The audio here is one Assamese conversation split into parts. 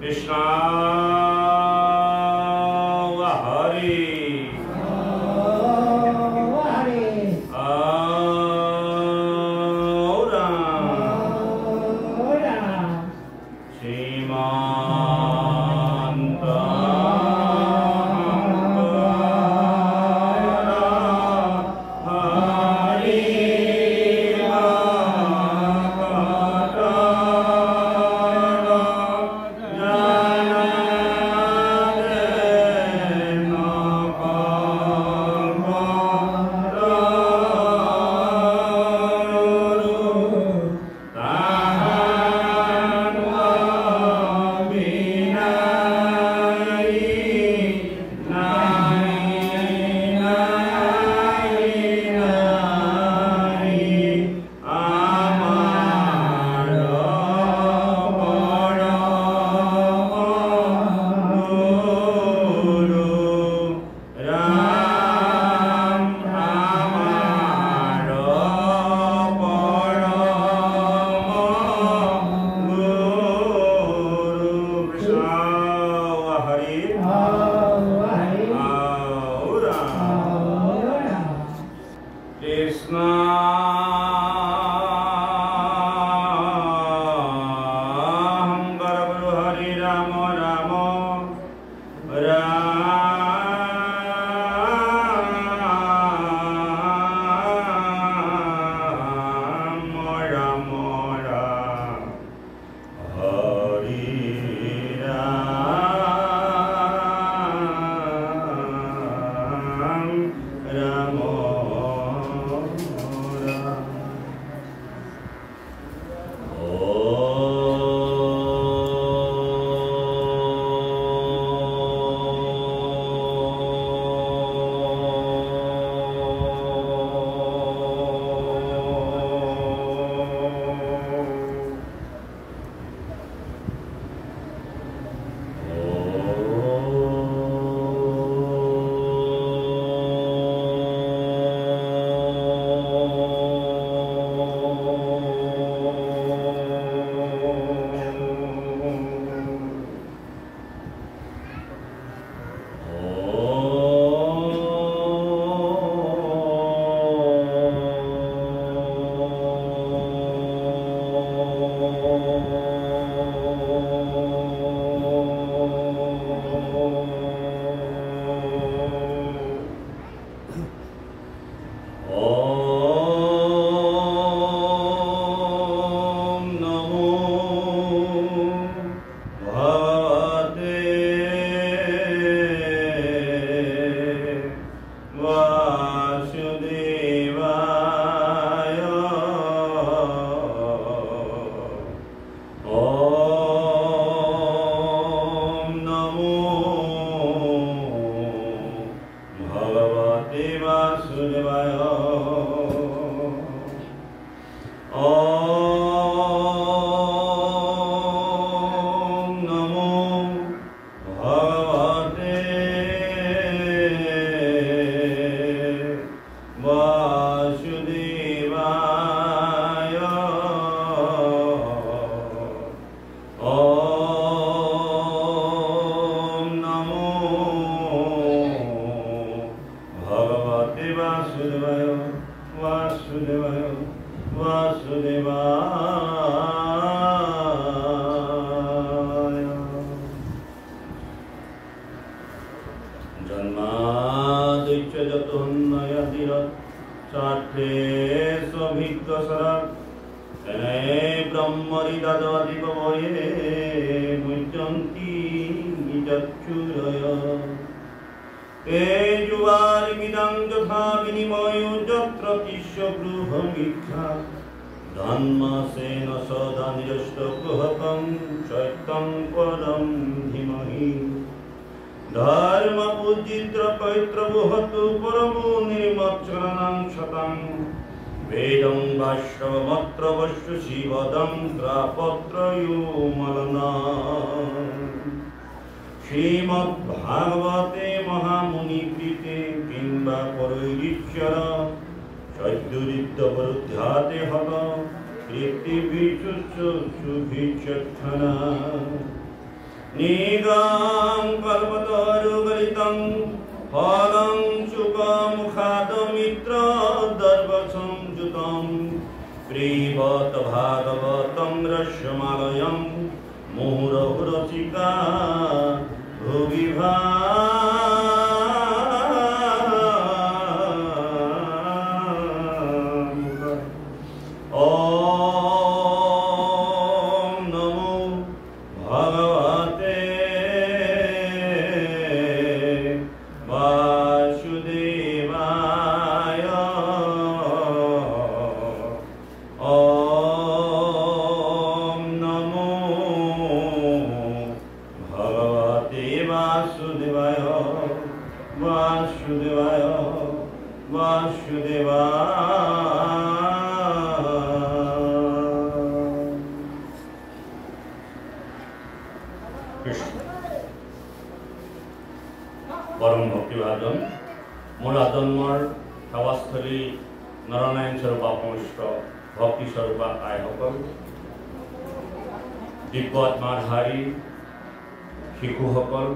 Krishna Hare श्रीमद्भागवते महामुनि प्रीते किंबा परैरीश्वर चैद्यरिद्यवरुद्ध्याते हत प्रीतिभिचुच्चुभिचक्षणा নিগম কল্পতরুগলিতং ফলং শুকমুখাদমিত্র দর্বসংযুতং প্রিবত ভাগবতং রস্যমালয়ং মুহুরহুরচিকা ভুবিভা পরম ভক্তিভাজন মোৰ আজন্মৰ সেৱাস্থলী নৰনাৰায়ণ স্বৰূপা পবিত্ৰ ভক্তি স্বৰূপা আইসকল, দিব্য আত্মাধাৰী শিশুসকল,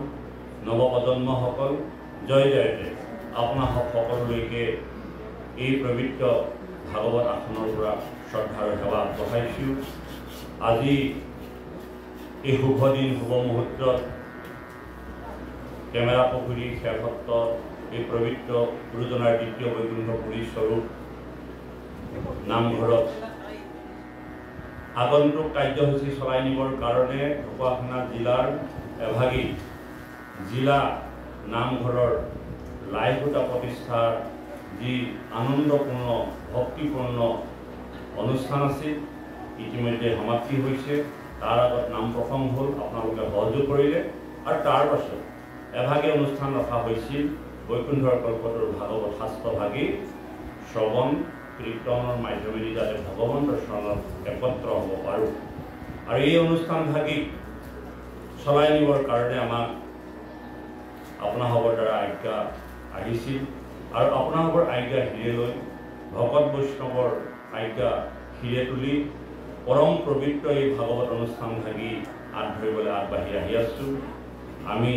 নৱপ্ৰজন্মসকল, জয় জয়তে আপোনাৰ সকলোলৈকে এই পবিত্ৰ ভাগৱত আসনৰ পৰা শ্ৰদ্ধাৰ সেৱা আগবঢ়াইছোঁ। আজি এই শুভ দিন শুভ মুহূৰ্তত কেমেৰা পুখুৰী খেলসত্ৰত এই পবিত্ৰ গুৰুজনাৰ দ্বিতীয় বৈকুণ্ঠপুৰী স্বৰূপ নামঘৰত আগন্তুক কাৰ্যসূচী চলাই নিবৰ কাৰণে ঢকুৱাখানা জিলাৰ এভাগী জিলা নামঘৰৰ লাইভোটা প্ৰতিষ্ঠাৰ যি আনন্দপূৰ্ণ ভক্তিপূৰ্ণ অনুষ্ঠান আছিল ইতিমধ্যে সমাপ্তি হৈছে। তাৰ আগত নাম প্ৰসংগ হ'ল, আপোনালোকে সহযোগ কৰিলে। আৰু তাৰ পাছত এভাগী অনুষ্ঠান ৰখা হৈছিল বৈকুণ্ঠৰ কল্পতৰু ভাগৱত শাস্ত্ৰভাগী শ্ৰৱণ কীৰ্তনৰ মাধ্যমেদি যাতে ভগৱন্তৰ চৰণত একত্ৰ হ'ব পাৰোঁ। আৰু এই অনুষ্ঠানভাগী চলাই নিবৰ কাৰণে আমাক আপোনালোকৰ দ্বাৰা আজ্ঞা আহিছিল। আৰু আপোনালোকৰ আজ্ঞা হিৰে লৈ ভকত বৈষ্ণৱৰ আজ্ঞা হিৰে তুলি পৰম পবিত্ৰ এই ভাগৱত অনুষ্ঠানভাগী হাত ধৰিবলৈ আগবাঢ়ি আহি আছোঁ। আমি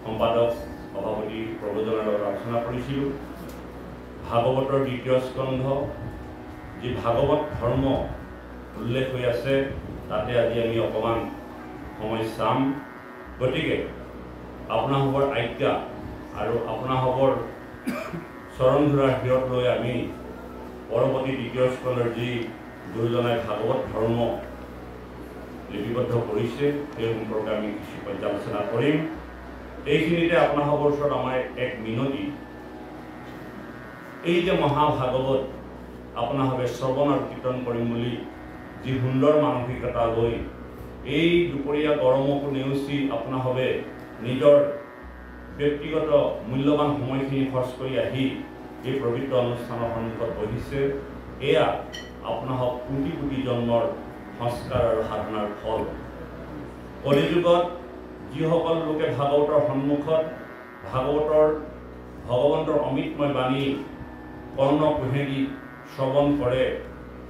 সম্পাদক সভাপতি প্ৰভুজনৰ লগত আলোচনা কৰিছিলোঁ। ভাগৱতৰ দ্বিতীয় স্কন্ধ যি ভাগৱত ধৰ্ম উল্লেখ হৈ আছে তাতে আজি আমি অকণমান সময় চাম। গতিকে আপোনালোকৰ আজ্ঞা আৰু আপোনালোকৰ চৰণ ধৰাৰ হিৰত লৈ আমি পৰৱৰ্তী দ্বিতীয় স্কন্ধৰ যি গুৰুজনাই ভাগৱত ধৰ্ম লিপিবদ্ধ কৰিছে সেই সম্পৰ্কে আমি কিছু পৰ্যালোচনা কৰিম। এইখিনিতে আপোনালোকৰ ওচৰত আমাৰ এক মিনতি, এই যে মহাভাগৱত আপোনালোকে শ্ৰৱণ আৰু কীৰ্তন কৰিম বুলি যি সুন্দৰ মানসিকতা লৈ এই দুপৰীয়া গৰমকো নেওচি আপোনালোকে নিজৰ ব্যক্তিগত মূল্যৱান সময়খিনি খৰচ কৰি আহি এই পবিত্ৰ অনুষ্ঠানৰ সন্মুখত বহিছে, এয়া আপোনালোক কোটি কোটি জন্মৰ সংস্কাৰ আৰু সাধনাৰ ফল। কলিযুগত যিসকল লোকে ভাগৱতৰ সন্মুখত ভাগৱতৰ ভগৱন্তৰ অমৃতময় বাণী কৰ্ণ কুহেদি শ্ৰৱণ কৰে,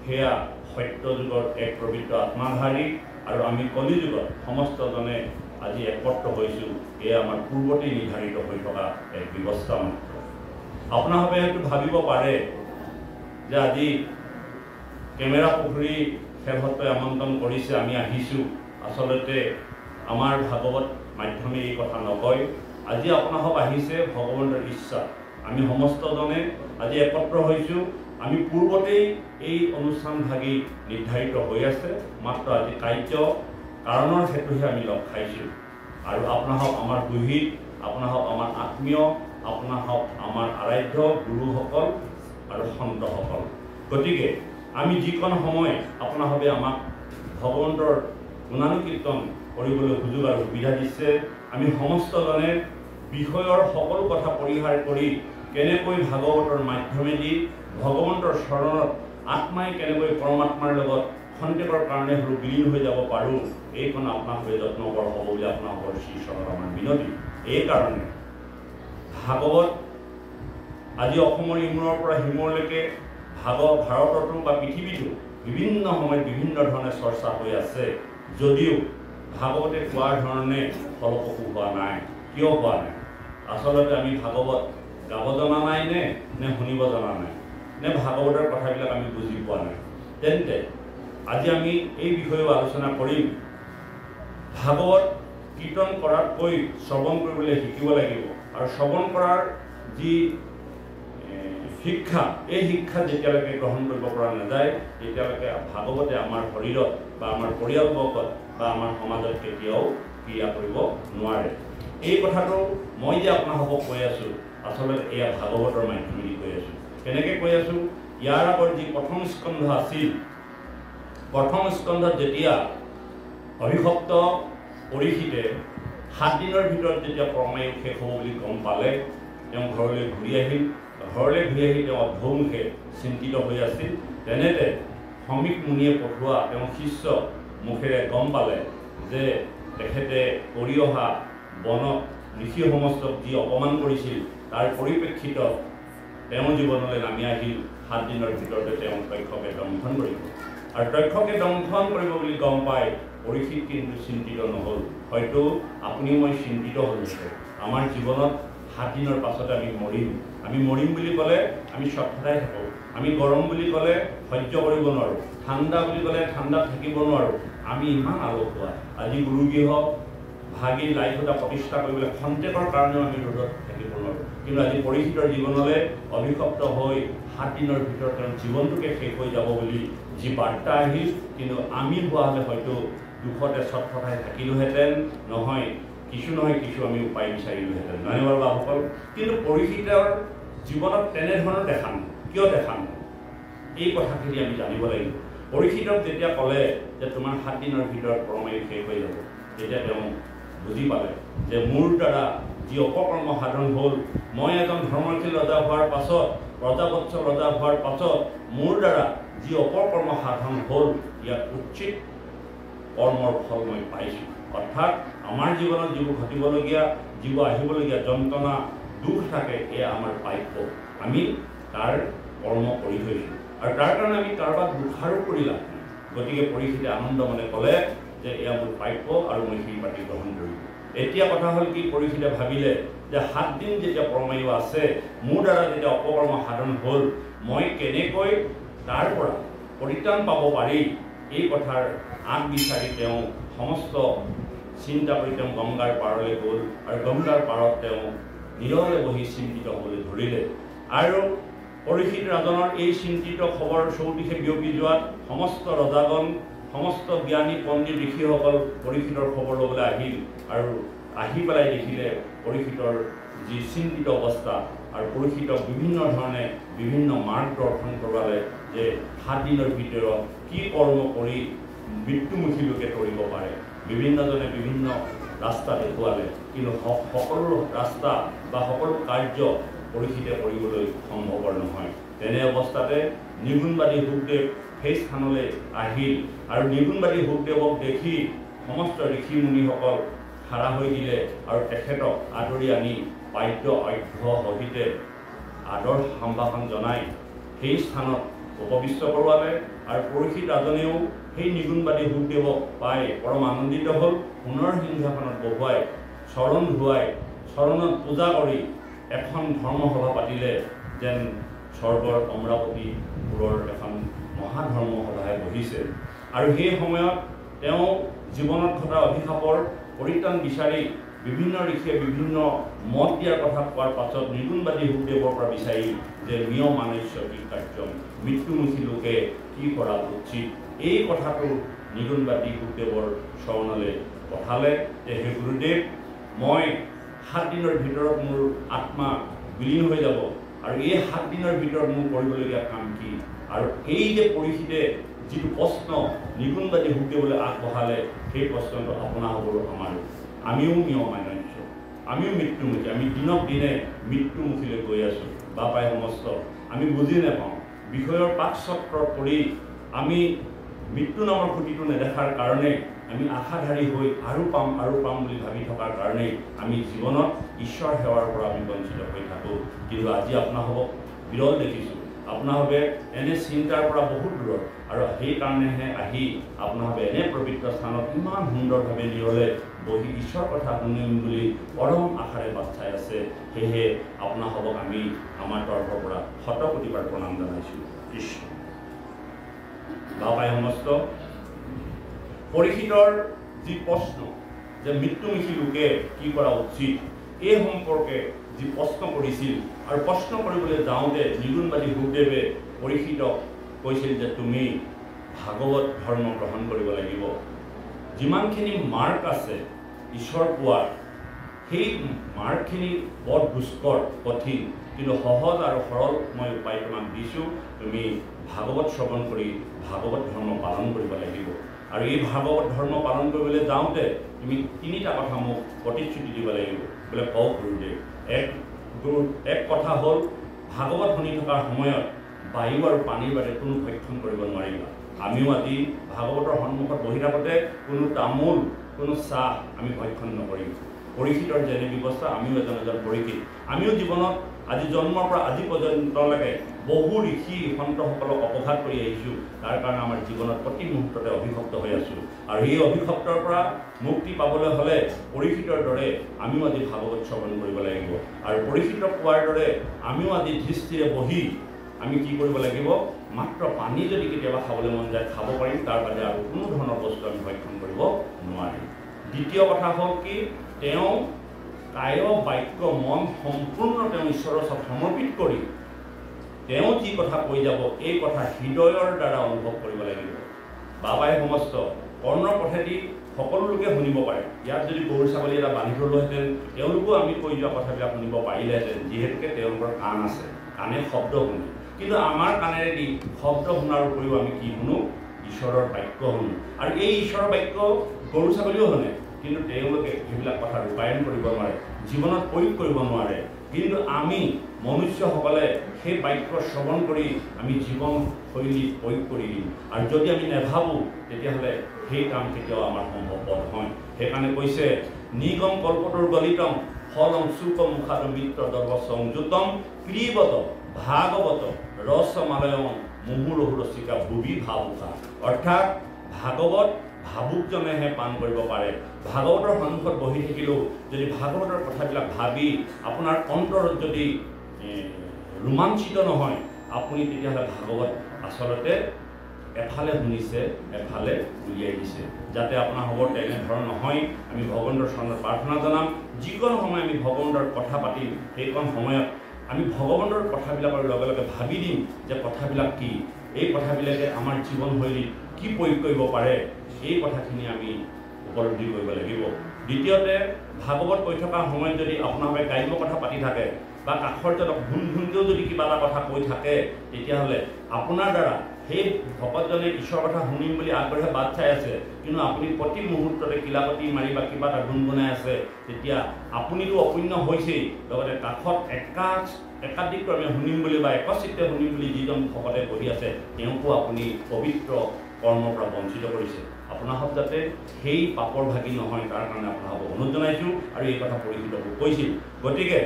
সেয়া সত্য যুগৰ এক পবিত্ৰ আত্মাধাৰী। আৰু আমি কলিযুগত সমস্তজনে আজি একত্ৰ হৈছোঁ, এয়া আমাৰ পূৰ্বতেই নিৰ্ধাৰিত হৈ থকা এক ব্যৱস্থা মাত্ৰ। আপোনালোকে হয়তো ভাবিব পাৰে যে আজি কেমেৰা পুখুৰী খেলসত্ৰই আমন্ত্ৰণ কৰিছে, আমি আহিছোঁ। আচলতে আমাৰ ভাগৱত মাধ্যমে এই কথা নকয়। আজি আপোনালোক আহিছে ভগৱন্তৰ ইচ্ছা। আমি সমস্তজনে আজি একত্ৰ হৈছোঁ। আমি পূৰ্বতেই এই অনুষ্ঠানভাগী নিৰ্ধাৰিত হৈ আছে, মাত্ৰ আজি কাৰ্য কাৰণৰ হেতুহে আমি লগ খাইছোঁ। আৰু আপোনালোক আমাৰ গুহিত, আপোনালোক আমাৰ আত্মীয়, আপোনালোক আমাৰ আৰাধ্য গুৰুসকল আৰু সন্তসকল। গতিকে আমি যিকণ সময় আপোনালোকে আমাক ভগৱন্তৰ গুণানুকীৰ্তন কৰিবলৈ সুযোগ আৰু সুবিধা দিছে, আমি সমস্তজনে বিষয়ৰ সকলো কথা পৰিহাৰ কৰি কেনেকৈ ভাগৱতৰ মাধ্যমেদি ভগৱন্তৰ চৰণত আত্মাই কেনেকৈ পৰমাত্মাৰ লগত খন্তেকৰ কাৰণে হ'লেও বিলীন হৈ যাব পাৰোঁ, এইখন আপোনালোকে যত্ন কৰ হ'ব বুলি আপোনালোকৰ শ্ৰীচৰণত আমাৰ বিনতি। এইকাৰণে ভাগৱত আজি অসমৰ ইমূৰৰ পৰা সিমূৰলৈকে ভাৰততো বা পৃথিৱীতো বিভিন্ন সময়ত বিভিন্ন ধৰণে চৰ্চা হৈ আছে। যদিও ভাগৱতে কোৱাৰ ধৰণে ফলপ্ৰসূ হোৱা নাই। কিয় হোৱা নাই? আচলতে আমি ভাগৱত গাব জনা নাই নে শুনিব জনা নাই, নে ভাগৱতৰ কথাবিলাক আমি বুজি পোৱা নাই? তেন্তে আজি আমি এই বিষয়েও আলোচনা কৰিম। ভাগৱত কীৰ্তন কৰাতকৈ শ্ৰৱণ কৰিবলৈ শিকিব লাগিব, আৰু শ্ৰৱণ কৰাৰ যি শিক্ষা, এই শিক্ষা যেতিয়ালৈকে গ্ৰহণ কৰিব পৰা নাযায় তেতিয়ালৈকে ভাগৱতে আমাৰ শৰীৰত বা আমাৰ পৰিয়ালবৰ্গত বা আমাৰ সমাজত কেতিয়াও ক্ৰিয়া কৰিব নোৱাৰে। এই কথাটো মই যে আপোনালোকক কৈ আছোঁ, আচলতে এয়া ভাগৱতৰ মাধ্যমেদি কৈ আছোঁ। কেনেকৈ কৈ আছোঁ? ইয়াৰ আগৰ যি প্ৰথম স্কন্ধ আছিল, প্ৰথম স্কন্ধত যেতিয়া অভিষপ্ত পৰীক্ষিতে 7 দিনৰ ভিতৰত যেতিয়া পৰমায়ু শেষ হ'ব বুলি গম পালে, তেওঁ ঘৰলৈ ঘূৰি আহিল। ঘৰলৈ ঘূৰি আহি তেওঁ অধ্যমুখে চিন্তিত হৈ আছিল। তেনেতে সমীক মুনিয়ে পঠোৱা তেওঁ শিষ্য মুখেৰে গম পালে যে তেখেতে কৰি অহা বনত ঋষি সমস্তক যি অপমান কৰিছিল তাৰ পৰিপ্ৰেক্ষিতত তেওঁৰ জীৱনলৈ নামি আহিল। 7 দিনৰ ভিতৰতে তেওঁ তক্ষকে দংশন কৰিব, আৰু তক্ষকে দংশন কৰিব বুলি গম পাই পৰীক্ষিত কিন্তু চিন্তিত নহ'ল। হয়তো আপুনিও মই চিন্তিত হ'লোঁ। আমাৰ জীৱনত 7 দিনৰ পাছতে আমি মৰিম। আমি মৰিম বুলি ক'লে আমি চটফটাই থাকোঁ। আমি গৰম বুলি ক'লে সহ্য কৰিব নোৱাৰোঁ, ঠাণ্ডা বুলি ক'লে ঠাণ্ডাত থাকিব নোৱাৰোঁ। আমি ইমান আলসুৱা। আজি গুৰুগৃহ ভাগি লাইট এটা প্ৰতিষ্ঠা কৰিবলৈ খন্তেকৰ কাৰণেও আমি ৰ'দত থাকিব নোৱাৰোঁ। কিন্তু আজি পৰীক্ষিতৰ জীৱনলৈ অভিশপ্ত হৈ 7 দিনৰ ভিতৰত তেওঁৰ জীৱনটোকে শেষ হৈ যাব বুলি যি বাৰ্তা আহিল, কিন্তু আমি হোৱা হ'লে হয়তো দুখতে চটফটাই থাকিলোহেঁতেন, নহয় কিছু আমি উপায় বিচাৰিলোহেঁতেন, নহয় বাৰু বাবুসকল? কিন্তু পৰীক্ষিতৰ জীৱনত তেনেধৰণৰ দেখা নাই। কিয় দেখা নাই? এই কথাখিনি আমি জানিব লাগিব। পৰীক্ষিতক যেতিয়া ক'লে যে তোমাৰ 7 দিনৰ ভিতৰত পৰমায়ু শেষ হৈ যাব, তেতিয়া তেওঁ বুজি পালে যে মোৰ দ্বাৰা যি অপকৰ্ম সাধন হ'ল, মই এজন ধৰ্মশীল ৰজা হোৱাৰ পাছত, প্ৰজাবৎসল ৰজা হোৱাৰ পাছত মোৰ দ্বাৰা যি অপকৰ্ম সাধন হ'ল, ইয়াত উচিত কৰ্মৰ ফল মই পাইছোঁ। অৰ্থাৎ আমাৰ জীৱনত যিবোৰ ঘটিবলগীয়া, যিবোৰ আহিবলগীয়া যন্ত্ৰণা, দুখ থাকে, এয়া আমাৰ প্ৰাপ্য। আমি তাৰ কৰ্ম কৰি থৈছোঁ, আৰু তাৰ কাৰণে আমি কাৰোবাক দোষাৰোপ কৰি লাভ নাই। গতিকে পৰীক্ষিতে আনন্দ মনে ক'লে যে এয়া মোৰ প্ৰাপ্য আৰু মই সেই পাতি গ্ৰহণ কৰিম। এতিয়া কথা হ'ল কি, পৰীক্ষিতে ভাবিলে যে 7 দিন যেতিয়া পৰমায়ু আছে, মোৰ দ্বাৰা যেতিয়া অপকৰ্ম সাধন হ'ল, মই কেনেকৈ তাৰ পৰা পৰিত্ৰাণ পাব পাৰি, এই কথাৰ আগ বিচাৰি তেওঁ সমস্ত চিন্তা কৰি তেওঁ গংগাৰ পাৰলৈ গ'ল, আৰু গংগাৰ পাৰত তেওঁ নীৰৱে বহি চিন্তিত হ'বলৈ ধৰিলে। আৰু পৰীক্ষিত ৰাজনৰ এই চিন্তিত খবৰ চৌদিশে বিয়পি যোৱাত সমস্ত ৰজাগণ, সমস্ত জ্ঞানী পণ্ডিত ঋষিসকল পৰীক্ষিতৰ খবৰ ল'বলৈ আহিল, আৰু আহি পেলাই দেখিলে পৰীক্ষিতৰ যি চিন্তিত অৱস্থা, আৰু পৰীক্ষিতক বিভিন্ন ধৰণে বিভিন্ন মাৰ্গদৰ্শন কৰালে যে 7 দিনৰ ভিতৰত কি কৰ্ম কৰি মৃত্যুমুখী লোকে তৰিব পাৰে। বিভিন্নজনে বিভিন্ন ৰাস্তা দেখুৱালে, কিন্তু সকলো ৰাস্তা বা সকলো কাৰ্য পৰীক্ষিতে কৰিবলৈ সম্ভৱপৰ নহয়। তেনে অৱস্থাতে নিগুণবাদী শুকদেৱ সেই স্থানলৈ আহিল, আৰু নিগুণবাদী শুকদেৱক দেখি সমস্ত ঋষি মুনিসকল খাৰা হৈ দিলে, আৰু তেখেতক আদৰি আনি বাদ্য অৰ্ঘ্য সহিতে আদৰ সম্ভাষণ জনাই সেই স্থানত উপবিষ্ট কৰোৱালে। আৰু পৰীক্ষিত ৰাজনেও সেই নিগুণবাদী শুকদেৱক পাই পৰম আনন্দিত হ'ল। পুনৰ সিংহাসনত বহুৱাই চৰণ ধুৱাই চৰণত পূজা কৰি এখন ধৰ্মসভা পাতিলে, যেন স্বৰ্গৰ অমৰাৱতীপুৰৰ এখন মহাধৰ্মসভাহে বহিছে। আৰু সেই সময়ত তেওঁ জীৱনত ঘটা অভিশাপৰ পৰিত্ৰাণ বিচাৰি বিভিন্ন ঋষিয়ে বিভিন্ন মত দিয়াৰ কথা কোৱাৰ পাছত নিগুণবাদী শুকদেৱৰ পৰা বিচাৰি যে নিয়ম মানস্য কি কাৰ্যম, মৃত্যুমুখী লোকে কি কৰা উচিত, এই কথাটো নিগুণবাদী শুকদেৱৰ চৰণলৈ পঠালে যে হে গুৰুদেৱ, মই 7 দিনৰ ভিতৰত মোৰ আত্মা বিলীন হৈ যাব, আৰু এই 7 দিনৰ ভিতৰত মোৰ কৰিবলগীয়া কাম কি? আৰু এই যে পৰীক্ষিতে যিটো প্ৰশ্ন নিগুণবাদী শুকদেৱলৈ আগবঢ়ালে, সেই প্ৰশ্নটো আপোনা হ'বলৈ আমাৰ আমিও নিয়ম মানস্য, আমিও মৃত্যুমুখী, আমি দিনক দিনে মৃত্যুমুখীলৈ গৈ আছোঁ। বাপাই সমস্ত আমি বুজি নাপাওঁ, বিষয়ৰ পাকচক্ৰত পৰি আমি মৃত্যু নামৰ খুঁটিটো নেদেখাৰ কাৰণে আমি আশাধাৰী হৈ আৰু পাম বুলি ভাবি থকাৰ কাৰণেই আমি জীৱনত ঈশ্বৰ সেৱাৰ পৰা আমি বঞ্চিত হৈ থাকোঁ। কিন্তু আজি আপোনালোকক বিৰল দেখিছোঁ, আপোনালোকে এনে চিন্তাৰ পৰা বহুত দূৰত আৰু সেইকাৰণেহে আহি আপোনালোকে এনে পবিত্ৰ স্থানত ইমান সুন্দৰভাৱে নিৰলে বহি ঈশ্বৰৰ কথা শুনিম বুলি পৰম আশাৰে বাট চাই আছে। সেয়েহে আপোনালোকক আমি আমাৰ তৰফৰ পৰা শতকোটিবাৰ প্ৰণাম জনাইছোঁ। কৃষ্ণ বাবাই সমস্ত পৰীক্ষিতৰ যি প্ৰশ্ন যে মৃত্যুমুখী লোকে কি কৰা উচিত এই সম্পৰ্কে যি প্ৰশ্ন কৰিছিল আৰু প্ৰশ্ন কৰিবলৈ যাওঁতে নিগুণবাদী গুৰুদেৱে পৰীক্ষিতক কৈছিল যে তুমি ভাগৱত ধৰ্ম গ্ৰহণ কৰিব লাগিব। যিমানখিনি মাৰ্ক আছে ঈশ্বৰ পোৱাৰ সেই মাৰ্কখিনি বৰ দুষ্কৰ কঠিন, কিন্তু সহজ আৰু সৰল মই উপায় তোমাক দিছোঁ। তুমি ভাগৱত শ্ৰৱণ কৰি ভাগৱত ধৰ্ম পালন কৰিব লাগিব। আৰু এই ভাগৱত ধৰ্ম পালন কৰিবলৈ যাওঁতে তুমি তিনিটা কথা মোক প্ৰতিশ্ৰুতি দিব লাগিব বোলে কওক গুৰুদেৱ। এক কথা হ'ল ভাগৱত শুনি থকাৰ সময়ত বায়ু আৰু পানীৰ বাদে কোনো ভক্ষণ কৰিব নোৱাৰিবা। আমিও আজি ভাগৱতৰ সন্মুখত বহি থাকোঁতে কোনো তামোল কোনো চাহ আমি ভক্ষণ নকৰিম। পৰীক্ষিতৰ যেনে ব্যৱস্থা আমিও এজন পৰীক্ষিত। আমিও জীৱনত আজি জন্মৰ পৰা আজি পৰ্যন্তলৈকে বহু ঋষি সন্তসকলক অপঘাত কৰি আহিছোঁ। তাৰ কাৰণে আমাৰ জীৱনত প্ৰতি মুহূৰ্ততে অভিভক্ত হৈ আছোঁ। আৰু এই অভিভক্তৰ পৰা মুক্তি পাবলৈ হ'লে পৰীক্ষিতৰ দৰে আমিও আজি ভাগৱত শ্ৰৱণ কৰিব লাগিব। আৰু পৰীক্ষিতক কোৱাৰ দৰে আমিও আজি দৃষ্টিৰে বহি আমি কি কৰিব লাগিব, মাত্ৰ পানী যদি কেতিয়াবা খাবলৈ মন যায় খাব পাৰিম, তাৰ বাদে আৰু কোনো ধৰণৰ বস্তু আমি ভক্ষণ কৰিব নোৱাৰিম। দ্বিতীয় কথা হ'ল কি, তেওঁ কায় বাক্য মন সম্পূৰ্ণ তেওঁ ঈশ্বৰৰ ওচৰত সমৰ্পিত কৰি তেওঁ যি কথা কৈ যাব এই কথা হৃদয়ৰ দ্বাৰা অনুভৱ কৰিব লাগিব। বাবাই সমস্ত কৰ্ণৰ পথেদি সকলো লোকে শুনিব পাৰে। ইয়াত যদি গৰু ছাগলী এটা বান্ধি থলোহেঁতেন তেওঁলোকেও আমি কৈ যোৱা কথাবিলাক শুনিব পাৰিলেহেঁতেন, যিহেতুকে তেওঁলোকৰ কাণ আছে, কাণে শব্দ শুনে। কিন্তু আমাৰ কাণেৰেদি শব্দ শুনাৰ উপৰিও আমি কি শুনো, ঈশ্বৰৰ বাক্য শুনো। আৰু এই ঈশ্বৰৰ বাক্য গৰু ছাগলীও শুনে, কিন্তু তেওঁলোকে সেইবিলাক কথা ৰূপায়ণ কৰিব নোৱাৰে, জীৱনত প্ৰয়োগ কৰিব নোৱাৰে। কিন্তু আমি মনুষ্যসকলে সেই বাক্য শ্ৰৱণ কৰি আমি জীৱনশৈলী প্ৰয়োগ কৰি দিম। আৰু যদি আমি নেভাবোঁ তেতিয়াহ'লে সেই কাম কেতিয়াও আমাৰ সম্ভৱপৰ নহয়। সেইকাৰণে কৈছে নিগম কল্পতৰ গলিতম ফলম চুকম মুখাত মিত্ৰ দৰ্ব সংযুতম ক্ৰীবত ভাগৱত ৰসমালয়ম মুহুৰহু ৰসিকা ভুবি ভাবুকা। অৰ্থাৎ ভাগৱত ভাবুকজনেহে পান কৰিব পাৰে। ভাগৱতৰ সন্মুখত বহি থাকিলেও যদি ভাগৱতৰ কথাবিলাক ভাবি আপোনাৰ অন্তৰত যদি ৰোমাঞ্চিত নহয়, আপুনি তেতিয়াহ'লে ভাগৱত আচলতে এফালে শুনিছে এফালে উলিয়াই দিছে। যাতে আপোনাৰ হ'ব তেনেধৰণৰ নহয়। আমি ভগৱন্তৰ চৰণত প্ৰাৰ্থনা জনাম, যিকণ সময় আমি ভগৱন্তৰ কথা পাতিম সেইকণ সময়ত আমি ভগৱন্তৰ কথাবিলাকৰ লগে লগে ভাবি দিম যে কথাবিলাক কি, এই কথাবিলাকে আমাৰ জীৱনশৈলীত কি প্ৰয়োগ কৰিব পাৰে, এই কথাখিনি আমি উপলব্ধি কৰিব লাগিব। দ্বিতীয়তে ভাগৱত কৈ থকা সময়ত যদি আপোনালোকে গাড়ীৰ কথা পাতি থাকে বা কাষৰ জনক ঘূণকেও যদি কিবা এটা কথা কৈ থাকে, তেতিয়াহ'লে আপোনাৰ দ্বাৰা সেই ভকতজনে ঈশ্বৰৰ কথা শুনিম বুলি আগবাঢ়ি বাট চাই আছে, কিন্তু আপুনি প্ৰতি মুহূৰ্ততে কিলাপতি মাৰি বা কিবা এটা গুণগুণাই আছে, তেতিয়া আপুনিতো অপুণ্য হৈছেই, লগতে কাষত একাধিক্ৰমে শুনিম বুলি বা একচিত্তে শুনিম বুলি যিজন ভকতে বহি আছে তেওঁকো আপুনি পবিত্ৰ কৰ্মৰ পৰা বঞ্চিত কৰিছে। আপোনালোক যাতে সেই পাপৰ ভাগি নহয় তাৰ কাৰণে আপোনালোকক অনুৰোধ জনাইছোঁ। আৰু এই কথা পৰীক্ষিতকো কৈছিল। গতিকে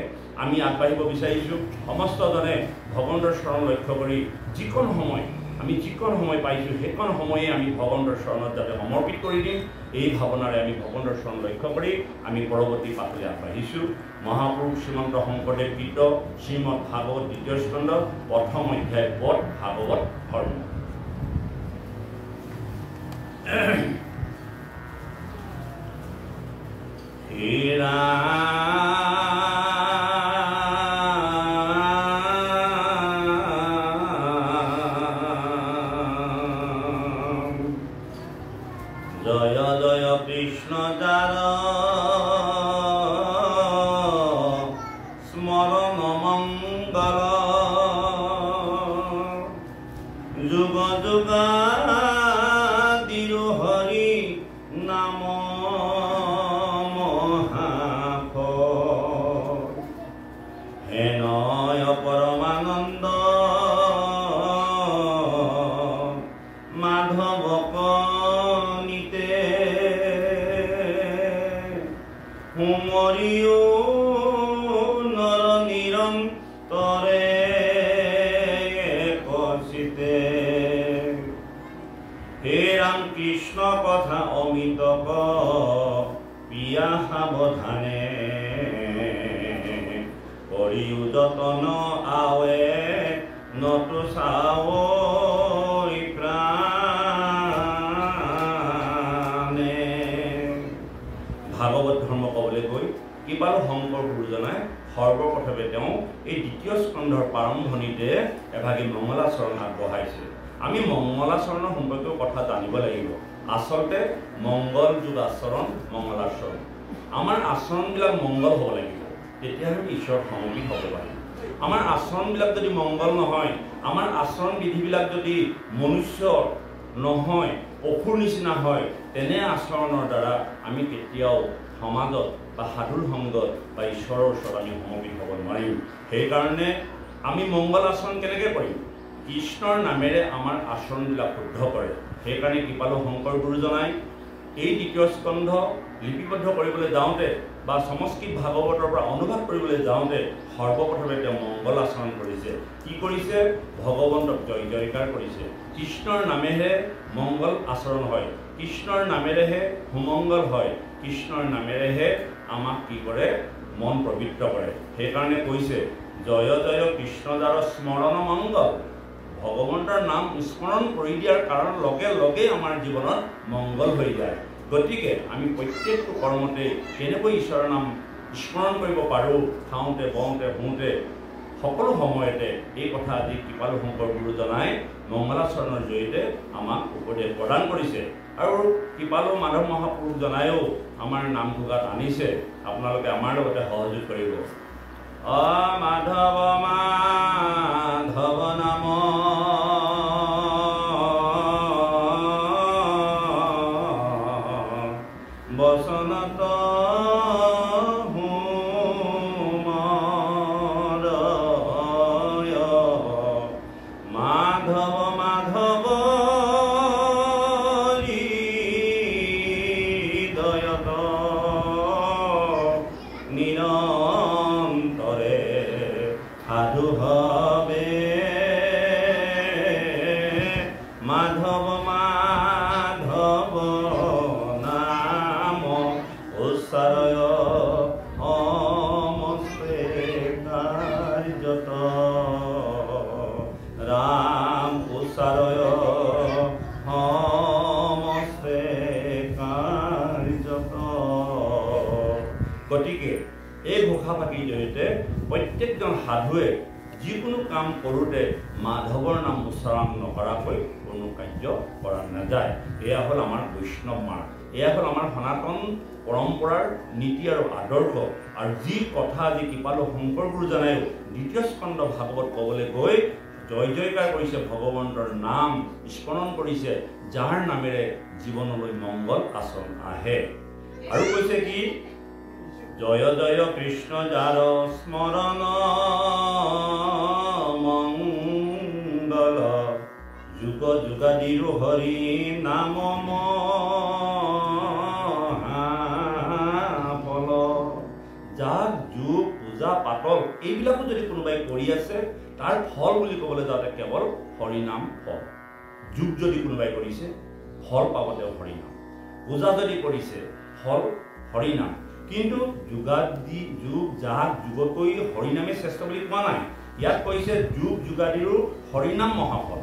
আমি আগবাঢ়িব বিচাৰিছোঁ সমস্তজনে ভগৱন্তৰ চৰণ লক্ষ্য কৰি যিকণ সময় পাইছোঁ সেইকণ সময়ে আমি ভগৱন্তৰ চৰণত যাতে সমৰ্পিত কৰি দিম, এই ভাৱনাৰে আমি ভগৱন্তৰ চৰণ লক্ষ্য কৰি আমি পৰৱৰ্তী পাঠলৈ আগবাঢ়িছোঁ। মহাপুৰুষ শ্ৰীমন্ত শংকৰদেৱ কৃত শ্ৰীমদ ভাগৱত দ্বিতীয় স্কন্ধ প্ৰথম অধ্যায় পদ ভাগৱত ধৰ্ম। জয় জয় কৃষ্ণ যার স্মরণ মঙ্গল যুগ যুগাদির হরি নাম মহাফল হেনয় পরমানন্দ মাধব হুমরিও নর নিরন্তরে কৃষ্ণ কথা অমিত প্ৰিয়া সাৱধানে কৰিও যতন আৱে নতু চাৱৈ প্ৰাণে। ভাগৱত ধৰ্ম ক'বলৈ গৈ কৃপালু শংকৰ গুৰুজনাই সৰ্বপ্ৰথমে তেওঁ এই দ্বিতীয় স্কন্ধৰ প্ৰাৰম্ভণিতে এভাগী মংগলাচৰণ আগবঢ়াইছে। আমি মংগলাচৰণৰ সম্পৰ্কীয় কথা জানিব লাগিব। আচলতে মংগল যুগ আচৰণ, মংগলাচৰণ। আমাৰ আচৰণবিলাক মংগল হ'ব লাগিব, তেতিয়াহে আমি ঈশ্বৰৰ সমৰ্পিত হ'ব পাৰিম। আমাৰ আচৰণবিলাক যদি মংগল নহয়, আমাৰ আচৰণ বিধিবিলাক যদি মনুষ্যৰ নহয়, অসুৰ নিচিনা হয়, তেনে আচৰণৰ দ্বাৰা আমি কেতিয়াও সমাজত বা সাধুৰ সংগত বা ঈশ্বৰৰ ওচৰত আমি সমৰ্পিত হ'ব নোৱাৰিম। সেইকাৰণে আমি মংগল আচৰণ কেনেকৈ কৰিম? কৃষ্ণৰ নামেৰে আমাৰ আচৰণবিলাক শুদ্ধ কৰে। সেইকাৰণে কৃপালু শংকৰ গুৰুজনাই এই দ্বিতীয় স্কন্ধ লিপিবদ্ধ কৰিবলৈ যাওঁতে বা সংস্কৃত ভাগৱতৰ পৰা অনুবাদ কৰিবলৈ যাওঁতে সৰ্বপ্ৰথমে তেওঁ মংগল আচৰণ কৰিছে। কি কৰিছে? ভগৱন্তক জয় জয়কাৰ কৰিছে। কৃষ্ণৰ নামেহে মংগল আচৰণ হয়, কৃষ্ণৰ নামেৰেহে সুমংগল হয়, কৃষ্ণৰ নামেৰেহে আমাক কি কৰে? মন পবিত্ৰ কৰে। সেইকাৰণে কৈছে জয় জয় কৃষ্ণ যাৰ স্মৰণ মংগল। ভগৱন্তৰ নাম স্মৰণ কৰি দিয়াৰ কাৰণ লগে লগেই আমাৰ জীৱনত মংগল হৈ যায়। গতিকে আমি প্ৰত্যেকটো কৰ্মতে কেনেকৈ ঈশ্বৰৰ নাম স্মৰণ কৰিব পাৰোঁ, খাওঁতে বওঁতে শুওঁতে সকলো সময়তে এই কথা আজি কৃপালু শংকৰ গুৰুজনাই মংগলাচৰণৰ জৰিয়তে আমাক উপদেশ প্ৰদান কৰিছে। আৰু কৃপালু মাধৱ মহাপুৰুষজনায়ো আমাৰ নামঘোষাত আনিছে। আপোনালোকে আমাৰ লগতে সহযোগ কৰিব। মাধৱ মাধৱ নাম বচনত হুমৰয় মাধৱ মাধৱ হৃদয়ত নিৰন্তৰে সাধু হবে মাধৱ মাধৱ নাম উচ্চাৰয় সমস্তে কাৰ্যত ৰাম উচ্চাৰয় সমস্তে কাৰ্যত। গতিকে এই ঘোষাপাতিৰ জৰিয়তে প্ৰত্যেকজন সাধুৱে যিকোনো কাম কৰোঁতে মাধৱৰ নাম উচ্চাৰণ নকৰাকৈ কোনো কাৰ্য কৰা নাযায়। এয়া হ'ল আমাৰ বৈষ্ণৱ মাৰ্গ, এয়া হ'ল আমাৰ সনাতন পৰম্পৰাৰ নীতি আৰু আদৰ্শ। আৰু যি কথা আজি কৃপালু শংকৰ গুৰুজনায়ো দ্বিতীয় স্কন্ধ ভাগৱত ক'বলৈ গৈ জয় জয়কাৰ কৰিছে, ভগৱন্তৰ নাম স্মৰণ কৰিছে, যাৰ নামেৰে জীৱনলৈ মংগল আচৰণ আহে। আৰু কৈছে কি? জয় জয় কৃষ্ণ যাৰ স্মৰণ মংগল যুগ যুগাদিৰো হৰি নাম মহাফল। যাগ যুগ পূজা পাতল এইবিলাকো যদি কোনোবাই কৰি আছে, তাৰ ফল বুলি ক'বলৈ যাওঁতে কেৱল হৰিনাম ফল। যুগ যদি কোনোবাই কৰিছে, ফল পাব তেওঁ হৰিনাম। পূজা যদি কৰিছে, ফল হৰিনাম। কিন্তু যুগাদি যুগ যাগ যুগতকৈ হৰিনামে শ্ৰেষ্ঠ বুলি কোৱা নাই। ইয়াত কৈছে যুগ যুগাদিৰো হৰিনাম মহাফল।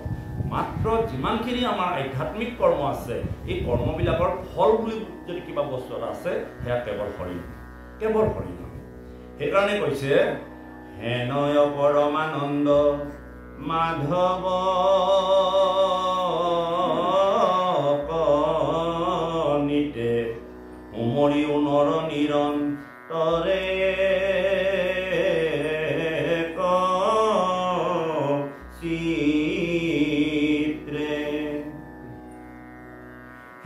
মাত্ৰ যিমানখিনি আমাৰ আধ্যাত্মিক কৰ্ম আছে, এই কৰ্মবিলাকৰ ফল বুলি যদি কিবা বস্তু এটা আছে, সেয়া কেৱল হৰিনাম, কেৱল হৰিনাম। সেইকাৰণে কৈছে হেনয় পৰমানন্দ মাধৱ নিতে উমৰিও নৰ নিৰন্তৰে চিত্ৰে।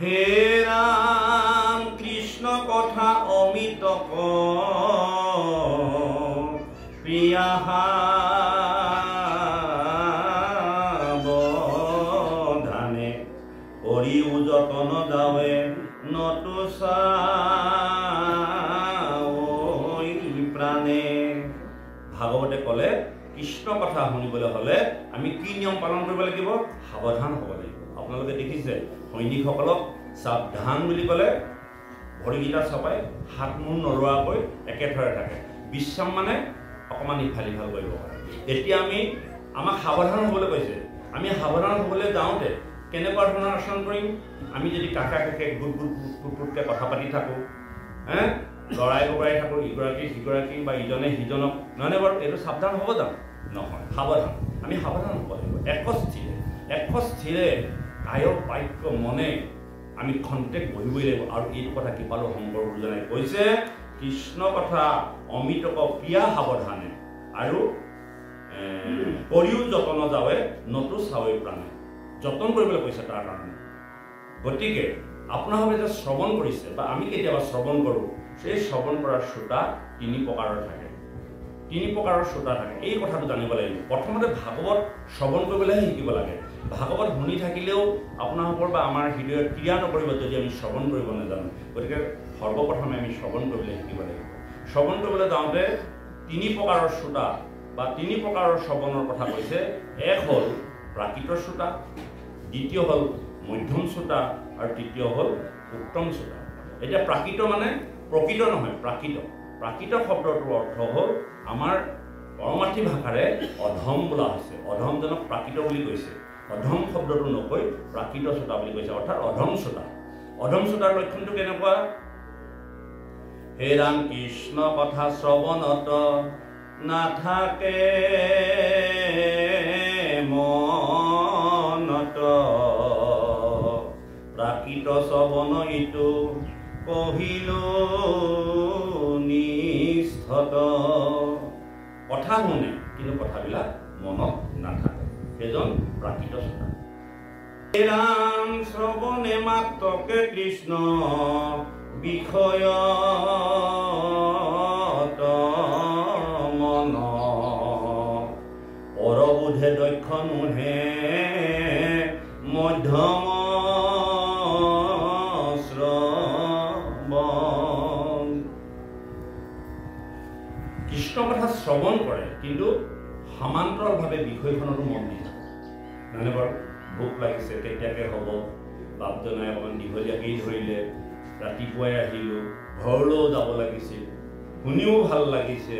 হে ৰাম কৃষ্ণ কথা অমিত প্ৰিয়া সাৱধানে কৰিও যতন যাৱে নতু চাৱৈ প্ৰাণে। ভাগৱতে ক'লে কৃষ্ণ কথা শুনিবলৈ হ'লে আমি কি নিয়ম পালন কৰিব লাগিব? সাৱধান হ'ব লাগিব। আপোনালোকে দেখিছে সৈনিকসকলক সাৱধান বুলি ক'লে ভৰিকেইটা চপাই হাত মূৰ নলোৱাকৈ একেথৰে থাকে। বিশ্ৰাম মানে অকণমান ইফাল সিফাল কৰিব পাৰে। এতিয়া আমাক সাৱধান হ'বলৈ কৈছে। আমি সাৱধান হ'বলৈ যাওঁতে কেনেকুৱা ধৰণৰ আচৰণ কৰিম? আমি যদি কাষে কাষে গুট গুট গুট গুটকৈ কথা পাতি থাকোঁ, লৰাই বগৰাই থাকোঁ ইগৰাকী সিগৰাকী বা ইজনে সিজনক, নহয়নে বাৰু? এইটো সাৱধান হ'ব জানো? নহয়, সাৱধান। আমি সাৱধান হ'ব লাগিব। একস্থিৰে কায় বাক্য মনে আমি খন্তেক বহিবই লাগিব। আৰু এইটো কথা কৃপালু শংকৰ গুৰুজনাই কৈছে, কৃষ্ণ কথা অমৃতক প্ৰিয়া সাৱধানে আৰু কৰিও যতন যাৱে নতু চাৱৈ প্ৰাণে। যতন কৰিবলৈ কৈছে তাৰ কাৰণে। গতিকে আপোনালোকে যে শ্ৰৱণ কৰিছে বা আমি কেতিয়াবা শ্ৰৱণ কৰোঁ, সেই শ্ৰৱণ কৰাৰ শ্ৰোতা 3 প্ৰকাৰৰ থাকে। 3 প্ৰকাৰৰ শ্ৰোতা থাকে। এই কথাটো জানিব লাগিব। প্ৰথমতে ভাগৱত শ্ৰৱণ কৰিবলৈহে শিকিব লাগে। ভাগৱত শুনি থাকিলেও আপোনালোকৰ বা আমাৰ হৃদয়ত ক্ৰিয়া নকৰিব যদি আমি শ্ৰৱণ কৰিব নাজানো। গতিকে সৰ্বপ্ৰথমে আমি শ্ৰৱণ কৰিবলৈ শিকিব লাগিব। শ্ৰৱণ কৰিবলৈ যাওঁতে 3 প্ৰকাৰৰ শ্ৰোতা বা 3 প্ৰকাৰৰ শ্ৰৱণৰ কথা কৈছে। এক হ'ল প্ৰাকৃত শ্ৰোতা, দ্বিতীয় হ'ল মধ্যম শ্ৰোতা আৰু তৃতীয় হ'ল উত্তম শ্ৰোতা। এতিয়া প্ৰাকৃত মানে প্ৰকৃত নহয়, প্ৰাকৃত। প্ৰাকৃত শব্দটোৰ অৰ্থ হ'ল আমাৰ পৰমাৰ্থী ভাষাৰে অধম বোলা হৈছে। অধমজনক প্ৰাকৃত বুলি কৈছে। অধম শব্দটো নকৈ প্ৰাকৃত শ্ৰোতা বুলি কৈছে, অৰ্থাৎ অধম শ্ৰোতা। অধম শ্ৰোতাৰ লক্ষণটো কেনেকুৱা? হে ৰাম কৃষ্ণ কথা শ্ৰৱণত নাথাকে মনত, প্ৰাকৃত শ্ৰৱণ ইটো কহিলো নিষ্ঠত। কথা শুনে কিন্তু কথাবিলাক মনত নাথাকে, সেইজন প্ৰাকৃত শ্ৰোতা। হে ৰাম শ্ৰৱণে মাত্ৰকে কৃষ্ণ বিষয়ত মন, পৰবোধে দক্ষ নোহে মধ্যম শ্ৰৱণ। কৃষ্ণ কথা শ্ৰৱণ কৰে কিন্তু সমান্তৰালভাৱে বিষয়খনতো মন দি থাকে। নহয়নে বাৰু? ভোক লাগিছে, কেতিয়াকৈ হ'ব, বাপজনাই অকণমান দীঘলীয়াকেই ধৰিলে, ৰাতিপুৱাই আহিলোঁ, ঘৰলৈও যাব লাগিছিল, শুনিও ভাল লাগিছে,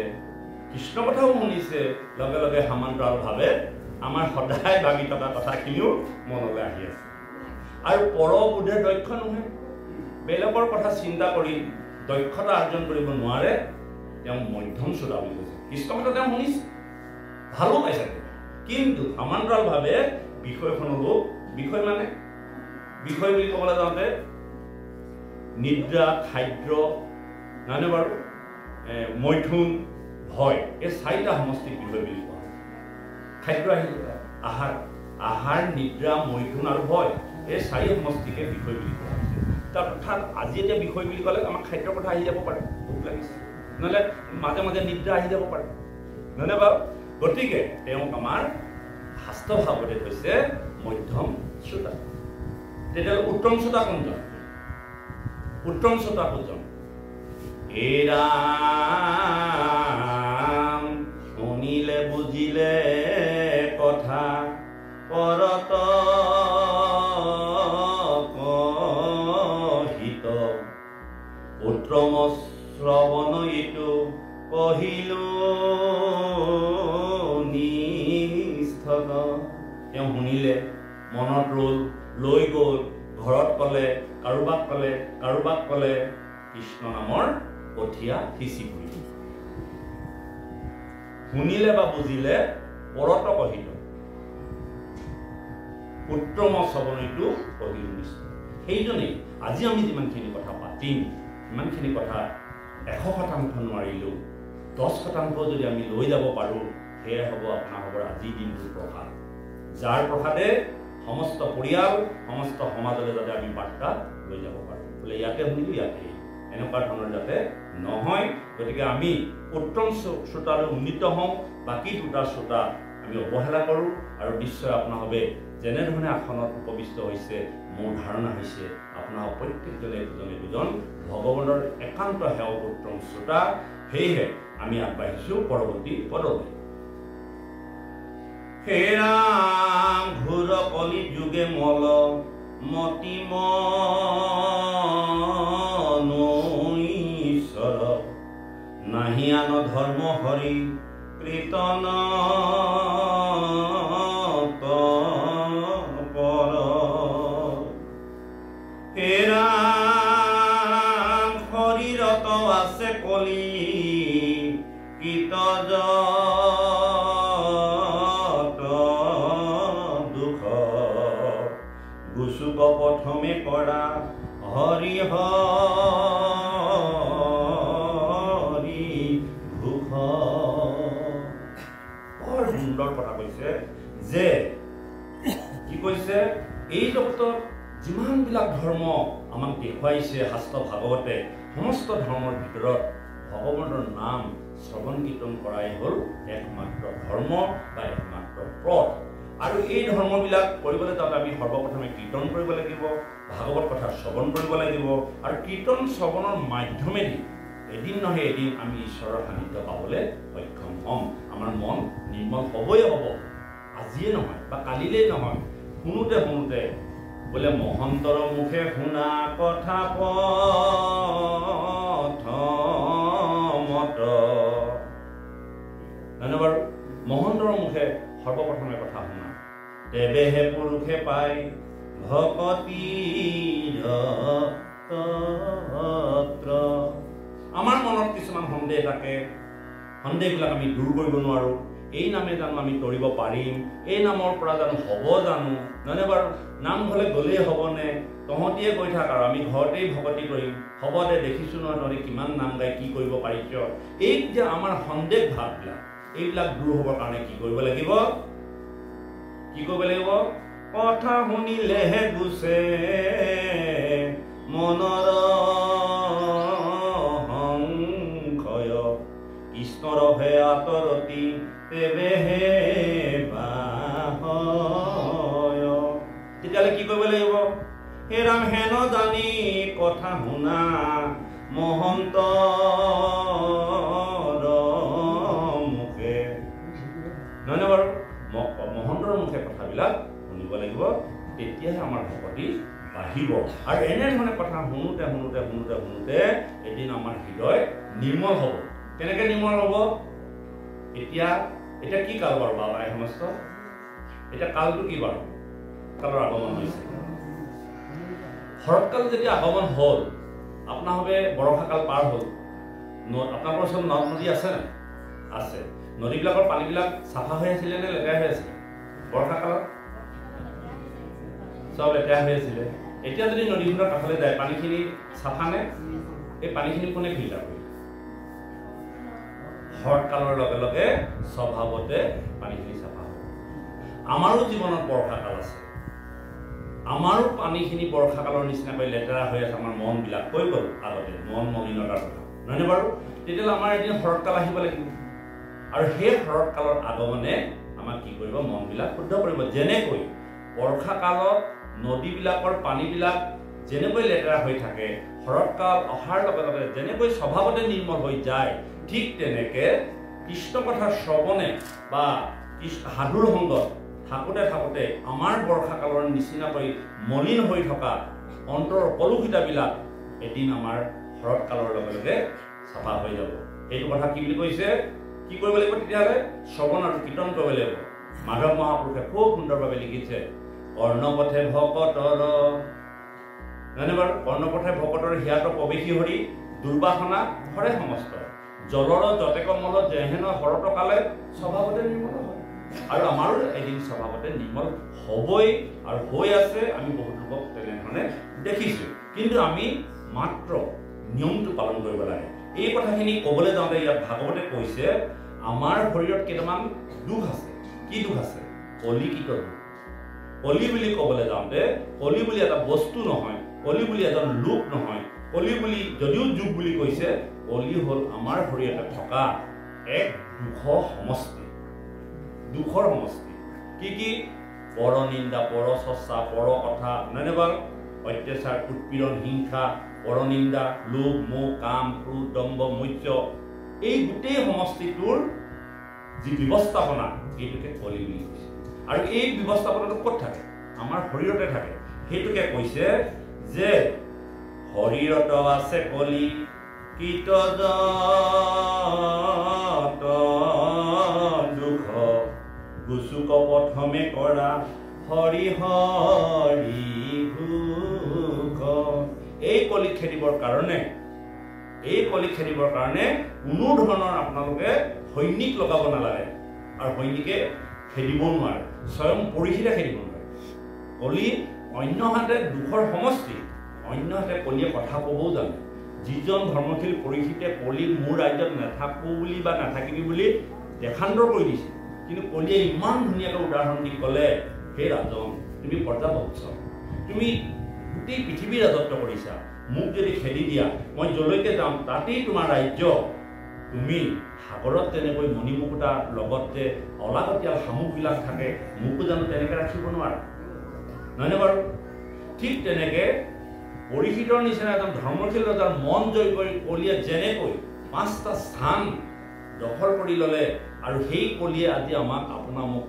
কৃষ্ণ কথাও শুনিছে, লগে লগে সমান্তৰালভাৱে আমাৰ সদায় ভাবি থকা কথাখিনিও মনলৈ আহি আছে। আৰু পৰবোধে দক্ষ নহয়, বেলেগৰ কথা চিন্তা কৰি দক্ষতা অৰ্জন কৰিব নোৱাৰে, তেওঁ মধ্যম শ্ৰোতা বুলি কৈছে। কৃষ্ণ কথা তেওঁ শুনিছে, ভালো পাইছে, কিন্তু সমান্তৰালভাৱে বিষয়খনৰো, বিষয় মানে বিষয় বুলি ক'বলৈ যাওঁতে নিদ্ৰা, খাদ্য, নহয়নে বাৰু, মৈথুন, ভয়, এই 4টা সমষ্টিক বিষয় বুলি কোৱা হয়। খাদ্য আহিল, আহাৰ, নিদ্ৰা, মৈথুন আৰু ভয়, এই 4 সমষ্টিকে বিষয় বুলি কোৱা হৈছে। অৰ্থাৎ আজি এতিয়া বিষয় বুলি ক'লে আমাৰ খাদ্যৰ কথা আহি যাব পাৰে, ভোক লাগিছে, নহ'লে মাজে মাজে নিদ্ৰা আহি যাব পাৰে, নহয়নে বাৰু? গতিকে তেওঁক আমাৰ শাস্ত্ৰভাৱতে কৈছে মধ্যম শ্ৰোতা। তেতিয়াহ'লে উত্তম শ্ৰোতা কোনজন? উত্তম শ্ৰোতা কোনজন? হে ৰাম শুনিলে বুজিলে কথা পৰত কহিত, উত্তম শ্ৰৱণ ইটো কহিলো নিষ্ঠত। তেওঁ শুনিলে, মনত ৰ'ল, লৈ গ'ল, ঘৰত ক'লে, কাৰোবাক ক'লে, কৃষ্ণ নামৰ কঠীয়া সিঁচি পৰিল। শুনিলে বা বুজিলে পৰত কহিত, উত্তম শ্ৰৱণটো কহিলো নিষ্ঠ। সেইজনেই আজি আমি যিমানখিনি কথা পাতিম, ইমানখিনি কথা 100% নোৱাৰিলেও 10% যদি আমি লৈ যাব পাৰোঁ, সেয়া হ'ব আপোনালোকৰ আজিৰ দিনটোৰ প্ৰসাদ, যাৰ প্ৰসাদে সমস্ত পৰিয়াল, সমস্ত সমাজলৈ যাতে আমি বাৰ্তা লৈ যাব পাৰোঁ। বোলে ইয়াতে শুনিলোঁ, ইয়াতে, এনেকুৱা ধৰণৰ যাতে নহয়। গতিকে আমি উত্তম শ্ৰোতালৈ উন্নীত হওঁ, বাকী 2টা শ্ৰোতা আমি অৱহেলা কৰোঁ। আৰু নিশ্চয় আপোনালোকে যেনেধৰণে আসনত উপবিষ্ট হৈছে, মোৰ ধাৰণা হৈছে আপোনালোক প্ৰত্যেকজনে দুজন ভগৱানৰ একান্ত সেৱক উত্তম শ্ৰোতা। সেয়েহে আমি আগবাঢ়িছোঁ পৰৱৰ্তী পদলৈ। হে ৰাম ঘোৰ কলি যুগে মল মতিমনুঈশ্বৰ নাহি আন ধৰ্ম হৰি কীৰ্তন পৰ হে ৰাম শৰীৰত আছে কলি কীট দুখ গুচুক প্ৰথমে কৰা হৰি হৰি ভূষ বৰ সুন্দৰ কথা কৈছে যে কি কৈছে এই জগতত যিমানবিলাক ধৰ্ম আমাক দেখুৱাইছে শাস্ত্ৰ ভাগৱতে সমস্ত ধৰ্মৰ ভিতৰত ভগৱানৰ নাম শ্ৰৱণ কীৰ্তন কৰাই হ'ল একমাত্ৰ ধৰ্ম বা একমাত্ৰ পথ আৰু এই ধৰ্মবিলাক কৰিবলৈ যাওঁতে আমি সৰ্বপ্ৰথমে কীৰ্তন কৰিব লাগিব ভাগৱত কথা শ্ৰৱণ কৰিব লাগিব আৰু কীৰ্তন শ্ৰৱণৰ মাধ্যমেদি এদিন নহয় এদিন আমি ঈশ্বৰৰ সান্নিধ্য পাবলৈ সক্ষম হ'ম আমাৰ মন নিৰ্মল হ'বই হ'ব আজিয়ে নহয় বা কালিলেই নহয় শুনোতে শুনোতে বোলে মহন্তৰ মুখে শুনা কথা প্ৰথমত জানো বাৰু মহন্তৰ মুখে সৰ্বপ্ৰথমে কথা শুনা তেবেহে পুৰুষে পাই ভকতিৰ আমাৰ মনত কিছুমান সন্দেহ থাকে সন্দেহবিলাক আমি দূৰ কৰিব নোৱাৰোঁ এই নামে জানো আমি তৰিব পাৰিম এই নামৰ পৰা জানো হ'ব জানো নহয়নে বাৰু নামঘৰলৈ গ'লেই হ'বনে তহঁতিয়ে গৈ থাক আৰু আমি ঘৰতেই ভকতি কৰিম হ'ব দে দেখিছোঁ নহয় তহঁতি কিমান নাম গাই কি কৰিব পাৰিছ এই যে আমাৰ সন্দেহ ভাৱবিলাক এইবিলাক দূৰ হ'বৰ কাৰণে কি কৰিব লাগিব কথা শুনিলেহে গুচে মনৰ সংশয় কৃষ্ণৰ হে আতৰতি তেবেহে বাহয় তেতিয়াহ'লে কি কৰিব লাগিব হে ৰাম হেন জানি কথা শুনা মহন্তৰ মুখে নহয় বাৰু মহন্তৰ মুখে কথাবিলাক শুনিব লাগিব তেতিয়াহে আমাৰ ভকতি বাঢ়িব আৰু এনেধৰণে কথা শুনোতে শুনোতে শুনোতে শুনোতে এদিন আমাৰ হৃদয় নিৰ্মল হ'ব কেনেকৈ নিৰ্মল হ'ব এতিয়া কি কাল বাৰু বাবা এই সমস্ত এতিয়া কালটো কি বাৰু কালৰ আগমন হৈছে শৰৎকাল যেতিয়া আগমন হ'ল আপোনাৰভাৱে বৰষাকাল পাৰ হ'ল আপোনালোকৰ ওচৰত নদ নদী আছে নাই আছে নদীবিলাকৰ পানীবিলাক চাফা হৈ আছিলে নে লেতেৰা হৈ আছিলে বৰ্ষাকালত চব লেতেৰা হৈ আছিলে এতিয়া যদি নদীখনৰ কাষলৈ যায় পানীখিনি চাফা নে এই পানীখিনি কোনে ফিল্টাৰ কৰে শৰৎকালৰ লগে লগে স্বভাৱতে পানীখিনি চাফা হ'ব আমাৰো জীৱনত বৰ্ষাকাল আছে আমাৰো পানীখিনি বৰ্ষাকালৰ নিচিনাকৈ লেতেৰা হৈ আছে আমাৰ মনবিলাক কৈ গ'ল আগতে মন মলিনতাৰ কথা নহয়নে বাৰু তেতিয়াহ'লে আমাৰ এদিন শৰৎকাল আহিব লাগিব আৰু সেই শৰৎকালৰ আগমনে আমাক কি কৰিব মনবিলাক শুদ্ধ কৰিব যেনেকৈ বৰ্ষাকালত নদীবিলাকৰ পানীবিলাক যেনেকৈ লেতেৰা হৈ থাকে শৰৎকাল অহাৰ লগে লগে যেনেকৈ স্বভাৱতে নিৰ্মল হৈ যায় ঠিক তেনেকৈ কৃষ্ণ কথা শ্ৰৱণে বা সাধুৰ সংগত থাকোঁতে থাকোঁতে আমাৰ বৰ্ষাকালৰ নিচিনাকৈ মলিন হৈ থকা অন্তৰৰ কলুষিতাবিলাক এদিন আমাৰ শৰৎকালৰ লগে লগে চাফা হৈ যাব এইটো কথা কি বুলি কৈছে কি কৰিব লাগিব তেতিয়াহ'লে শ্ৰৱণ আৰু কীৰ্তন কৰিব লাগিব মাধৱ মহাপুৰুষে খুব সুন্দৰভাৱে লিখিছে কৰ্ণপথে ভকতৰ জানে বাৰু কৰ্ণপথে ভকতৰ হিয়াত প্ৰৱেশী হৰি দুৰ্বাসনা হৰে সমস্ত জলৰ যতে কমল যেহেন শৰৎ কালে স্বভাৱতে নিৰ্মল হয় আৰু আমাৰো এদিন স্বভাৱতে নিৰ্মল হ'বই আৰু হৈ আছে আমি বহুত লোকক তেনেধৰণে দেখিছোঁ কিন্তু আমি মাত্ৰ নিয়মটো পালন কৰিব লাগে এই কথাখিনি ক'বলৈ যাওঁতে ইয়াত ভাগৱতে কৈছে আমাৰ শৰীৰত কেইটামান দুখ আছে কি দুখ আছে কলিকিত দুখ কলি বুলি ক'বলৈ যাওঁতে কলি বুলি এটা বস্তু নহয় কলি বুলি এজন লোক নহয় কলি বুলি যদিও যুগ বুলি কৈছে কলি হ'ল আমাৰ শৰীৰতে থকা এক দুখৰ সমষ্টি কি পৰ নিন্দা পৰ চৰ্চা পৰ কথা নহয়নে বাৰু অত্যাচাৰ উৎপীড়ন হিংসা পৰ নিন্দা লোভ মোহ কাম ক্ৰোধ দম্ভ মৎস্য এই গোটেই সমষ্টিটোৰ যি ব্যৱস্থাপনা এইটোকে কলি বুলি কৈছে আৰু এই ব্যৱস্থাপনাটো ক'ত থাকে আমাৰ শৰীৰতে থাকে সেইটোকে কৈছে যে শৰীৰত আছে কলি কীটজত দুখ গুচুক প্ৰথমে কৰা হৰি হৰি ভোগ। এই কলি খেদিবৰ কাৰণে কোনো ধৰণৰ আপোনালোকে সৈনিক লগাব নালাগে আৰু সৈনিকে খেদিব নোৱাৰে, স্বয়ং পৰিশিতে খেদিব নোৱাৰে। কলি অন্য হাতে দুখৰ সমষ্টি, অন্য হাতে কলিয়ে কথা ক'বও জানে। যিজন ধৰ্মশীল পৰিশিতে কলি মোৰ ৰাজ্যত নাথাকো বুলি বা নাথাকিবি বুলি দেখান্তৰ কৰি দিছিল, কিন্তু কলিয়ে ইমান ধুনীয়াকৈ উদাহৰণ দি ক'লে, হে ৰাজন, তুমি প্ৰজাবৎস, তুমি গোটেই পৃথিৱীৰ ৰাজত্ব কৰিছা, মোক যদি খেদি দিয়া মই যলৈকে যাম তাতেই তোমাৰ ৰাজ্য। তুমি সাগৰত তেনেকৈ মণিমুকুতাৰ লগত যে অলাগতীয়াল শামুকবিলাক থাকে, মোকো জানো তেনেকৈ ৰাখিব নোৱাৰা, নহয়নে বাৰু? ঠিক তেনেকৈ পৰিশিতৰ নিচিনা এজন ধৰ্মশীল ৰজাৰ মন জয় কৰি কলিয়ে যেনেকৈ 5টা স্থান দখল কৰি ল'লে, আৰু সেই কলিয়ে আজি আমাক আপোনা মোক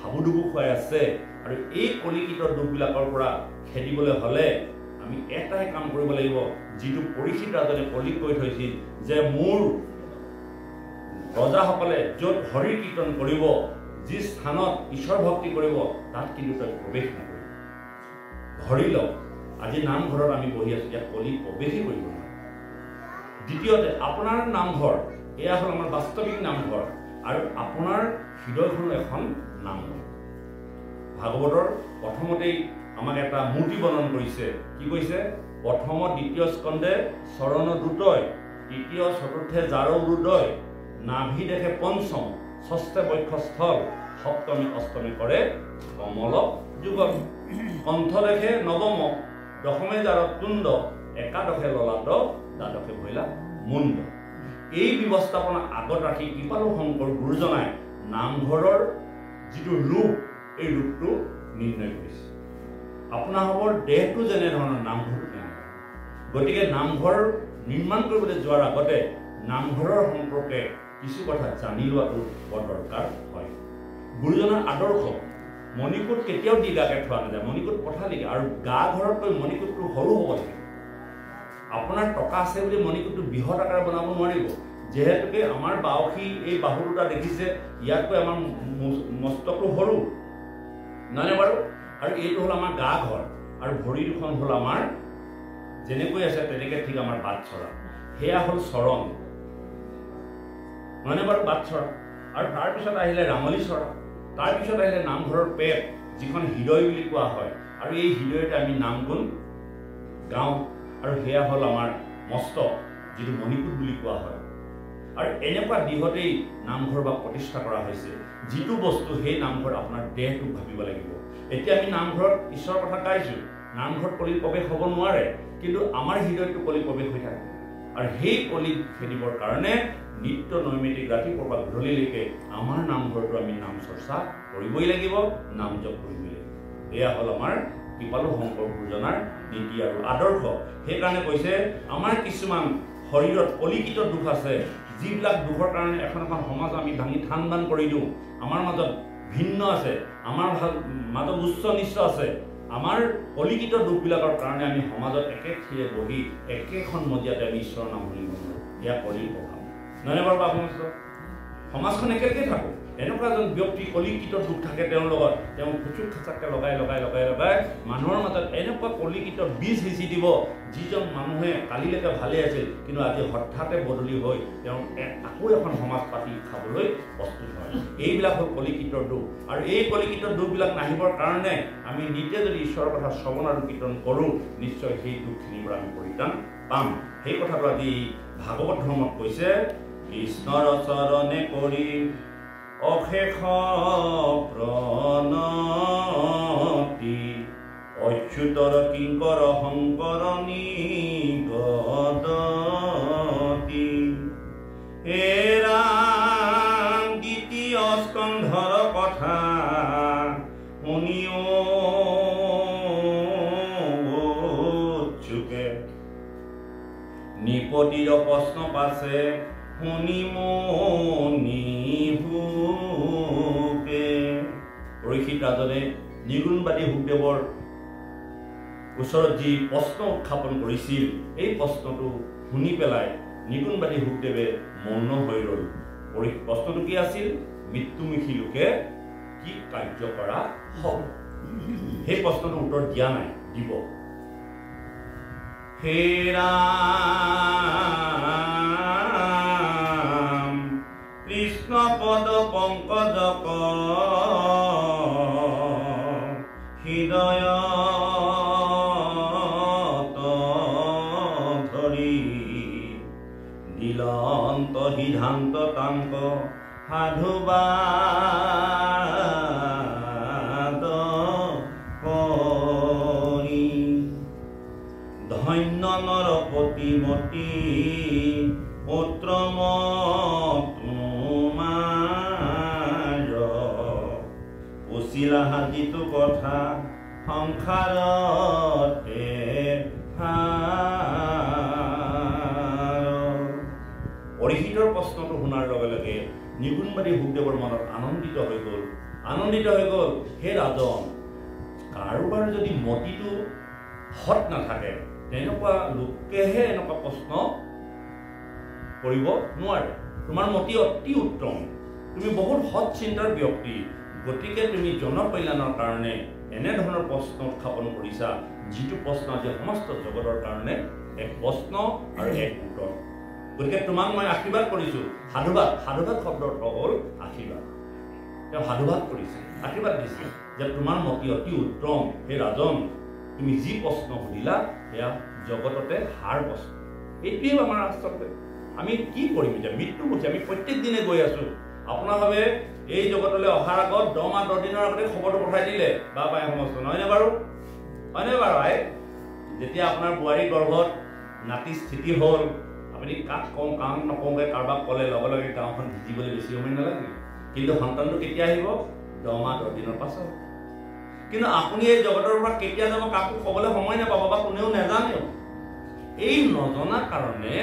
হাবুডুবু খুৱাই আছে। আৰু এই কলিকীটৰ দুখবিলাকৰ পৰা খেদিবলৈ হ'লে আমি এটাই কাম কৰিব লাগিব, যিটো পৰিশিত ৰাজনে কলিক কৈ থৈছিল যে মোৰ ৰজাসকলে য'ত হৰিৰ কীৰ্তন কৰিব, যি স্থানত ঈশ্বৰ ভক্তি কৰিব, তাত কিন্তু তই প্ৰৱেশ নকৰিবি। ধৰি লওক আজি নামঘৰত আমি বহি আছোঁ, ইয়াত কলি প্ৰৱেশেই কৰিব নোৱাৰে। দ্বিতীয়তে আপোনাৰ নামঘৰ, এয়া হ'ল আমাৰ বাস্তৱিক নামঘৰ, আৰু আপোনাৰ হৃদয়খনো এখন নামঘৰ। ভাগৱতৰ প্ৰথমতেই আমাক এটা মূৰ্তি বৰ্ণন কৰিছে। কি কৈছে? প্ৰথম দ্বিতীয় স্কন্ধে চৰণ দুটয়, তৃতীয় চতুৰ্থে যাৰ উদয়, নাভি দেখে পঞ্চম, ষষ্ঠে বক্ষস্থল, সপ্তমী অষ্টমী কৰে কমল যুগল, কণ্ঠ দেখে নৱম, দশমে যাৰত তুণ্ড, একাদশে ললাট, দ্বাদশে ভৈলা মুণ্ড। এই ব্যৱস্থাপনা আগত ৰাখি কৃপালু শংকৰ গুৰুজনাই নামঘৰৰ যিটো ৰূপ, এই ৰূপটো নিৰ্ণয় কৰিছে। আপোনালোকৰ দেহটো যেনেধৰণৰ নামঘৰটো তেনেধৰণৰ। গতিকে নামঘৰ নিৰ্মাণ কৰিবলৈ যোৱাৰ আগতে নামঘৰৰ সম্পৰ্কে কিছু কথা জানি লোৱাটো বৰ দৰকাৰ হয়। গুৰুজনাৰ আদৰ্শ মণিকূট কেতিয়াও দিগাকে থোৱা নাযায়, মণিকূট পঠালিকে, আৰু গা ঘৰতকৈ মণিকূটটো সৰু হ'ব লাগে। আপোনাৰ টকা আছে বুলি মণিকূটটো বৃহৎ আকাৰে বনাব নোৱাৰিব। যিহেতুকে আমাৰ বাউসী এই বাহু দুটা দেখিছে, ইয়াতকৈ আমাৰ মস্তকটো সৰু, নহয়নে বাৰু? আৰু এইটো হ'ল আমাৰ গা ঘৰ, আৰু ভৰি দুখন হ'ল আমাৰ যেনেকৈ আছে তেনেকৈ ঠিক আমাৰ বাট চৰা, সেয়া হ'ল চৰণ, নহয়নে বাৰু? বাট চৰা। আৰু তাৰপিছত আহিলে ৰামলী চৰা, তাৰপিছত আহিলে নামঘৰৰ পেট, যিখন হৃদয় বুলি কোৱা হয়, আৰু এই হৃদয়তে আমি নাম গুণ গাওঁ, আৰু সেয়া হ'ল আমাৰ মস্তক, যিটো মণিকূট বুলি কোৱা হয়। আৰু এনেকুৱা দিশতেই নামঘৰ বা প্ৰতিষ্ঠা কৰা হৈছে, যিটো বস্তু সেই নামঘৰ আপোনাৰ দেহটোক ভাবিব লাগিব। এতিয়া আমি নামঘৰত ঈশ্বৰৰ কথা গাইছোঁ, নামঘৰত কলি প্ৰৱেশ হ'ব নোৱাৰে, কিন্তু আমাৰ হৃদয়টো কলি প্ৰৱেশ হৈ থাকে। আৰু সেই কলি খেদিবৰ কাৰণে নিত্য নৈমিত্তিক ৰাতিপুৱাৰ পৰা গধূলিলৈকে আমাৰ নামঘৰটো আমি নাম চৰ্চা কৰিবই লাগিব, নাম জপ কৰিবই লাগিব। এয়া হ'ল আমাৰ কৃপালু শংকৰ গুৰুজনাৰ নীতি আৰু আদৰ্শ। সেইকাৰণে কৈছে আমাৰ কিছুমান শৰীৰত কলিকীট দুখ আছে, যিবিলাক দুখৰ কাৰণে এখন এখন সমাজ আমি ভাঙি থান বান কৰি দিওঁ। আমাৰ মাজত ভিন্ন আছে, আমাৰ মাজত উচ্চ নিচ্চ আছে। আমাৰ কলিকীট দুখবিলাকৰ কাৰণে আমি সমাজত একে থিৰে বহি একেখন মজিয়াতে আমি ঈশ্বৰৰ নাম শুনিব নোৱাৰোঁ। এয়া কলিৰ প্ৰভাৱ, নহয়নে বাৰু? আপোনাৰ সমাজখন একেলগে থাকোঁ। এনেকুৱা এজন ব্যক্তি কলিকীট দুখ থাকে তেওঁৰ লগত, তেওঁ খুচুক খাচাককৈ লগাই লগাই লগাই লগাই মানুহৰ মাজত এনেকুৱা কলিকীট বীজ সিঁচি দিব, যিজন মানুহে কালিলৈকে ভালেই আছিল, কিন্তু আজি হঠাতে বদলি হৈ তেওঁ আকৌ এখন সমাজ পাতি খাবলৈ প্ৰস্তুত হয়। এইবিলাক হ'ল কলিকীটৰ দুখ। আৰু এই কলিকীটৰ দুখবিলাক নাহিবৰ কাৰণে আমি নিজে যদি ঈশ্বৰৰ কথা শ্ৰৱণ আৰু কীৰ্তন কৰোঁ, নিশ্চয় সেই দুখখিনিৰ পৰা আমি পৰিত্ৰাণ পাম। সেই কথাটো আজি ভাগৱত ধৰ্মত কৈছে, কৃষ্ণৰ চৰণে কৰি অশেষ প্ৰণতি, অচ্যুতৰ কিংকৰ শংকৰ নিগদতি, হে ৰাম দ্বিতীয় স্কন্ধৰ কথা শুনিও চুকে, নিপতিৰ প্ৰশ্ন পাছে শুনি মনিভূপে। পৰিশিত ৰাজনে নিগুণবাদী সুখদেৱৰ ওচৰত যি প্ৰশ্ন উত্থাপন কৰিছিল এই প্ৰশ্নটো শুনি পেলাই নিগুণবাদী শুকদেৱে মৌন হৈ ৰ'ল। প্ৰশ্নটো কি আছিল? মৃত্যুমুখী লোকে কি কাৰ্য কৰা হ'ব? সেই প্ৰশ্নটোৰ উত্তৰ দিয়া নাই, দিব। হে ৰাম কৃষ্ণ পদ পংকজক হৃদয়ত ধৰি দিলন্ত সিদ্ধান্ত তাংক সাধুবাদ কৰি ধন্য নৰপতিমতী পুত্ৰ তোমাৰ উচিলা হাজিটো কথা সংসাৰতে পৰীক্ষিতৰ প্ৰশ্নটো শুনাৰ লগে লগে নিগুণবাদী শুকদেৱৰ মনত আনন্দিত হৈ গ'ল। হে ৰাজন, কাৰোবাৰ যদি মতিটো সৎ নাথাকে তেনেকুৱা লোকেহে এনেকুৱা প্ৰশ্ন কৰিব নোৱাৰে। তোমাৰ মতি অতি উত্তম, তুমি বহুত সৎ চিন্তাৰ ব্যক্তি, গতিকে তুমি জনকল্যাণৰ কাৰণে এনেধৰণৰ প্ৰশ্ন উত্থাপন কৰিছা, যিটো প্ৰশ্ন আজি সমস্ত জগতৰ কাৰণে এক প্ৰশ্ন আৰু এক উত্তৰ। গতিকে তোমাক মই আশীৰ্বাদ কৰিছোঁ। সাধুবাদ শব্দৰ অৰ্থ হ'ল আশীৰ্বাদ। তেওঁ সাধুবাদ কৰিছে, আশীৰ্বাদ দিছে যে তোমাৰ মতি অতি উত্তম। হে ৰাজন, তুমি যি প্ৰশ্ন সুধিলা সেয়া জগততে সাৰ প্ৰশ্ন। এইটোৱেই আমাৰ আচলতে আমি কি কৰিম এতিয়া? মৃত্যুমুখী আমি প্ৰত্যেক দিনে গৈ আছোঁ। আপোনাৰ ভাবে এই জগতলৈ অহাৰ আগত 10 মাহ 10 দিনৰ আগতে খবৰটো পঠাই দিলে বা পাই সমস্ত নহয়নে বাৰু? হয়নে বাৰু? যেতিয়া আপোনাৰ বোৱাৰী গৰ্ভত নাতি স্থিতি হ'ল, আপুনি কাক কওঁ কাক নকওঁগৈ, কাৰোবাক ক'লে লগে লগে গাঁওখন ভিজিবলৈ বেছি সময় নালাগে। কিন্তু সন্তানটো কেতিয়া আহিব? 10 মাহ 10 দিনৰ পাছত। কিন্তু আপুনি এই জগতৰ পৰা কেতিয়া যাব কাকো ক'বলৈ সময় নাপাব বা কোনেও নাজানেও। এই নজনাৰ কাৰণে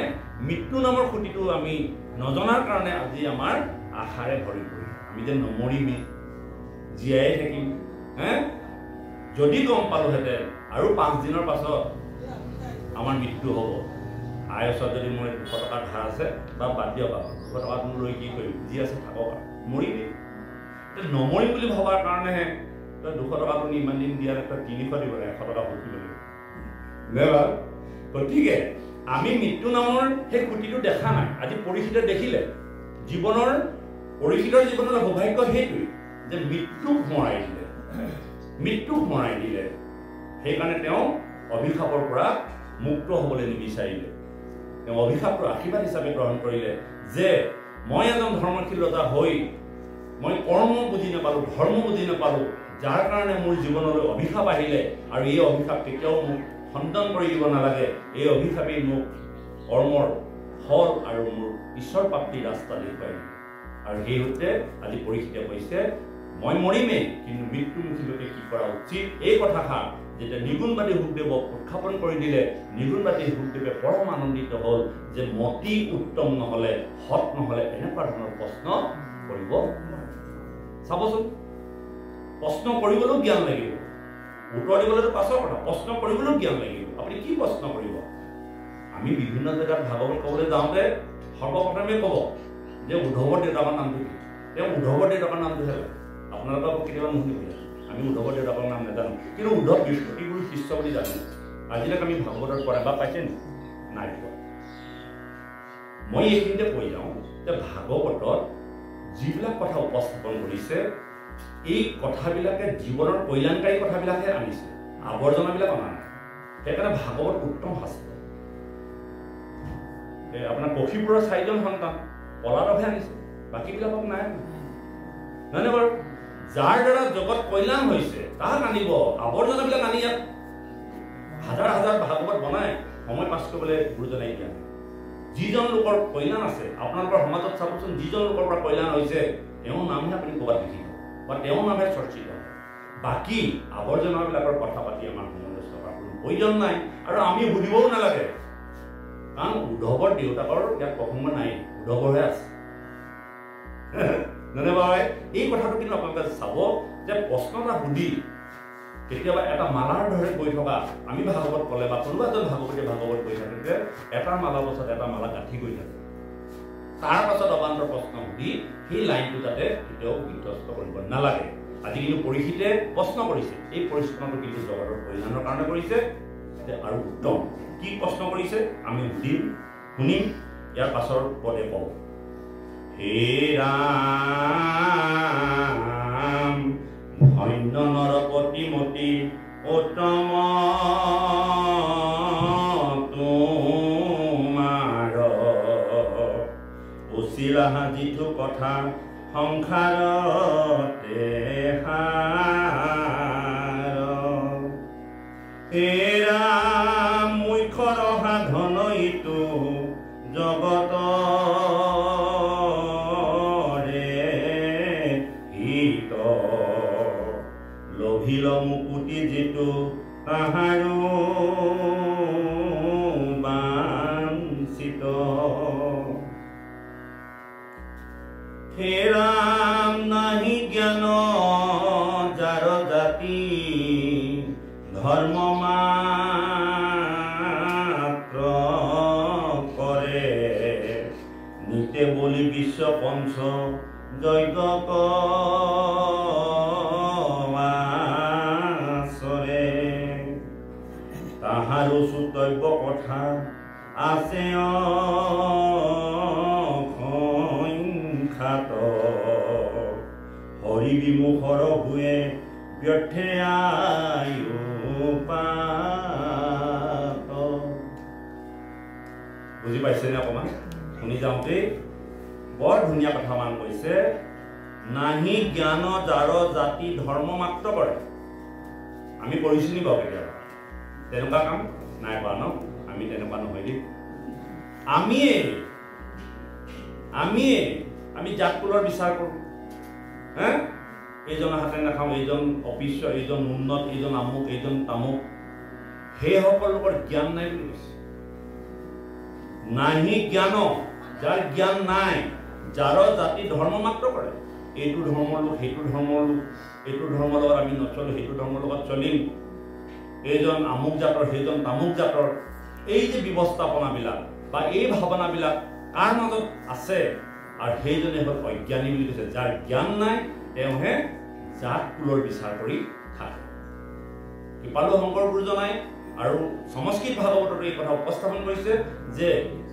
মৃত্যু নামৰ খুঁটিটো আমি নজনাৰ কাৰণে আজি আমাৰ আশাৰে ভৰি পৰিল। আমি যে নমৰিমেই, জীয়াই থাকিম। যদি গম পালোহেঁতেন আৰু 5 দিনৰ পাছত আমাৰ মৃত্যু হ'ব, আই ওচৰত যদি মোৰ 200 টকাৰ ধাৰ আছে বা বাদ দিয়ক, 200 টকাটো লৈ কি কৰিম? যি আছে থাকক আৰু, মৰিমেই। নমৰিম বুলি ভবাৰ কাৰণেহে 200 টকাটো ইমান দিন দিয়াৰ 300 দিব লাগে, 100 টকা ভৰি দিব লাগিব। গতিকে আমি মৃত্যু নামৰ সেই খুঁটিটো দেখা নাই। আজি পৰীক্ষিতে দেখিলে জীৱনৰ পৰীক্ষিতৰ জীৱনৰ সৌভাগ্য সেইটোৱেই যে মৃত্যুক মৰাই দিলে। সেইকাৰণে তেওঁ অভিশাপৰ পৰা মুক্ত হ'বলৈ নিবিচাৰিলে। তেওঁ অভিশাপটো আশীৰ্বাদ হিচাপে গ্ৰহণ কৰিলে যে মই এজন ধৰ্মশীল ৰজা হৈ মই কৰ্ম বুজি নাপালোঁ, ধৰ্ম বুজি নাপালোঁ, যাৰ কাৰণে মোৰ জীৱনলৈ অভিশাপ আহিলে। আৰু এই অভিশাপ কেতিয়াও মোক খণ্ডন কৰি দিব নালাগে। এই অভিশাপেই মোক কৰ্মৰ ফল আৰু মোৰ ঈশ্বৰ প্ৰাপ্তিৰ ৰাস্তা দেখুৱাই। আৰু সেই সূত্ৰে আজি পৰীক্ষিতে কৈছে মই মৰিমেই, কিন্তু মৃত্যুমুখীলৈকে কি কৰা উচিত এই কথাষাৰ যেতিয়া নিগুণবাদী শুকদেৱক উত্থাপন কৰি দিলে, নিগুণবাদী শুকদেৱে পৰম আনন্দিত হ'ল যে মতি উত্তম নহ'লে, সৎ নহ'লে এনেকুৱা ধৰণৰ প্ৰশ্ন কৰিব নোৱাৰে। চাবচোন, প্ৰশ্ন কৰিবলৈও জ্ঞান লাগিব, উত্তৰ দিবলৈতো পাছৰ কথা, প্ৰশ্ন কৰিবলৈও জ্ঞান লাগিব। আপুনি কি প্ৰশ্ন কৰিব? আমি বিভিন্ন জেগাত ভাগৱত ক'বলৈ যাওঁতে সৰ্বপ্ৰথমে ক'ব যে উদ্ধৱৰ দেউতাকৰ নামটো কি? তেওঁ উদ্ধৱৰ দেউতাকৰ নামটোহে লয়। আপোনালোকক কেতিয়াবা নুশুনিব, আমি উদ্ধৱৰ দেউতাকৰ নাম নাজানো, কিন্তু উদ্ধৱ বৃহস্পতিগুৰু শিষ্য বুলি জানো। আজিলৈকে আমি ভাগৱতত পঢ়া বা পাইছে নাই পোৱা। মই এইখিনিতে কৈ যাওঁ যে ভাগৱতত যিবিলাক কথা উপস্থাপন কৰিছে এই কথাবিলাকে জীৱনৰ কল্যাণকাৰী কথাবিলাকহে আনিছে, আৱৰ্জনাবিলাক অনা নাই। সেইকাৰণে ভাগৱত উত্তম শাস্ত্ৰ। আপোনাৰ কশীপুৰৰ 4জন সন্তান পলাতকহে আনিছে, বাকীবিলাকক নাই। নহয়নে বাৰু? যাৰ দ্বাৰা জগত কল্যাণ হৈছে তাক আনিব, আৱৰ্জনাবিলাক আনি ইয়াত হাজাৰ হাজাৰ ভাগৱত বনাই সময় পাছ কৰিবলৈ গুৰুজনাই দিয়া। যিজন লোকৰ কল্যাণ আছে আপোনালোকৰ সমাজত চাবচোন, যিজন লোকৰ পৰা কল্যাণ হৈছে তেওঁৰ নামহে আপুনি ক'ৰবাত লিখিব বা তেওঁৰ নামহে চৰ্চিত। বাকী আৱৰ্জনাবিলাকৰ কথা পাতি আমাৰ সমাজত থকা কোনো প্ৰয়োজন নাই আৰু আমি সুধিবও নালাগে। কাৰণ উদ্ধৱৰ দেউতাকৰ ইয়াত প্ৰসংগ নাই, উদ্ধৱৰহে আছে। এই কথাটো কিন্তু আপোনালোকে চাব যে প্ৰশ্ন এটা সুধি কেতিয়াবা এটা মালাৰ দৰে গৈ থকা আমি ভাগৱত ক'লে বা কোনোবা এজন ভাগৱতীয়ে ভাগৱত কৈ থাকে যে এটা মালা পাছত এটা মালা গাঁঠি গৈ থাকে তাৰ পাছত অবান্তৰ প্ৰশ্ন সুধি সেই লাইনটো যাতে কেতিয়াও বিধ্বস্ত কৰিব নালাগে আজি কিন্তু পৰীক্ষিতে প্ৰশ্ন কৰিছে এই প্ৰশ্নটো কিন্তু জগতৰ কল্যাণৰ কাৰণে কৰিছে যে আৰু উত্তম কি প্ৰশ্ন কৰিছে আমি সুধিম শুনিম ইয়াৰ পাছৰ পদে কওঁ হে ৰাম ধন্য নৰপতিমতী উত্তম তোমাৰ উচিলা যিটো কথা সংসাৰতে হে ৰাম মুখ্য সাধন ইটো জগতৰে হিত লভিল মুকুতি যিটো তাহাৰো বাঞ্ছিত হে ৰাম নাহি জ্ঞান যাৰ জাতি ধৰ্ম মাত্ৰ কৰে নিতে বলি বিশ্ব পঞ্চ যজ্ঞ কৰে তাহাৰো সুতব্য কথা আছে অসংখ্যাত হৰি বিমুখৰ হুৱে ব্যৰ্থে আয়ু পাত বুজি পাইছেনে অকণমান শুনি যাওঁতেই বৰ ধুনীয়া কথামান কৈছে নাহি জ্ঞান যাৰ জাতি ধৰ্ম মাত্ৰ কৰে আমি কৰিছো নি বাৰু কেতিয়াবা তেনেকুৱা কাম নাই কৰা ন আমি তেনেকুৱা নহয় দেই আমি জাত কুলৰ বিচাৰ কৰোঁ হে এইজনৰ হাতে নাখাওঁ এইজন অপিশ্য এইজন উন্নত এইজন আমুক এইজন তামুক সেইসকল লোকৰ জ্ঞান নাই বুলি কৈছে নাহি জ্ঞান যাৰ জ্ঞান নাই যাৰ জাতি ধৰ্ম মাত্ৰ কৰে এইটো ধৰ্মৰ লোক সেইটো ধৰ্মৰ লোক এইটো ধৰ্মৰ লগত আমি নচলো সেইটো ধৰ্মৰ লগত চলিম এইজন আমুক জাতৰ সেইজন তামুক জাতৰ এই যে ব্যৱস্থাপনাবিলাক বা এই ভাৱনাবিলাক কাৰ মাজত আছে আৰু সেইজনে হ'ল অজ্ঞানী বুলি কৈছে যাৰ জ্ঞান নাই তেওঁহে জাত কুলৰ বিচাৰ কৰি থাকে কৃপালু শংকৰ গুৰুজনাই আৰু সংস্কৃত ভাগৱতত এই কথা উপস্থাপন কৰিছে যে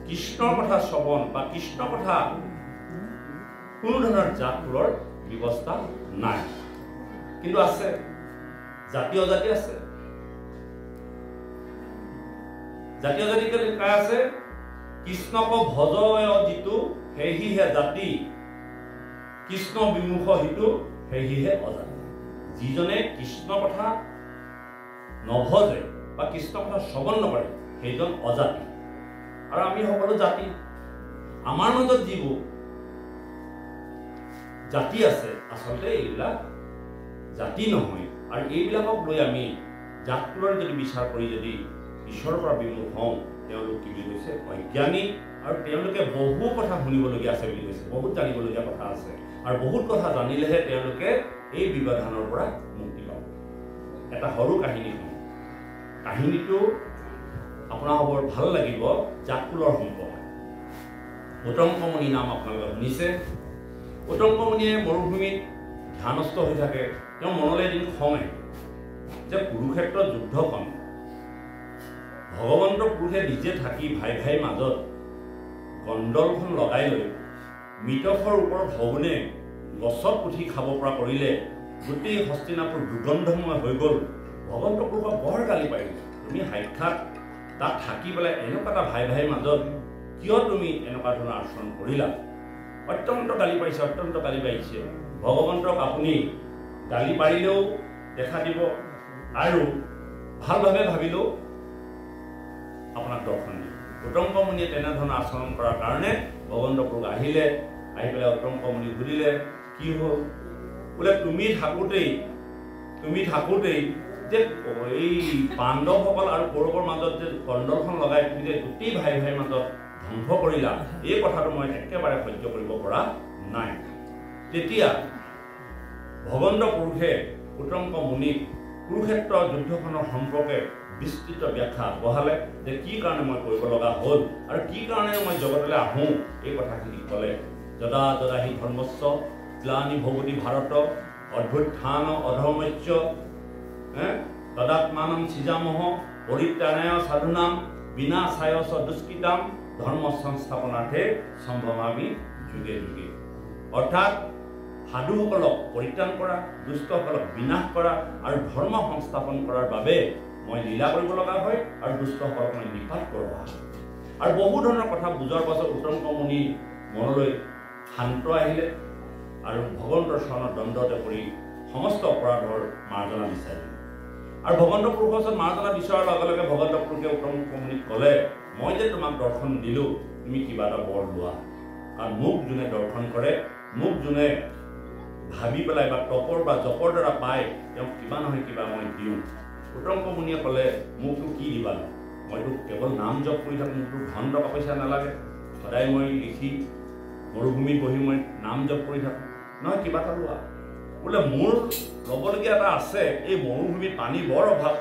কৃষ্ণৰ কথা শ্ৰৱণ বা কৃষ্ণ কথা কোনো ধৰণৰ জাত কুলৰ ব্যৱস্থা নাই কিন্তু আছে জাতি অজাতি আছে জাতীয় জাতি কাৰ আছে কৃষ্ণক ভজয় যিটো সেহিহে জাতি কৃষ্ণ বিমুখ সিটো সেহিহে অজাতি যিজনে কৃষ্ণ কথা নভজে বা কৃষ্ণ কথা শ্ৰৱণ নকৰে সেইজন অজাতি আৰু আমি সকলো জাতি আমাৰ মাজত যিবোৰ জাতি আছে আচলতে এইবিলাক জাতি নহয় আৰু এইবিলাকক লৈ আমি জাত কুলৰ যদি বিচাৰ কৰি যদি ঈশ্বৰৰ পৰা বিমুখ হওঁ তেওঁলোক কি বুলি কৈছে অজ্ঞানী আৰু তেওঁলোকে বহু কথা শুনিবলগীয়া আছে বুলি কৈছে বহুত জানিবলগীয়া কথা আছে আৰু বহুত কথা জানিলেহে তেওঁলোকে এই বিবাধানৰ পৰা মুক্তি পাব এটা সৰু কাহিনী শুনো কাহিনীটো আপোনাৰ বৰ ভাল লাগিব জাত কুলৰ সম্পৰ্কে উত্তমকমণি নাম আপোনালোকে শুনিছে উত্তমকমণিয়ে মৰুভূমিত ধ্যানস্থ হৈ থাকে তেওঁ মনলৈ এদিন খং আহে যে কুৰুক্ষেত্ৰৰ যুদ্ধখন ভগৱন্ত পুৰুষে নিজে থাকি ভাই ভাইৰ মাজত কণ্ডলখন লগাই লৈ মৃতকৰ ওপৰত ভগুনে গছত উঠি খাব পৰা কৰিলে গোটেই হস্তিনাপুৰ দুৰ্গন্ধময় হৈ গ'ল ভগৱন্ত পুৰুষক বৰ গালি পাৰিলে তুমি সাক্ষাৎ তাত থাকি পেলাই এনেকুৱা এটা ভাই ভাইৰ মাজত কিয় তুমি এনেকুৱা ধৰণৰ আচৰণ কৰিলা অত্যন্ত গালি পাৰিছে ভগৱন্তক আপুনি গালি পাৰিলেও দেখা দিব আৰু ভালভাৱে ভাবিলেও আপোনাক দৰ্শন দিয়ে উত্তমকমণিয়ে তেনেধৰণৰ আচৰণ কৰাৰ কাৰণে ভগৱন্ত পুৰুষ আহিলে আহি পেলাই উত্তমকমণি সুধিলে কি হ'ল বোলে তুমি থাকোঁতেই যে এই পাণ্ডৱসকল আৰু কৌৰৱৰ মাজত যে কণ্ডলখন লগাই তুমি যে গোটেই ভাই ভাইৰ মাজত ধ্বংস কৰিলা এই কথাটো মই একেবাৰে সহ্য কৰিব পৰা নাই তেতিয়া ভগৱন্ত পুৰুষে উত্তমকমণিক কুৰুক্ষেত্ৰ যুদ্ধখনৰ সম্পৰ্কে বিস্তৃত ব্যাখ্যা আগবঢ়ালে যে কি কাৰণে মই কৰিব লগা হ'ল আৰু কি কাৰণে মই জগতলৈ আহোঁ এই কথাখিনি ক'লে। যদা যদা হি ধৰ্মস্য গ্লানি ভৱতি ভাৰত অভ্যুত্থান অধৰ্মস্য তদাত্মানং সৃজামহ পৰিত্ৰাণায় সাধুনাম বিনাশায় চ দুষ্কৃতাম ধৰ্ম সংস্থাপনাৰ্থে সম্ভৱামি যুগে যুগে। অৰ্থাৎ সাধুসকলক পৰিত্ৰাণ কৰা, দুষ্টসকলক বিনাশ কৰা আৰু ধৰ্ম সংস্থাপন কৰাৰ বাবে মই লীলা কৰিব লগা হয় আৰু দুষ্টসকলক মই নিপাত কৰোৱা হয়। আৰু বহু ধৰণৰ কথা বুজাৰ পাছত উত্তম মুনিৰ মনলৈ শান্ত আহিলে আৰু ভগৱন্তৰ চৰণত দণ্ডতে পৰি সমস্ত অপৰাধৰ মাৰ্জনা বিচাৰিলে। আৰু ভগৱন্ত পুৰুষৰ ওচৰত মাৰ্জনা বিচৰাৰ লগে লগে ভগৱন্ত পুৰুষে উত্তম মুনিক ক'লে, মই যে তোমাক দৰ্শন দিলোঁ, তুমি কিবা এটা বৰ লোৱা। কাৰণ মোক যোনে দৰ্শন কৰে, মোক যোনে ভাবি পেলাই বা তপৰ বা জপৰ দ্বাৰা পায়, তেওঁক কিবা নহয় কিবা মই দিওঁ। উত্তম মুনিয়ে ক'লে, মোকতো কি দিবা? মইতো কেৱল নাম জপ কৰি থাকোঁ, মোকতো ধন টকা পইচা নালাগে। সদায় মই লিখি মৰুভূমিত বহি মই নাম জপ কৰি থাকোঁ। নহয়, কিবা এটা লোৱা। বোলে মোৰ ল'বলগীয়া এটা আছে, এই মৰুভূমিত পানী বৰ অভাৱ।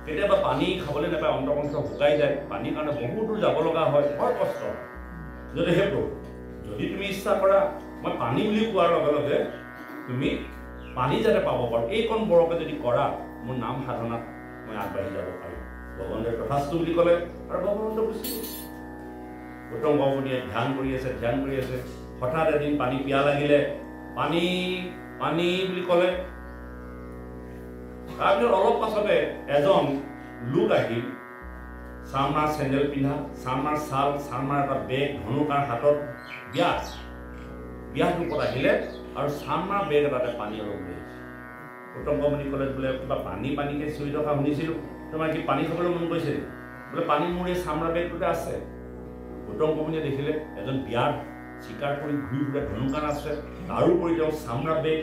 কেতিয়াবা পানী খাবলৈ নাপায়, অন্তৰ্কণ্ঠ শুকাই যায়, পানীৰ কাৰণে বহু দূৰ যাব লগা হয়, বৰ কষ্ট। যদি সেই প্ৰভু, যদি তুমি ইচ্ছা কৰা, মই পানী বুলি কোৱাৰ লগে লগে তুমি পানী যাতে পাব পাৰোঁ, এইকণ বৰকে যদি কৰা, মোৰ নাম সাধনাত মই আগবাঢ়ি যাব পাৰিম। ভগৱন্তে তথাস্তু বুলি ক'লে আৰু ভগৱন্ত গুচি গ'ল। উত্তম মুনিয়ে ধ্যান কৰি আছে। হঠাৎ এদিন পানী পিয়াহ লাগিলে, পানী পানী বুলি ক'লে। তাৰপিছত অলপ পাছতে এজন লোক আহিল, চামৰাৰ চেণ্ডেল পিন্ধা, চামৰাৰ ছাল, চামৰাৰ এটা বেগ, ধনুকাৰ হাতত বিয়াহটোপত আহিলে আৰু চামৰাৰ বেগ এটাতে পানী অলপ লৈ আহিছে। উত্তম মুনি ক'লে, বোলে কিবা পানীকে চুই থকা শুনিছিলোঁ, তোমাৰ কি পানী খাবলৈ মন গৈছে? বোলে পানী মোৰ এই চামৰা বেগটোতে আছে। উত্তম মুনিয়ে দেখিলে এজন বিয়াত চিকাৰ কৰি ঘূৰি ফুৰে, ধনুকান আছে, তাৰোপৰি তেওঁ চামৰা বেগ।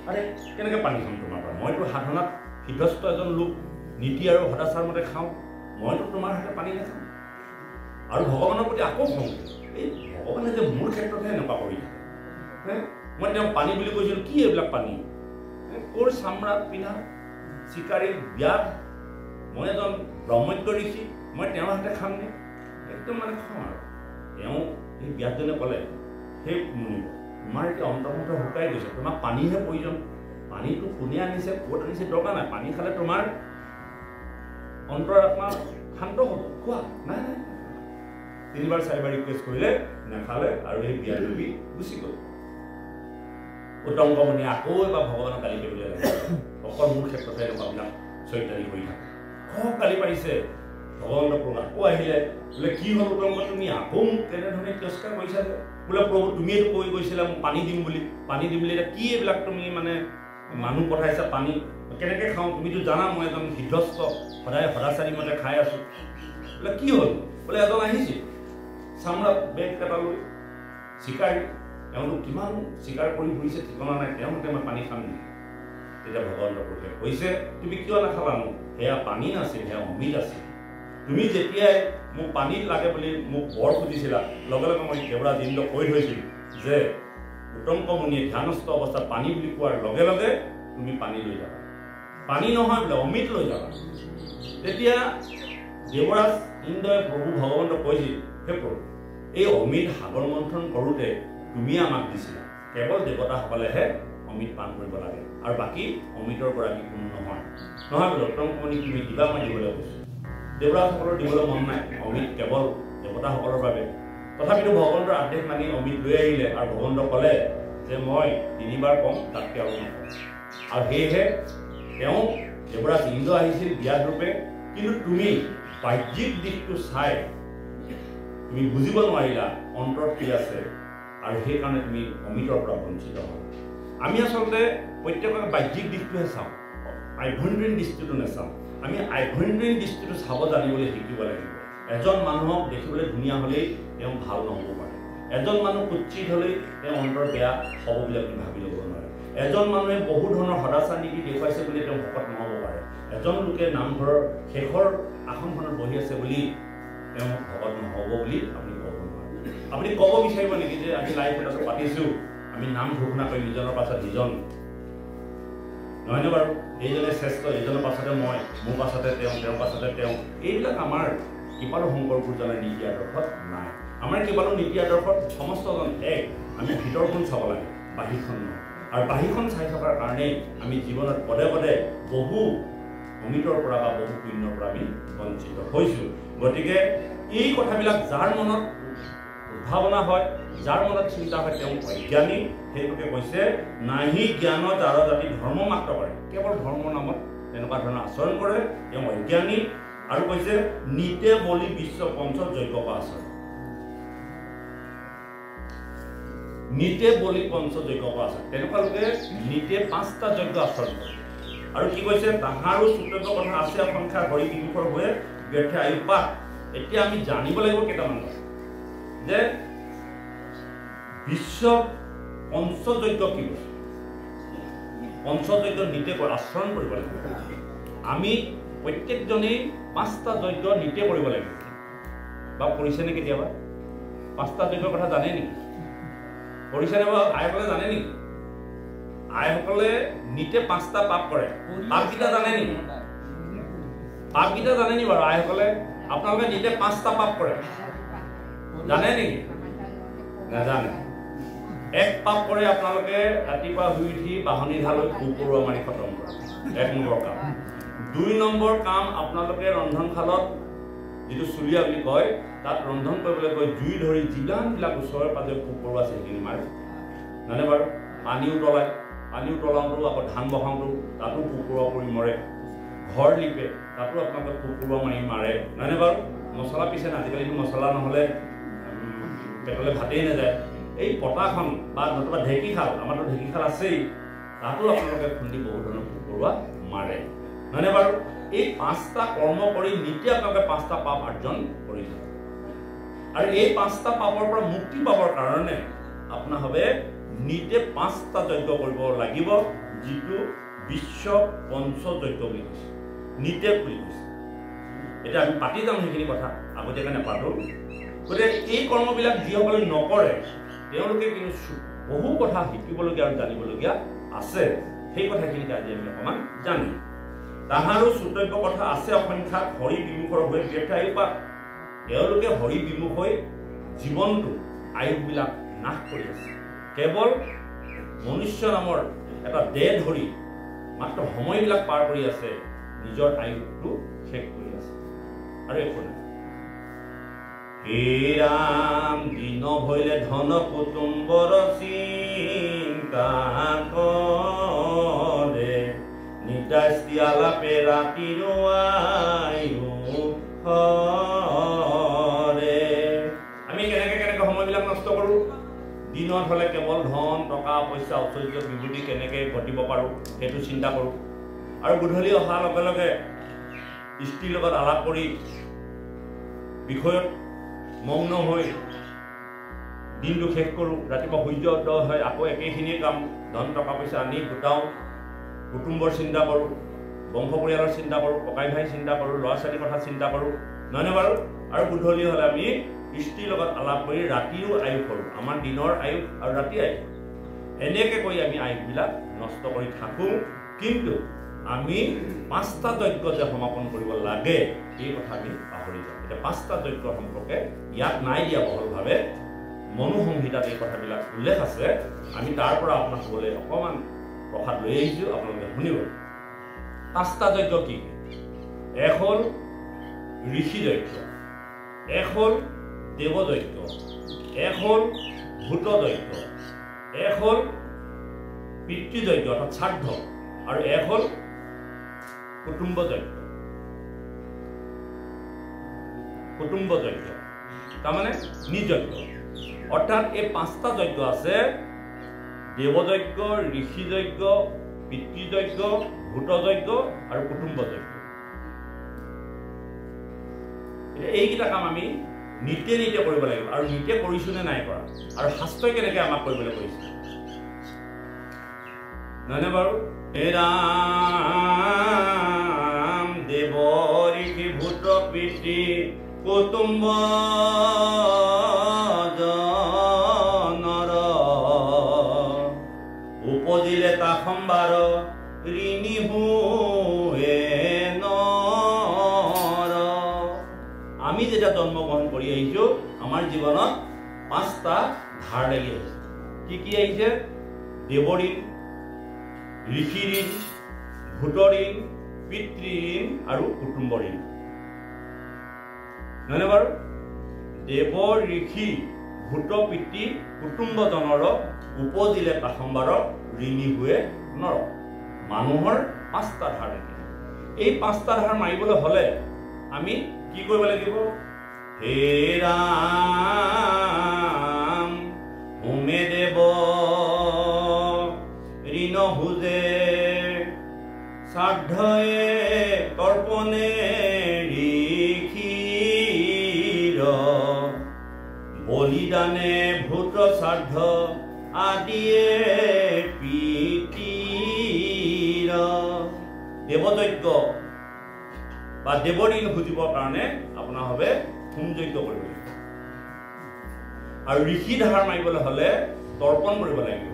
আৰে কেনেকৈ পানী খাম তোমাৰ পৰা? মইতো সাধনাত সিদ্ধস্ত এজন লোক, নীতি আৰু সদাচাৰ মতে খাওঁ, মইতো তোমাৰ হাতে পানী নাখাওঁ। আৰু ভগৱানৰ প্ৰতি আকৌ খং, এই ভগৱানে যে মোৰ ক্ষেত্ৰতহে এনেকুৱা কৰি থাকে। মই তেওঁক পানী বুলি কৈছিলোঁ, কি এইবিলাক পানী? ক'ৰ চামৰা পিন্ধা চিকাৰী বিয়াত, মই এজন ব্ৰহ্মজ্ঞ ঋষি, মই তেওঁৰ হাতে খামনে? একদম মানে খং। আৰু তেওঁ এই বিয়াতজনে ক'লে, সেই মুনি, তোমাৰ এতিয়া অন্তৰ্কণ্ঠ শুকাই গৈছে, তোমাক পানীহে প্ৰয়োজন। পানীটো কোনে আনিছে, ক'ত আনিছে দৰকাৰ নাই, পানী খালে তোমাৰ অন্তৰ আত্মা শান্ত হ'ব, খোৱা। নাই নাই, 3বাৰ 4বাৰ ৰিকুৱেষ্ট কৰিলে, নাখালে আৰু সেই বিয়াজনী গুচি গ'ল। উত্তম মুনিয়ে আকৌ এবাৰ ভগৱানক গালি পাৰিবলৈ লাগে, অকল মোৰ ক্ষেত্ৰতে এনেকুৱাবিলাক চৈতানি কৰি থাকে। খুব গালি পাৰিছে। ভগৱন্ত প্ৰভু আকৌ আহিলে, বোলে কি হ'ল উত্তম, তুমি আকৌ মোক তেনেধৰণে তিৰস্কাৰ কৰিছা যে? বোলে প্ৰভু, তুমিয়েতো কৈ গৈছিলা মোক পানী দিম বুলি, এতিয়া কি এইবিলাক তুমি মানে মানুহ পঠাইছা? পানী কেনেকৈ খাওঁ? তুমিতো জানা মই এজন সিদ্ধস্ত, সদায় সদাচাৰী মতে খাই আছোঁ। বোলে কি হ'ল? বোলে এজন আহিছিল চামৰা বেগ এটা লৈ, চিকাৰী, তেওঁতো কিমান চিকাৰ কৰি ফুৰিছে ঠিকনা নাই, তেওঁ মতে মই পানী খাম নেকি? তেতিয়া ভগৱন্ত প্ৰভুৱে কৈছে, তুমি কিয় নাখালানো? সেয়া পানী নাছিল, সেয়া অমৃত আছিল। তুমি যেতিয়াই মোক পানী লাগে বুলি মোক বৰ খুজিছিলা, লগে লগে মই দেৱৰাজ ইন্দ্ৰক কৈ থৈছিলোঁ যে উত্তম মুনিয়ে ধ্যানস্থ অৱস্থাত পানী বুলি কোৱাৰ লগে লগে তুমি পানী লৈ যাবা, পানী নহয় বোলে অমৃত লৈ যাবা। তেতিয়া দেৱৰাজ ইন্দ্ৰই প্ৰভু ভগৱন্তক কৈছিল, হে প্ৰভু, এই অমৃত সাগৰ মন্থন কৰোঁতে তুমি আমাক দিছিলা, কেৱল দেৱতাসকলেহে অমৃত পান কৰিব লাগে, আৰু বাকী অমৃতৰ গৰাকী কোনো নহয় বোলে। উত্তম মুনি তুমি দিবা, মই দিবলৈ কৈছোঁ। দেৱৰাজসকলৰ দিবলৈ মন নাই, অমৃত কেৱল দেৱতাসকলৰ বাবে। তথাপিতো ভগৱন্তৰ আদেশ মানি অমৃত লৈ আহিলে, আৰু ভগৱন্ত ক'লে যে মই 3বাৰ কম, তাতকৈ আৰু নকওঁ। আৰু সেয়েহে তেওঁ দেৱৰাজ ইন্দ্ৰ আহিছিল বিয়াত ৰূপে, কিন্তু তুমি বাহ্যিক দিশটো চাই তুমি বুজিব নোৱাৰিলা অন্তৰত কি আছে, আৰু সেইকাৰণে তুমি অমৃতৰ পৰা বঞ্চিত হয়। আমি আচলতে প্ৰত্যেককে বাহ্যিক দিশটোহে চাওঁ, আভ্যন্তৰীণ দৃষ্টিটো নাচাওঁ। আমি আভ্যন্তৰীণ দৃষ্টিটো চাব জানিবলৈ শিকিব লাগিব। এজন মানুহক দেখিবলৈ ধুনীয়া হ'লেই তেওঁ ভাল নহ'ব পাৰে, এজন মানুহ কুৎসিত হ'লেই তেওঁ অন্তৰ বেয়া হ'ব বুলি আপুনি ভাবি ল'ব নোৱাৰে। এজন মানুহে বহু ধৰণৰ সদাচাৰ নীতি দেখুৱাইছে বুলি তেওঁ ভকত নহ'ব পাৰে। এজন লোকে নামঘৰৰ শেষৰ আসনখনত বহি আছে বুলি তেওঁ ভকত নহ'ব বুলি আপুনি ক'ব নোৱাৰে। আপুনি ক'ব বিচাৰিব নেকি যে আজি লাইভ এটা পাতিছোঁ, আমি নাম ঘোষণা কৰিম ইজনৰ পাছত ইজন, নহয়নে বাৰু? এইজনে শ্ৰেষ্ঠ, এইজনৰ পাছতে মই, মোৰ পাছতে তেওঁ, তেওঁৰ পাছতে তেওঁ, এইবিলাক আমাৰ কৃপালু শংকৰ গুৰুজনাৰ নীতি আদৰ্শত নাই। আমাৰ কৃপালু নীতি আদৰ্শত সমস্তজন এক। আমি ভিতৰখন চাব লাগে, বাহিৰখন নহয়। আৰু বাহিৰখন চাই থকাৰ কাৰণেই আমি জীৱনত পদে পদে বহু অমিতৰ পৰা বা বহু পুণ্যৰ পৰা আমি বঞ্চিত হৈছোঁ। গতিকে এই কথাবিলাক যাৰ মনত উদ্ভাৱনা হয়, যাৰ মনত চিন্তা হয়, তেওঁ অজ্ঞানী। সেইটোকে কৈছে নাহি জ্ঞান যাৰ জাতি ধৰ্ম মাত্ৰ কৰে, কেৱল ধৰ্মৰ নামত তেনেকুৱা ধৰণৰ আচৰণ কৰে, তেওঁ অজ্ঞানী। আৰু কৈছে নিতে বলি বিশ্ব পঞ্চ যজ্ঞ আচৰণ, নিতে বলি পঞ্চ যজ্ঞ আচৰণ, তেনেকুৱা লোকে নিতে 5টা যজ্ঞ আচৰণ কৰে। আৰু কি কৈছে তাহাৰো সূত্ৰত্ব কথা আছে সংখ্যা হৰি বিমুখৰ হৈ ব্যৰ্থ আয়ু পাঠ। এতিয়া আমি জানিব লাগিব কেইটামান কথা যে বিশ্ব পঞ্চযজ্ঞ কি বস্তু। পঞ্চযজ্ঞ নিতে আচৰণ কৰিব লাগিব। আমি প্ৰত্যেকজনেই 5টা যজ্ঞ নিতে কৰিব লাগিব। বা কৰিছেনে কেতিয়াবা? 5টা যজ্ঞৰ কথা জানে নেকি? কৰিছেনে বাৰু? আইসকলে জানে নেকি? আইসকলে নিতে 5টা পাপ কৰে। পাপকেইটা জানে নেকি? পাপকেইটা জানে নেকি বাৰু আইসকলে? আপোনালোকে নিতে 5টা পাপ কৰে, জানে নেকি? নাজানে। এক পাপ কৰে আপোনালোকে ৰাতিপুৱা শুই উঠি বাহনি ঢালৈ কুকুৰা মাৰি খতম কৰে, 1 নম্বৰ কাম। 2 নম্বৰ কাম আপোনালোকে ৰন্ধনশালত যিটো চুলীয়া বুলি কয়, তাত ৰন্ধন কৰিবলৈ গৈ জুই ধৰি যিমানবিলাক ওচৰে পাজৰে পোক পৰুৱা আছে সেইখিনি মাৰে, জানে বাৰু? পানী উতলায়, পানী উতলাওঁতেও আকৌ ধান বহাওঁতেও তাতো পোক পৰুৱা পৰি মৰে। ঘৰ লিপে, তাতো আপোনালোকে পোক পৰুৱা মাৰি মাৰে, নহয়নে বাৰু? মছলা পিছেনে? আজিকালিতো মছলা নহ'লে পেটলৈ ভাতেই নাযায়। এই পতাখন বা নতুবা ঢেঁকীশাল, আমাৰতো ঢেঁকীশাল আছেই, তাতো আপোনালোকে খুন্দি বহু ধৰণৰ পোক পৰুৱা মাৰে, নহয়নে বাৰু? এই 5টা কৰ্ম কৰি নিতে আপোনালোকে 5টা পাপ অৰ্জন কৰি যায়। আৰু এই 5টা পাপৰ পৰা মুক্তি পাবৰ কাৰণে আপোনাৰভাৱে নিতে 5টা যজ্ঞ কৰিব লাগিব, যিটো বিশ্ব পঞ্চযজ্ঞ বুলি কৈছে, নিতে বুলি কৈছে। এতিয়া আমি পাতি যাম সেইখিনি কথা, আগতীয়াকৈ নাপাতোঁ। গতিকে এই কৰ্মবিলাক যিসকলে নকৰে তেওঁলোকে কিন্তু বহু কথা শিকিবলগীয়া আৰু জানিবলগীয়া আছে। সেই কথাখিনিকে আজি আমি অকণমান জানিম। তাহাৰো শ্ৰোতব্য কথা আছে অসংখ্যাত হৰি বিমুখৰ হৈ ব্যৰ্থ আয়ু পাঠ। তেওঁলোকে হৰি বিমুখ হৈ জীৱনটো আয়ুবিলাক নাশ কৰি আছে। কেৱল মনুষ্য নামৰ এটা দেহ ধৰি মাত্ৰ সময়বিলাক পাৰ কৰি আছে, নিজৰ আয়ুটো শেষ কৰি আছে আৰু একো নাই। হে ৰাম দিন ভৈলে ধন কুটুম্বৰ চিন্তা কৰে, নিতাস্তি আলাপে ৰাতিৰ আয়ু হৰে। আমি কেনেকে সময়বিলাক নষ্ট কৰোঁ? দিনত হ'লে কেৱল ধন টকা পইচা ঐশ্বৰ্য বিভূতি কেনেকৈ ঘটিব পাৰোঁ সেইটো চিন্তা কৰোঁ। আৰু গধূলি অহাৰ লগে লগে স্ত্ৰীৰ লগত আলাপ কৰি বিষয়ত মগ্ন হৈ দিনটো শেষ কৰোঁ। ৰাতিপুৱা সূৰ্য উদয় হয় আকৌ একেখিনিয়ে কাম, ধন টকা পইচা আনি গোটাওঁ, কুটুম্বৰ চিন্তা কৰোঁ, বংশ পৰিয়ালৰ চিন্তা কৰোঁ, ককাই ভাই চিন্তা কৰোঁ, ল'ৰা ছোৱালীৰ কথা চিন্তা কৰোঁ, নহয়নে বাৰু? আৰু গধূলি হ'লে আমি স্ত্ৰীৰ লগত আলাপ কৰি ৰাতিও আয়ুস কৰোঁ, আমাৰ দিনৰ আয়ুস আৰু ৰাতি আয়ুস। এনেকৈ কৰি আমি আয়ুসবিলাক নষ্ট কৰি থাকোঁ। কিন্তু আমি 5টা যজ্ঞ যে সমাপন কৰিব লাগে এই কথা আমি পাহৰি যাওঁ। এতিয়া 5টা যজ্ঞ সম্পৰ্কে ইয়াত নাই দিয়া বহলভাৱে, মনুসংহিতাত এই কথাবিলাক উল্লেখ আছে। আমি তাৰ পৰা আপোনাক ক'বলৈ অকণমান প্ৰসাদ লৈ আহিছোঁ, আপোনালোকে শুনিব। 5টা যজ্ঞ কি? এক হ'ল ঋষি যজ্ঞ, এক হ'ল দেৱযজ্ঞ, এক হ'ল ভূত যজ্ঞ, এক হ'ল পিতৃযজ্ঞ অৰ্থাৎ শ্ৰাদ্ধ, আৰু এক হ'ল কুটুম্ব যজ্ঞ। কুটুম্ব যজ্ঞ তাৰমানে নিজযজ্ঞ। অৰ্থাৎ এই 5টা যজ্ঞ আছে: দেৱযজ্ঞ, ঋষিযজ্ঞ, পিতৃযজ্ঞ, ভূতযজ্ঞ আৰু কুটুম্ব যজ্ঞ। এইকেইটা কাম আমি নিতে নিতে কৰিব লাগিব। আৰু নিতে কৰিছোঁ নে নাই কৰা, আৰু শাস্ত্ৰই কেনেকৈ আমাক কৰিবলৈ কৈছে, নহয়নে বাৰু? হে ৰাম দেৱ ঋষি ভূত পিতৃ কুটুম্ব জনৰ উপজিলে তা সম্বাৰ ঋণী হুৱে নৰ। আমি যেতিয়া জন্মগ্ৰহণ কৰি আহিছোঁ আমাৰ জীৱনত 5টা ধাৰ লাগি আহিছে। কি কি আহিছে? দেৱঋণ, ঋষি ঋণ, ভূত ঋণ, পিতৃ ঋণ আৰু কুটুম্ব ঋণ। নহয়নে বাৰু? দেৱ, ঋষি, ভূত, পিতৃ, কুটুম্বজনৰ উপজিলে কাষম্বাৰৰ ঋণী হুৱে নৰ। মানুহৰ 5টা ধাৰ থাকে। এই 5টা ধাৰ মাৰিবলৈ হ'লে আমি কি কৰিব লাগিব? হে ৰাম হোমে দেৱ ঋণ হুজে শ্ৰাদ্ধয়ে তৰ্পণে ঋষিৰ বলিদানে ভূত শ্ৰাদ্ধ আদিয়ে পিতৃৰ। দেৱযজ্ঞ বা দেৱঋণ খুজিবৰ কাৰণে আপোনাৰ হবে হোম যজ্ঞ কৰিব লাগিব। আৰু ঋষি ধাৰ মাৰিবলৈ হ'লে তৰ্পণ কৰিব লাগিব।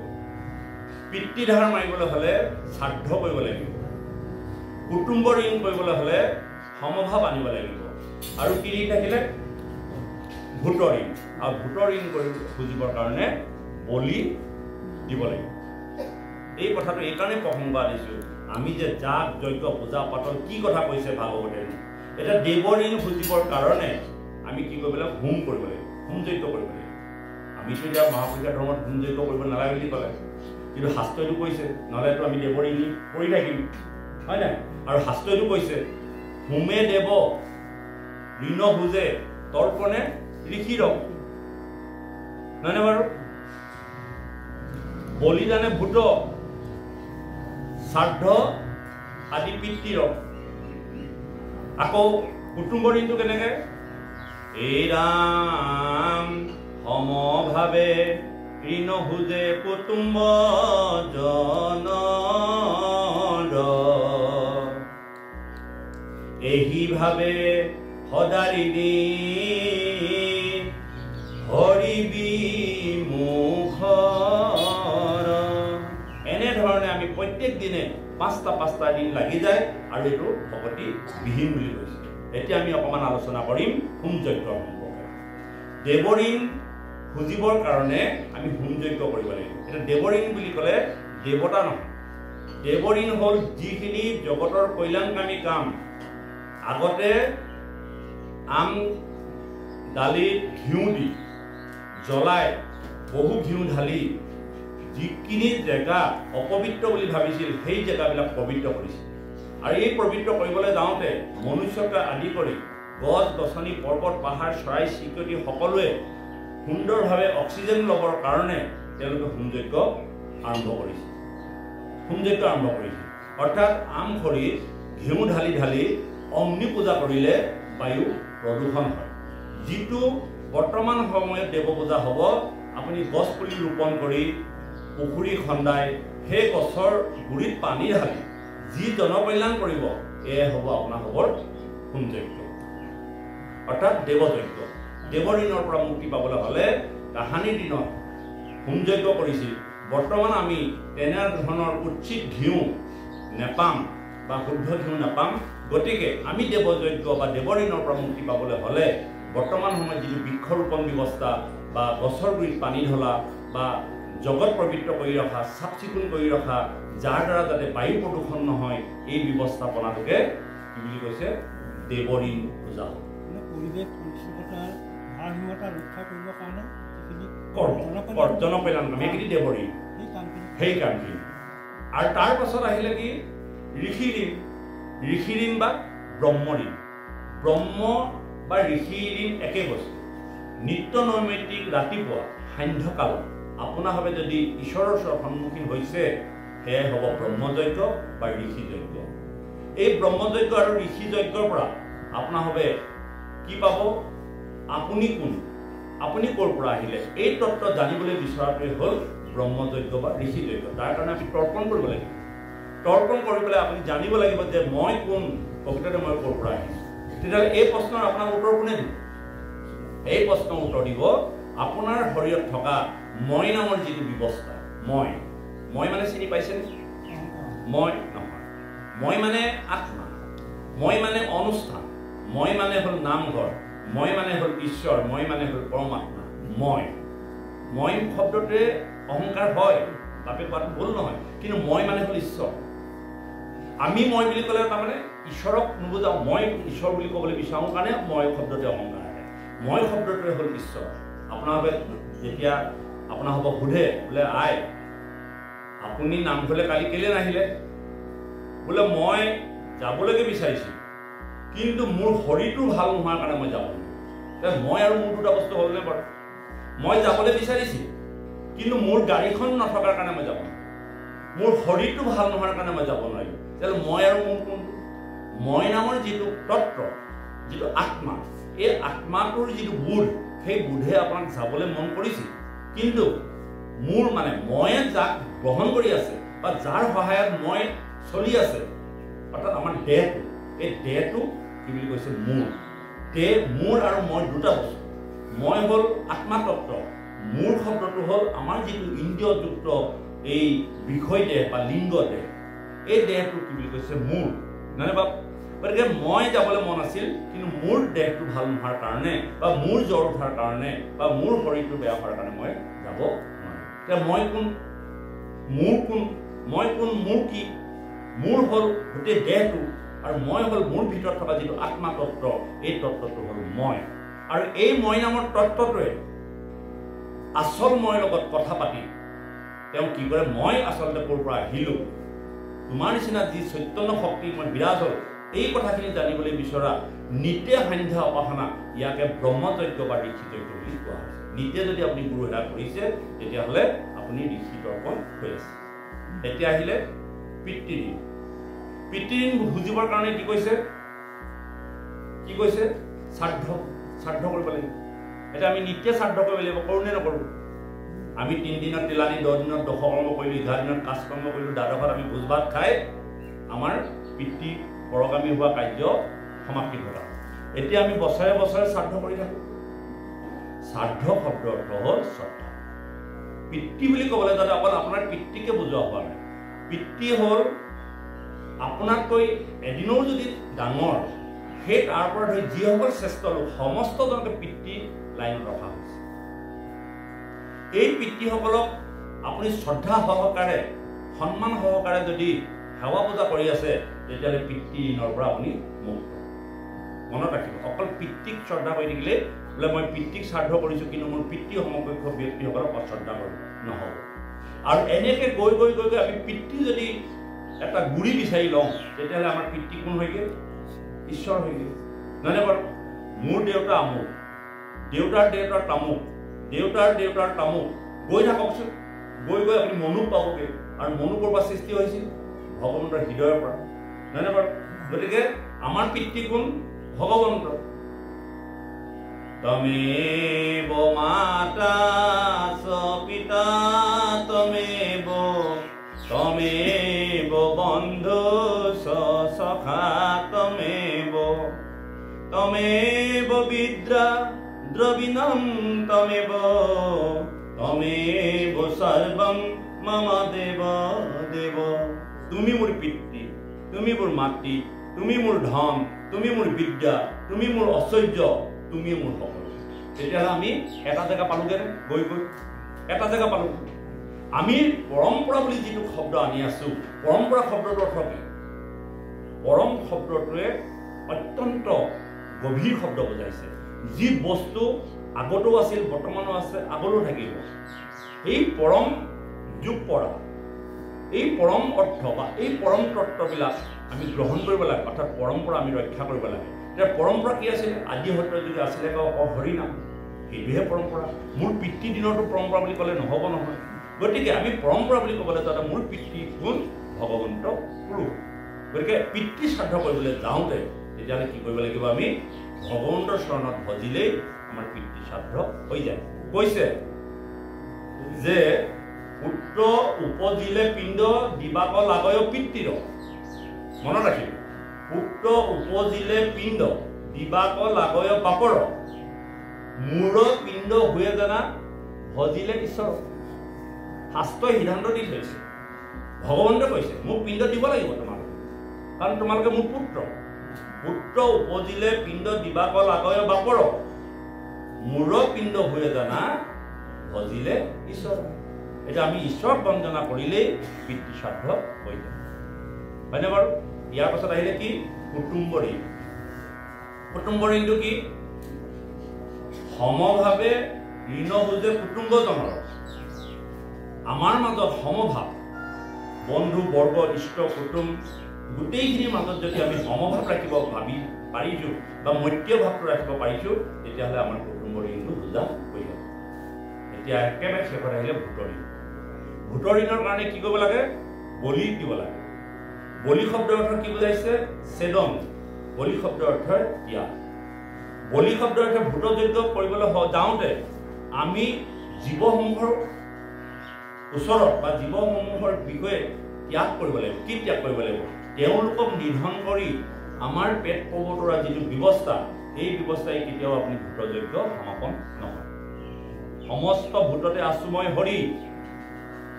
পিতৃ ধাৰ মাৰিবলৈ হ'লে শ্ৰাদ্ধ কৰিব লাগিব। কুটুম্ব ঋণ কৰিবলৈ হ'লে সমভাৱ আনিব লাগিব। আৰু কি ঋণ থাকিলে? ভূত ঋণ। আৰু ভূত ঋণ খুজিবৰ কাৰণে বলি দিব লাগিব। এই কথাটো এইকাৰণে প্ৰসংগ আনিছোঁ, আমি যে যাগ যজ্ঞ পূজা পাতল কি কথা কৈছে ভাগৱতে। এতিয়া দেৱঋণ খুজিবৰ কাৰণে আমি কি কৰিব লাগিব? হোম কৰিব লাগিব, হোম যজ্ঞ কৰিব লাগিব। আমিতো এতিয়া মহাপুৰুষীয়া ধৰ্মত হোম যজ্ঞ কৰিব নালাগে বুলি ক'লে, কিন্তু শাস্ত্ৰইটো কৈছে, নহ'লেতো আমি দেৱঋণ কৰি থাকিম, হয় নাই? আৰু শাস্ত্ৰইটো কৈছে হোমে দেৱ ঋণ ভুজে তৰ্পণে ঋষিৰ। নহয়নে বাৰু? বলিদানে ভূত শ্ৰাদ্ধ আদি পিতৃৰ। আকৌ কুটুম্ব ঋণটো কেনেকে? এই ৰাম সমভাৱে ঋণ ভুজে কুটুম্ব জনৰ। এই ভাৱে সদাৰিণী হৰি বিমুখৰ। এনেধৰণে আমি প্ৰত্যেক দিনে 5টা দিন লাগি যায় আৰু এইটো ভকতি বিহীন বুলি কৈছে। এতিয়া আমি অকণমান আলোচনা কৰিম হোম যজ্ঞৰ সম্পৰ্কে। দেৱঋণ খুজিবৰ কাৰণে আমি হোম যজ্ঞ কৰিব লাগিব। এতিয়া দেৱঋণ বুলি ক'লে দেৱতা নহয়। দেৱঋণ হ'ল যিখিনি জগতৰ কল্যাণকামী কাম। আগতে আম দালিত ঘিউ দি জ্বলাই বহু ঘিউ ঢালি যিখিনি জেগা অপবিত্ৰ বুলি ভাবিছিল সেই জেগাবিলাক পবিত্ৰ কৰিছিল। আৰু এই পবিত্ৰ কৰিবলৈ যাওঁতে মনুষ্যকে আদি কৰি গছ গছনি পৰ্বত পাহাৰ চৰাই চিৰিকটি সকলোৱে সুন্দৰভাৱে অক্সিজেন ল'বৰ কাৰণে তেওঁলোকে হোম যজ্ঞ আৰম্ভ কৰিছিল। হোম যজ্ঞ আৰম্ভ কৰিছিল অৰ্থাৎ আম খৰিত ঘিউ ঢালি ঢালি অগ্নি পূজা কৰিলে বায়ু প্ৰদূষণ হয়। যিটো বৰ্তমান সময়ত দেৱ পূজা হ'ব, আপুনি গছ পুলি ৰোপণ কৰি পুখুৰী খন্দাই সেই গছৰ গুৰিত পানী ঢালি যি জনকল্যাণ কৰিব, এয়াই হ'ব আপোনাৰ খবৰ হোম যজ্ঞ অৰ্থাৎ দেৱযজ্ঞ। দেৱঋণৰ পৰা মুক্তি পাবলৈ হ'লে তাহানিৰ দিনত হোম যজ্ঞ কৰিছিল। বৰ্তমান আমি তেনেধৰণৰ উচিত ঘিউ নেপাম বা শুদ্ধ ঘিউ নাপাম। গতিকে আমি দেৱযজ্ঞ বা দেৱঋণৰ পৰা মুক্তি পাবলৈ হ'লে বৰ্তমান সময়ত যিটো বৃক্ষৰোপণ ব্যৱস্থা বা গছৰ গুৰিত পানী ঢলা বা জগত পবিত্ৰ কৰি ৰখা, চাফ চিকুণ কৰি ৰখা, যাৰ দ্বাৰা যাতে বায়ু প্ৰদূষণ নহয়, এই ব্যৱস্থাপনাটোকে কি বুলি কৈছে? দেৱঋণ পূজা। পৰিৱেশ পৰিচ্ছন্নতাৰ ভাৰসাম্যতা ৰক্ষা কৰিবৰ কাৰণে জনকল্যাণ কাম, এইখিনি দেৱঋণ, সেই কামখিনি। আৰু তাৰ পাছত আহিলে কি? ঋষি ঋণ। ঋষি ঋণ বা ব্ৰহ্ম ঋণ। ব্ৰহ্ম বা ঋষি ঋণ একে বস্তু। নিত্য নৈমিত্তিক ৰাতিপুৱা সান্ধ্যকালত আপোনাৰভাৱে যদি ঈশ্বৰৰ ওচৰত সন্মুখীন হৈছে, সেয়াই হ'ব ব্ৰহ্মযজ্ঞ বা ঋষি যজ্ঞ। এই ব্ৰহ্মযজ্ঞ আৰু ঋষি যজ্ঞৰ পৰা আপোনাৰভাৱে কি পাব? আপুনি কোন, আপুনি ক'ৰ পৰা আহিলে, এই তত্ত্ব জানিবলৈ বিচৰাটোৱে হ'ল ব্ৰহ্মযজ্ঞ বা ঋষি যজ্ঞ। তাৰ কাৰণে আমি তৰ্পণ কৰিব লাগিব। তৰ্পণ কৰি পেলাই আপুনি জানিব লাগিব যে মই কোন, প্ৰকৃততে মই ক'ৰ পৰা আহিছোঁ। তেতিয়াহ'লে এই প্ৰশ্নৰ আপোনাৰ উত্তৰ কোনে দিব? এই প্ৰশ্নৰ উত্তৰ দিব আপোনাৰ শৰীৰত থকা মই নামৰ যিটো ব্যৱস্থা। মই মানে চিনি পাইছে নেকি? মই নহয়। মই মানে আত্মা, মই মানে অনুষ্ঠান, মই মানে হ'ল নামঘৰ, মই মানে হ'ল ঈশ্বৰ, মই মানে হ'ল পৰমাত্মা। মই শব্দটোৱে অহংকাৰ হয়, বাপে কোৱাটো ভুল নহয়, কিন্তু মই মানে হ'ল ঈশ্বৰ। আমি মই বুলি ক'লে তাৰমানে ঈশ্বৰক নুবুজাওঁ, মই ঈশ্বৰ বুলি ক'বলৈ বিচাৰোঁ কাৰণে মই শব্দটোৱে অহংকাৰ আহে। মই শব্দটোৱে হ'ল ঈশ্বৰ। আপোনালোকে যেতিয়া আপোনালোকক সোধে বোলে আই আপুনি নামঘৰলৈ কালি কেলৈ নাহিলে, বোলে মই যাবলৈকে বিচাৰিছোঁ কিন্তু মোৰ শৰীৰটো ভাল নোহোৱাৰ কাৰণে মই যাব নোৱাৰিলোঁ। মই আৰু মোৰ দুটা বস্তু হ'লনে বাৰু? মই যাবলৈ বিচাৰিছোঁ কিন্তু মোৰ গাড়ীখন নথকাৰ কাৰণে মই যাব নোৱাৰিলোঁ, মোৰ শৰীৰটো ভাল নোহোৱাৰ কাৰণে মই যাব নোৱাৰিলোঁ। তেতিয়াহ'লে মই আৰু মোৰ কোনটো? মই নামৰ যিটো তত্ত্ব, যিটো আত্মা, এই আত্মাটোৰ যিটো বোধ, সেই বোধে আপোনাক যাবলৈ মন কৰিছিল, কিন্তু মোৰ মানে ময়ে যাক গ্ৰহণ কৰি আছে বা যাৰ সহায়ত মই চলি আছে, অৰ্থাৎ আমাৰ দেহটো, এই দেহটো কি বুলি কৈছে? মোৰ আৰু মই দুটা বস্তু। মই হ'ল আত্মাতত্ত্ব, মোৰ শব্দটো হ'ল আমাৰ যিটো ইন্দ্ৰিয়যুক্ত এই বিষয় দেহ বা লিংগ দেহ, এই দেহটো কি বুলি কৈছে? মোৰ। নহয় বাপ? গতিকে মই যাবলৈ মন আছিল কিন্তু মোৰ দেহটো ভাল নোহোৱাৰ কাৰণে বা মোৰ জ্বৰ উঠাৰ কাৰণে বা মোৰ শৰীৰটো বেয়া হোৱাৰ কাৰণে মই যাব নোৱাৰিলোঁ। এতিয়া মই কোন? মোৰ কোন? মই কোন? মোৰ কি? মোৰ হ'ল গোটেই দেহটো আৰু মই হ'ল মোৰ ভিতৰত থকা যিটো আত্মা তত্ত্ব, এই তত্ত্বটো হ'ল মই। আৰু এই মই নামৰ তত্ত্বটোৱে আচল মই লগত কথা পাতি তেওঁ কি কৰে? মই আচলতে ক'ৰ পৰা আহিলোঁ, তোমাৰ নিচিনা যি চৈতন্য শক্তি মই বিৰাজ হ'ল, এই কথাখিনি জানিবলৈ বিচৰা নিতে সান্ধ্যা উপাসনা, ইয়াকে ব্ৰহ্মযজ্ঞ বা ঋষিযজ্ঞ বুলি কোৱা হৈছে। নিতে যদি আপুনি গুৰু সেৱা কৰিছে তেতিয়াহ'লে আপুনি ঋষি তৰ্পণ হৈ আছে। এতিয়া আহিলে পিতৃদিন। পিতৃদিন বুজিবৰ কাৰণে কি কৈছে? শ্ৰাদ্ধ কৰিব লাগিব। এতিয়া আমি নিত্য শ্ৰাদ্ধ কৰিব লাগিব, কৰোঁ নে নকৰোঁ? আমি 3 দিনত তিলানি, 10 দিনত দশকৰ্ম কৰিলোঁ, 11 দিনত কাজকৰ্ম কৰিলোঁ, 12ত আমি ভোজ ভাত খাই আমাৰ পিতৃ পৰগামী হোৱা কাৰ্য সমাপ্তি ঘটা। এতিয়া আমি বছৰে বছৰে শ্ৰাদ্ধ কৰি থাকোঁ। শ্ৰাদ্ধ শব্দৰ অৰ্থ হ'ল শ্ৰদ্ধা। পিতৃ বুলি ক'বলৈ যাতে অকল আপোনাৰ পিতৃকে বুজোৱা হোৱা নাই। পিতৃ হ'ল আপোনাতকৈ এদিনৰ যদি ডাঙৰ, সেই তাৰ পৰা ধৰি যিসকল শ্ৰেষ্ঠ লোক সমস্তজনকে পিতৃ লাইনত ৰখা হৈছে। এই পিতৃসকলক আপুনি শ্ৰদ্ধা সহকাৰে, সন্মান সহকাৰে যদি সেৱা পূজা কৰি আছে তেতিয়াহ'লে পিতৃ ঋণৰ পৰা আপুনি মুক্ত। মনত ৰাখিব, অকল পিতৃক শ্ৰদ্ধা কৰি থাকিলে বোলে মই পিতৃক শ্ৰাদ্ধ কৰিছোঁ কিন্তু মোৰ পিতৃ সমকক্ষ ব্যক্তিসকলক অশ্ৰদ্ধা কৰোঁ, নহ'ব। আৰু এনেকৈ গৈ গৈ গৈ গৈ আমি পিতৃ যদি এটা গুৰি বিচাৰি লওঁ তেতিয়াহ'লে আমাৰ পিতৃ কোন হয়গৈ? ঈশ্বৰ হয়গৈ। নহয়নে বাৰু? মোৰ দেউতা আমুক, দেউতাৰ দেউতাৰ তামুক, দেউতাৰ দেউতাৰ তামুক, গৈ থাককচোন। গৈ গৈ আপুনি মনুক পাবগৈ। আৰু মনু ক'ৰ পৰা সৃষ্টি হৈছিল? ভগৱন্তৰ হৃদয়ৰ পৰা। নহয়নে বাৰু? গতিকে আমাৰ পিতৃ কোন? ভগৱন্ত। তমেব মাতা চ পিতা তমেব, তমেব বন্ধু চ সখা তমেব, তমেব বিদ্যা দ্রবিণম তমেব, তমেব সর্বম মম দেব দেব। তুমি মোৰ পিতৃ, তুমি মোৰ মাতৃ, তুমি মোৰ ধন, তুমি মোৰ বিদ্যা, তুমি মোৰ ঐশ্বৰ্য, তুমি মোৰ সকলো। তেতিয়াহ'লে আমি এটা জেগা পালোগৈ, গৈ গৈ এটা জেগা পালোঁ। আমি পৰম্পৰা বুলি যিটো শব্দ আনি আছোঁ, পৰম্পৰা শব্দটোৰ অৰ্থ কি? পৰম শব্দটোৱে অত্যন্ত গভীৰ শব্দ বুজাইছে। যি বস্তু আগতো আছিল, বৰ্তমানো আছে, আগলৈও থাকিব। এই পৰম যুগ পৰা, এই পৰম অৰ্থ বা এই পৰম তত্ত্ববিলাক আমি গ্ৰহণ কৰিব লাগে, অৰ্থাৎ পৰম্পৰা আমি ৰক্ষা কৰিব লাগে। এতিয়া পৰম্পৰা কি আছিলে? আদি সত্য যদি আছিলে হৰিনাম, সেইটোহে পৰম্পৰা। মোৰ পিতৃ দিনতো পৰম্পৰা বুলি ক'লে নহ'ব নহয়। গতিকে আমি পৰম্পৰা বুলি ক'বলৈ যাওঁতে মোৰ পিতৃ কোন? ভগৱন্ত পুৰুষ। গতিকে পিতৃ শ্ৰাদ্ধ কৰিবলৈ যাওঁতে তেতিয়াহ'লে কি কৰিব লাগিব? আমি ভগৱন্তৰ চৰণত ভজিলেই আমাৰ পিতৃ শ্ৰাদ্ধ হৈ যায়। কৈছে যে পুত্ৰ উপজিলে পিণ্ড দিবাক লাগয় পিতৃৰ। মনত ৰাখিব, পুত্ৰ উপজিলে পিণ্ড দিবাক লাগয় বাপৰ, মূৰ পিণ্ড হুয়ে জানা ভজিলে ঈশ্বৰ। শাস্ত্ৰই সিদ্ধান্ত দি থৈছে ভগৱন্তই কৈছে মোক পিণ্ড দিব লাগিব তোমালোকে, কাৰণ তোমালোকে মোৰ পুত্ৰ উপজিলে পিণ্ড দিবা কল আগয় বাপৰ, মূৰ পিণ্ড হৈ জানা ভজিলে ঈশ্বৰ। এতিয়া আমি ঈশ্বৰক বন্দনা কৰিলেই পিতৃ শ্ৰাদ্ধ হৈ যায়, হয়নে বাৰু? ইয়াৰ পাছত আহিলে কি? কুটুম্ব ঋণ। কুটুম্ব ঋণটো কি? সমভাৱে ঋণ বুজে কুটুম্বজনৰ। আমাৰ মাজত সমভাৱ, বন্ধু বৰ্গ ইষ্ট কুটুম গোটেইখিনিৰ মাজত যদি আমি সমভাৱ ৰাখিব ভাবি পাৰিছোঁ বা মৈত্ৰীয় ভাৱটো ৰাখিব পাৰিছোঁ, তেতিয়াহ'লে আমাৰ কুটুম্ব ঋণটো বুজা হৈ যাব। এতিয়া একেবাৰে শেষত আহিলে ভূতৰ ঋণ। ভূতৰ ঋণৰ কাৰণে কি কৰিব লাগে? বলি দিব লাগে। বলি শব্দৰ অৰ্থ কি বুজাইছে? ছেদন। বলি শব্দৰ অৰ্থ ত্যাগ। বলি শব্দৰ অৰ্থ ভূত যজ্ঞ কৰিবলৈ যাওঁতে আমি জীৱসমূহৰ ওচৰত বা জীৱসমূহৰ বিষয়ে ত্যাগ কৰিব লাগিব। কি ত্যাগ কৰিব লাগিব? তেওঁলোকক নিধন কৰি আমাৰ পেট পবতৰা যিটো ব্যৱস্থা, এই ব্যৱস্থাই কেতিয়াও আপুনি ভূত যজ্ঞ সমাপন নহয়। সমস্ত ভূততে আশ্ৰময় হৰি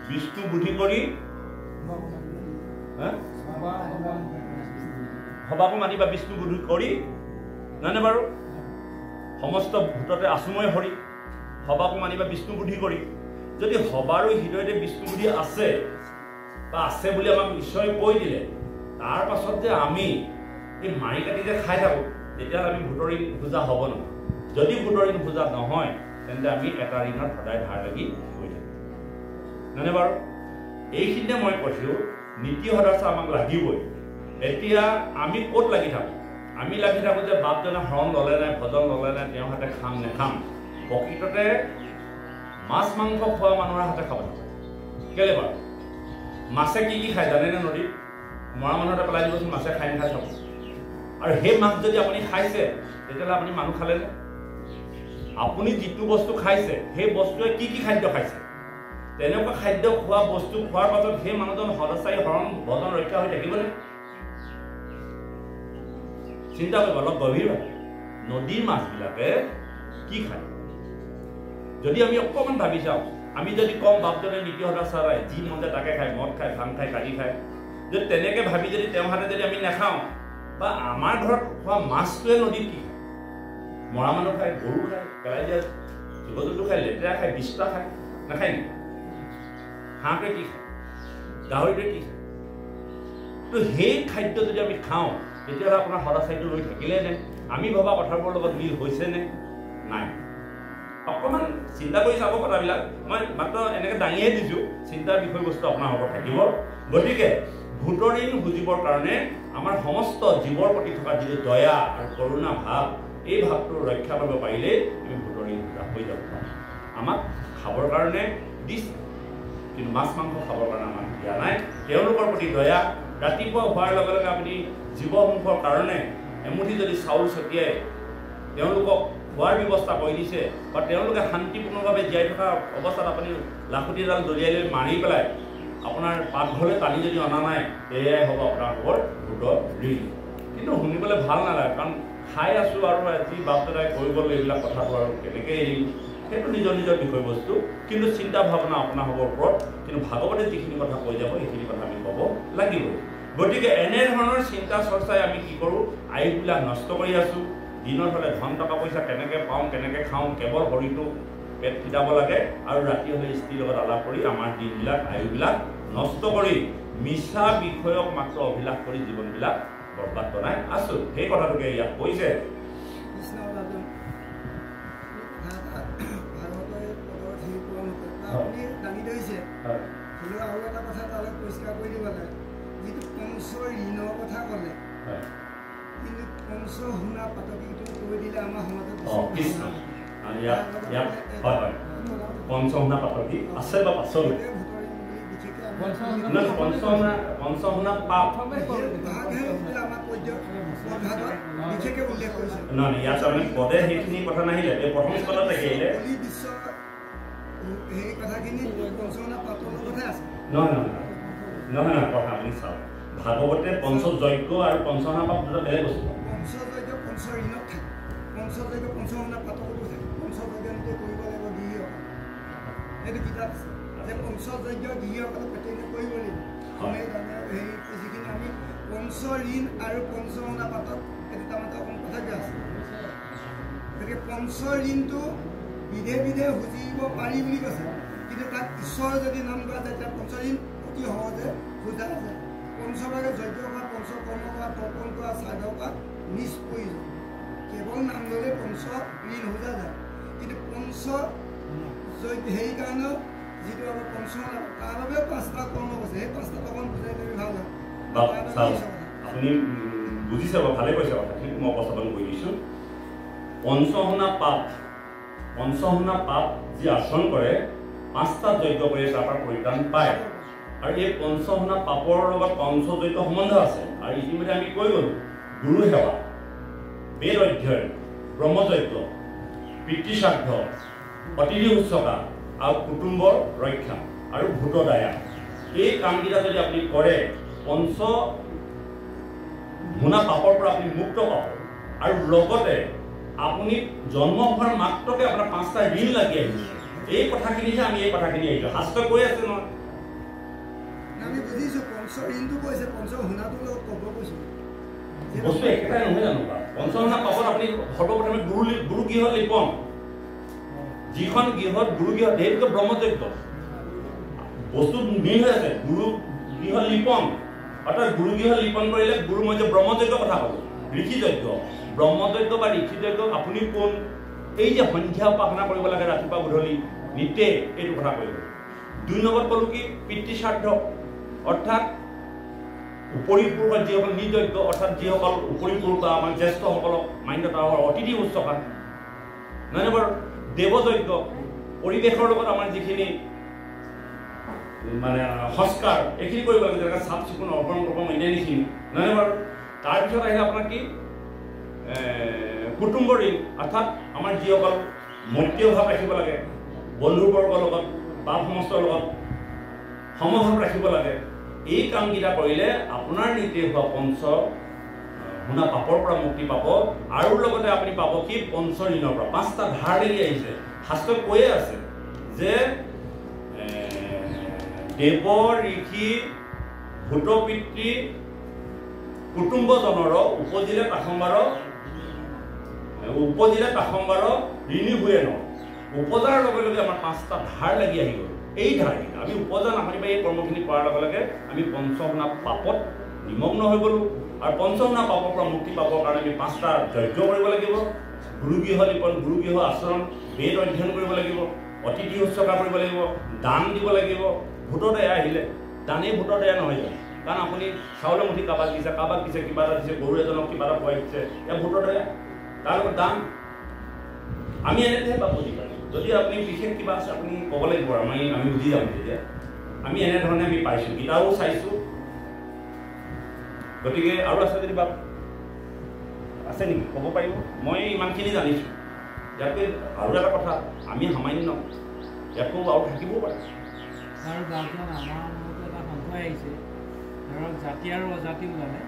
বিষ্ণু বুদ্ধি কৰি সবাকো মাতিবা বিষ্ণু বুদ্ধি কৰি, নহয়নে বাৰু? সমস্ত ভূততে আশ্ৰময় হৰি সবাকো মানিবা বিষ্ণু বুদ্ধি কৰি। যদি সবাৰো হৃদয়তে বিষ্ণু বুদ্ধি আছে বা আছে বুলি আমাক ঈশ্বৰে কৈ দিলে, তাৰ পাছত যে আমি এই মাৰি কাটি যে খাই থাকোঁ, তেতিয়াহ'লে আমি ভূতৰ ঋণ পূজা হ'ব নহয়। যদি ভূতৰ ঋণ পূজা নহয়, তেন্তে আমি এটা ঋণত সদায় ধাৰ লাগি গৈ থাকিম, নহয়নে বাৰু? এইখিনিতে মই কৈছোঁ নীতি সদায় আমাক লাগিবই। এতিয়া আমি ক'ত লাগি থাকোঁ? আমি লাগি থাকোঁ যে বাপজনে শৰণ ল'লে নাই, ভজন ল'লে নাই, তেওঁৰ হাতে খাম নেখাম। প্ৰকৃততে মাছ মাংস খোৱা মানুহৰ হাতে খাব নাপায়। কেলে বাৰু? মাছে কি কি খায় জানেনে? নদীত মৰা মানুহ এটা পেলাই দিবচোন, মাছে খাই নাখায় চাব। আৰু সেই মাছ যদি আপুনি খাইছে, তেতিয়াহ'লে আপুনি মানুহ খালেনে? আপুনি যিটো বস্তু খাইছে সেই বস্তুৱে কি কি খাদ্য খাইছে? তেনেকুৱা খাদ্য খোৱা বস্তু খোৱাৰ পাছত সেই মানুহজন সদায় শৰণ ভজন ৰক্ষা হৈ থাকিবনে? চিন্তা কৰিব অলপ গভীৰভাৱে। নদীৰ মাছবিলাকে কি খায়? যদি আমি অকণমান ভাবি চাওঁ, আমি যদি কওঁ বাপজনে নীতি সদাচাৰাই যি মন যায় তাকে খায়, মদ খায়, ভাং খায়, কাটি খায়, যদি তেনেকৈ ভাবি যদি তেওঁৰ হাতে যদি আমি নাখাওঁ, বা আমাৰ ঘৰত খোৱা মাছটোৱে নদীত কি খায়? মৰা মানুহ খায়, গৰু খায়, পেলাই দিয়া জীৱ জন্তু খায়, লেতেৰা খায়, বিষ্টা খায়, নাখায় নেকি? হাঁহটোৱে কি খায়? গাহৰিটোৱে কি খায়? তো সেই খাদ্য যদি আমি খাওঁ, তেতিয়াহ'লে আপোনাৰ সদাচাৰীটো ৰৈ থাকিলেনে? আমি ভবা কথাবোৰৰ লগত মিল হৈছেনে? নাই। অকণমান চিন্তা কৰি চাব কথাবিলাক। মই মাত্ৰ এনেকৈ দাঙিয়ে দিছোঁ, চিন্তাৰ বিষয়বস্তু আপোনাৰ লগত থাকিব। গতিকে ভূতৰ ঋণ বুজিবৰ কাৰণে আমাৰ সমস্ত জীৱৰ প্ৰতি থকা যিটো দয়া আৰু কৰুণা ভাৱ, এই ভাৱটো ৰক্ষা কৰিব পাৰিলেই আমি ভূতৰ ঋণ বুজা হৈ যাব পাৰোঁ। আমাক খাবৰ কাৰণে দিছে, কিন্তু মাছ মাংস খাবৰ কাৰণে আমাক দিয়া নাই। তেওঁলোকৰ প্ৰতি দয়া। ৰাতিপুৱা হোৱাৰ লগে লগে আপুনি জীৱসমূহৰ কাৰণে এমুঠি যদি চাউল ছটিয়াই তেওঁলোকক খোৱাৰ ব্যৱস্থা কৰি দিছে, বা তেওঁলোকে শান্তিপূৰ্ণভাৱে জীয়াই থকা অৱস্থাত আপুনি লাখুটিডাল দলিয়াই লৈ মাৰি পেলাই আপোনাৰ পাকঘৰলৈ টানি যদি অনা নাই, এয়াই হ'ব আপোনালোকৰ ভূতৰ ঋণ। কিন্তু শুনিবলৈ ভাল নালাগে, কাৰণ খাই আছোঁ আৰু আজি বাপ দাদাই কৈ গ'ল এইবিলাক কথাটো আৰু কেনেকৈ এৰিম, সেইটো নিজৰ নিজৰ বিষয়বস্তু। কিন্তু চিন্তা ভাৱনা আপোনালোকৰ ওপৰত। কিন্তু ভাগৱতে যিখিনি কথা কৈ যাব সেইখিনি কথা আমি ক'ব লাগিবই। গতিকে এনেধৰণৰ চিন্তা চৰ্চাই আমি কি কৰোঁ? আয়ুবিলাক নষ্ট কৰি আছোঁ। দিনত হ'লে ধন টকা পইচা কেনেকৈ পাওঁ, কেনেকৈ খাওঁ, কেৱল শৰীৰটো পেট ফিটাব লাগে, আৰু ৰাতি হ'লে স্ত্ৰীৰ লগত আলাপ কৰি আমাৰ দিনবিলাক আয়ুবিলাক নষ্ট কৰি মিছা বিষয়ক মাত্ৰ অভিলাষ কৰি জীৱনবিলাক বৰবাদ বনাই আছোঁ। সেই কথাটোকে ইয়াত কৈছে। আৰু এটা কথা তালৈ পৰিষ্কাৰ কৰি দিব লাগে, যিটো কংস ঋণৰ কথা ক'লে, কিন্তু কংস শুনা পাতকীটো কৈ দিলে আমাৰ সমাজত পঞ্চশুনা পাতকী আছে বা পাছলৈ পঞ্চশুনা পাপ বিশেষকে উল্লেখ কৰিছে। নহয়, ইয়াত আমি পদে সেইখিনি কথা নাহিলে, এই প্ৰথম পদত আহিলে সেই কথাখিনি পঞ্চশুনা পাপৰ কথাই আছে। নহয় নহয় নহয় নহয় কথা আপুনি চাওক, ভাগৱতে পঞ্চযজ্ঞ আৰু পঞ্চশুনা পাপ দুটা বেলেগ বস্তু। পঞ্চযজ্ঞ পঞ্চ ঋণত থাকে, পঞ্চযজ্ঞ পঞ্চশুনা পাতকতো থাকে। পঞ্চযজ্ঞ কৰিব লাগিব গৃহীসকলে, সেইটো কিতাপ আছে যে পঞ্চযজ্ঞ গৃহীসকলে প্ৰত্যেকে কৰিব লাগিব। অসমে জানে সেই যিখিনি আমি পঞ্চ ঋণ আৰু পঞ্চমনা পাতত এইটো তাৰমানে অকণ পাৰ্থক্য আছে গতিকে পঞ্চ ঋণটো বিধে বিধে বুজিব পাৰি বুলি কৈছে কিন্তু তাত ঈশ্বৰ যদি নাম লোৱা যায় তেতিয়া পঞ্চ ঋণ অতি সহজে বুজা যায় পঞ্চভাগে যজ্ঞ কৰা পঞ্চকৰ্ম কৰা তৰ্পণ কৰা শ্ৰাদ্ধ কৰা নিষ্প্ৰয়োজন কেৱল নাম ল'লে পঞ্চ ঋণ বুজা যায় কিন্তু পঞ্চ হেৰি কাৰণেও যিটো আমাৰ পঞ্চমনা তাৰ বাবেও 5টা কৰ্ম আছে সেই 5টা অকণ বুজাই দিলে ভাল হয় আপুনি বুজিছে বাৰু ভালে কৈছে কথাখিনি মই উপস্থাপন কৰি দিছোঁ পঞ্চহনা পাপ যি আচৰণ কৰে 5টা যজ্ঞ কৰি তাৰ পৰা পৰিত্ৰাণ পায় আৰু এই পঞ্চহনা পাপৰ লগত পঞ্চযজ্ঞ সম্বন্ধ আছে আৰু ইতিমধ্যে আমি কৈ গ'লোঁ গুৰু সেৱা বেদ অধ্যয়ন ব্ৰহ্মযজ্ঞ পিতৃশ্ৰাদ্ধ অতিথি শুশ্ৰূষা আৰু কুটুম্বৰ ৰক্ষা আৰু ভূতদায়া এই কামকেইটা যদি আপুনি কৰে পঞ্চহনা পাপৰ পৰা আপুনি মুক্ত পাব আৰু লগতে আপুনি জন্ম হোৱাৰ মাত্ৰকে আপোনাৰ 5টা ঋণ লাগি আহিছে এই কথাখিনিহে আমি এই কথাখিনি আহিছোঁ শাস্ত্ৰ কৈ আছে নহয় আমি বুজিছোঁ পঞ্চ ঋণটো কৈছে পঞ্চহনাটোৰ লগত ক'ব কৈছোঁ বস্তু একেটাই নহয় জানো পঞ্চহনা পাপত আপুনি সৰ্বপ্ৰথমে গুৰু গৃহ লিপন যিখন গৃহত গুৰু গৃহ সেইটো ব্ৰহ্মযজ্ঞ বস্তু মিল হৈ আছে গুৰু গৃহ লিপন অৰ্থাৎ গুৰু গৃহ লিপন কৰিলে গুৰু মই যে ব্ৰহ্মযজ্ঞ কথা ক'লোঁ ঋষিযজ্ঞ ব্ৰহ্মযজ্ঞ বা ঋষিযজ্ঞ আপুনি কোন এই যে সন্ধ্যা উপাসনা কৰিব লাগে ৰাতিপুৱা গধূলি নিতে এইটো কথা কৰিব 2 নম্বৰত ক'লোঁ কি পিতৃশ্ৰাদ্ধ অৰ্থাৎ উপৰি পুৰুষত যিসকল নিযজ্ঞ অৰ্থাৎ যিসকল উপৰি পুৰুষ বা আমাৰ জ্যেষ্ঠসকলক মান্যতা অতিথি শুশ্ৰূষা নহয় বাৰু দেৱযজ্ঞ পৰিৱেশৰ লগত আমাৰ যিখিনি মানে সংস্কাৰ এইখিনি কৰিব লাগে যেনেকৈ চাফ চিকুণ অৰ্পণ ইত্যাদিখিনি নহয় বাৰু তাৰপিছত আহিলে আপোনাৰ কি কুটুম্ব ঋণ অৰ্থাৎ আমাৰ যিসকল মৈত্ৰীয় ভাৱ ৰাখিব লাগে বন্ধুবৰ্গৰ লগত বা সমাজৰ লগত সমভাৱ ৰাখিব লাগে এই কামকেইটা কৰিলে আপোনাৰ নীতি হোৱা পঞ্চহনা পাপৰ পৰা মুক্তি পাব আৰু লগতে আপুনি পাব কি পঞ্চ ঋণৰ পৰা 5টা ধাৰ লাগি আহিছে শাস্ত্ৰত কৈয়ে আছে যে দেৱ ঋষি ভূত পিতৃ কুটুম্বজনৰ উপজিলে কাষম্বাৰ ঋণী হৈয়ে ন উপজাৰ লগে লগে আমাৰ 5টা ধাৰ লাগি আহি গ'ল এই ধাৰকেইটা আমি উপজা নাপাৰি বা এই কৰ্মখিনি কৰাৰ লগে লগে আমি পঞ্চহনা পাপত নিমগ্ন হৈ গ'লোঁ আৰু পঞ্চহনা পাপৰ পৰা মুক্তি পাবৰ কাৰণে আমি 5টা যজ্ঞ কৰিব লাগিব গুৰু গৃহ লিপন গুৰু গৃহ আচৰণ বেদ অধ্যয়ন কৰিব লাগিব অতিথি শুশ্ৰূষা কৰিব লাগিব দান দিব লাগিব ভূতদয়া আহিলে দানেই ভূতদয়া নহয় জানো কাৰণ আপুনি চাউলৰ মুঠি কাৰোবাক দিছে কিবা এটা দিছে গৰু এজনক কিবা এটা খুৱাই দিছে এয়া ভূতদয়া তাৰ লগত দান আমি এনেকৈহে পাব পাৰোঁ যদি আপুনি বিশেষ কিবা আছে আপুনি ক'ব লাগিব আমি বুজি যাম তেতিয়া আমি এনেধৰণে আমি পাইছোঁ কিতাপো চাইছোঁ গতিকে আৰু আছে যদি বাপ আছে নেকি ক'ব পাৰিব মই ইমানখিনি জানিছোঁ ইয়াতকৈ আৰু এটা কথা আমি সামান্য ইয়াতকো আৰু থাকিবও পাৰে আৰু গাঁওখন আমাৰ মনতো এটা সংশয় আহিছে ধৰক জাতি আৰু অজাতি ওলালে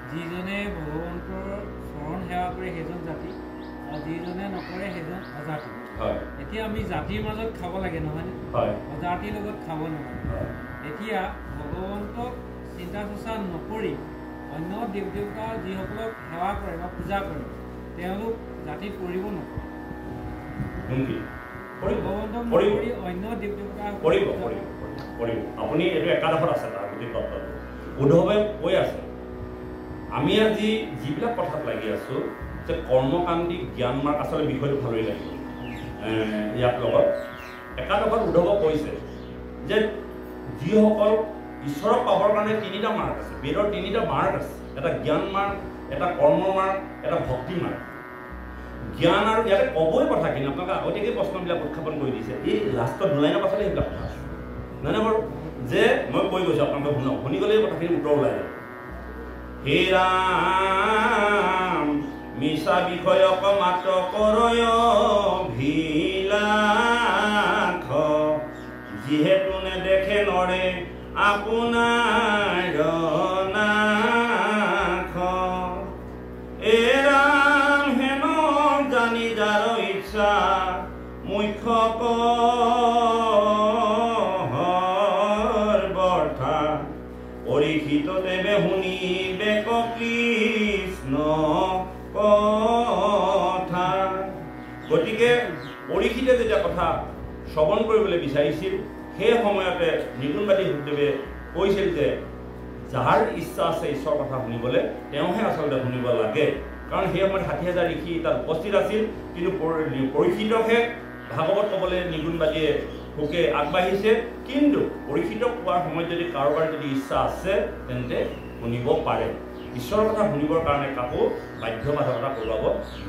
যিজনে ভগৱন্তৰ চৰণ সেৱা কৰে সেইজন জাতি আৰু যিজনে নকৰে সেইজন অজাতি এতিয়া আমি জাতিৰ মাজত খাব লাগে নহয়নে অজাতিৰ লগত খাব নালাগে এতিয়া ভগৱন্তক চিন্তা চৰ্চা নকৰি অন্য দেৱ দেৱতা যিসকলক সেৱা কৰে বা পূজা কৰে তেওঁলোক জাতিত পৰিব নকৰে ভগৱন্তক নকৰি অন্য দেৱ দেৱতা পৰিব আপুনি এইটো একাদশত আছে তাৰ গোটেই তত্ত্বটো উদ্ধৱে কৈ আছে আমি আজি যিবিলাক কথাত লাগি আছোঁ যে কৰ্মকাণ্ডী জ্ঞান মাৰ্গ আচলতে বিষয়টো ভালেই লাগিব ইয়াৰ লগত একাদশত উদ্ধৱক কৈছে যে যিসকল ঈশ্বৰক পাবৰ কাৰণে 3টা মাৰ্গ আছে বেদৰ 3টা মাৰ্গ আছে এটা জ্ঞান মাৰ্গ এটা কৰ্ম মাৰ্গ এটা ভক্তি মাৰ্গ জ্ঞান আৰু ইয়াতে ক'বই কথাখিনি আপোনালোকে আগতীয়াকৈ প্ৰশ্নবিলাক উত্থাপন কৰি দিছে এই লাষ্টত 2 লাইনৰ পাছতে সেইবিলাক কথা আছে নহয় বাৰু যে মই কৈ গৈছোঁ আপোনালোকে শুনি গ'লে কথাখিনি উত্তৰ ওলাই যাব হে ৰাম মিছা বিষয়ক মাত্ৰ কৰয় ভিলাখ যিহেতু নেদেখে নৰে আপোনাৰ নাখ এ ৰাম হেন জানি যাৰ ইচ্ছা মুখ্য বৰ্থা পৰীক্ষিত দেৱে শুনিবে কৃষ্ণ কথা। গতিকে পৰীক্ষিতে যেতিয়া কথা শ্ৰৱণ কৰিবলৈ বিচাৰিছিল সেই সময়তে নিগুণবাদী সুখদেৱে কৈছিল যে যাৰ ইচ্ছা আছে ঈশ্বৰৰ কথা শুনিবলৈ তেওঁহে আচলতে শুনিব লাগে, কাৰণ সেই সময়ত ৬০,০০০ ঋষি তাত উপস্থিত আছিল। কিন্তু পৰীক্ষিতকহে ভাগৱত ক'বলৈ নিগুণবাদীয়ে সুখে আগবাঢ়িছে। কিন্তু পৰীক্ষিতক কোৱাৰ সময়ত যদি কাৰোবাৰ যদি ইচ্ছা আছে তেন্তে শুনিব পাৰে। ঈশ্বৰৰ কথা শুনিবৰ কাৰণে কাকো বাধ্যবাধকতা কৰোৱাব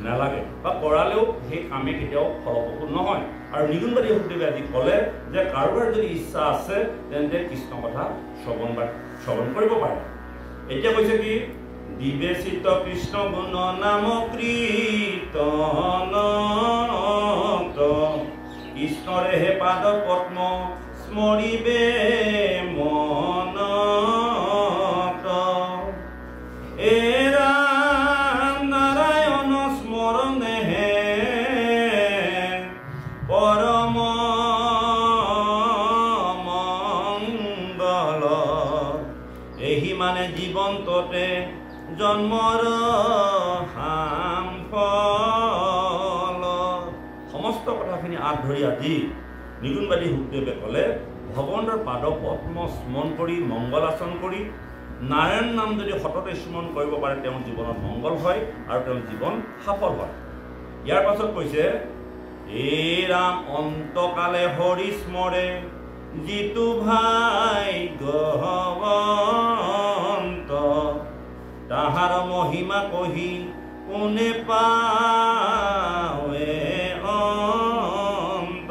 নালাগে, বা কৰালেও সেই কামে কেতিয়াও ফলপ্ৰসূ নহয়। আৰু নিগুণবাদী সুখদেৱে আজি ক'লে যে কাৰোবাৰ যদি ইচ্ছা আছে তেন্তে কৃষ্ণ কথা শ্ৰৱণ কৰিব পাৰে। এতিয়া কৈছে কি বিবেচিত কৃষ্ণ গুণ নাম কীৰ্তন কৃষ্ণৰে হে পাদ পদ্ম স্মৰিবে মন এ ৰাম নাৰায়ণ স্মৰণে হে পৰম মংগল এহি মানে জীৱন্ততে জন্মৰ সামফল। সমস্ত কথাখিনি আগ ধৰি আজি নিগুণবাদী সুখদেৱে ক'লে ভগৱন্তৰ পাদ পদ্ম স্মৰণ কৰি মংগলাচৰণ কৰি নাৰায়ণ নাম যদি সততে স্মৰণ কৰিব পাৰে তেওঁৰ জীৱনত মংগল হয় আৰু তেওঁৰ জীৱন সফল হয়। ইয়াৰ পাছত কৈছে এই ৰাম অন্তকালে হৰি স্মৰে যিটো ভাগ্যৱন্ত তাহাৰ মহিমা কহি কোনে পাৱে অন্ত।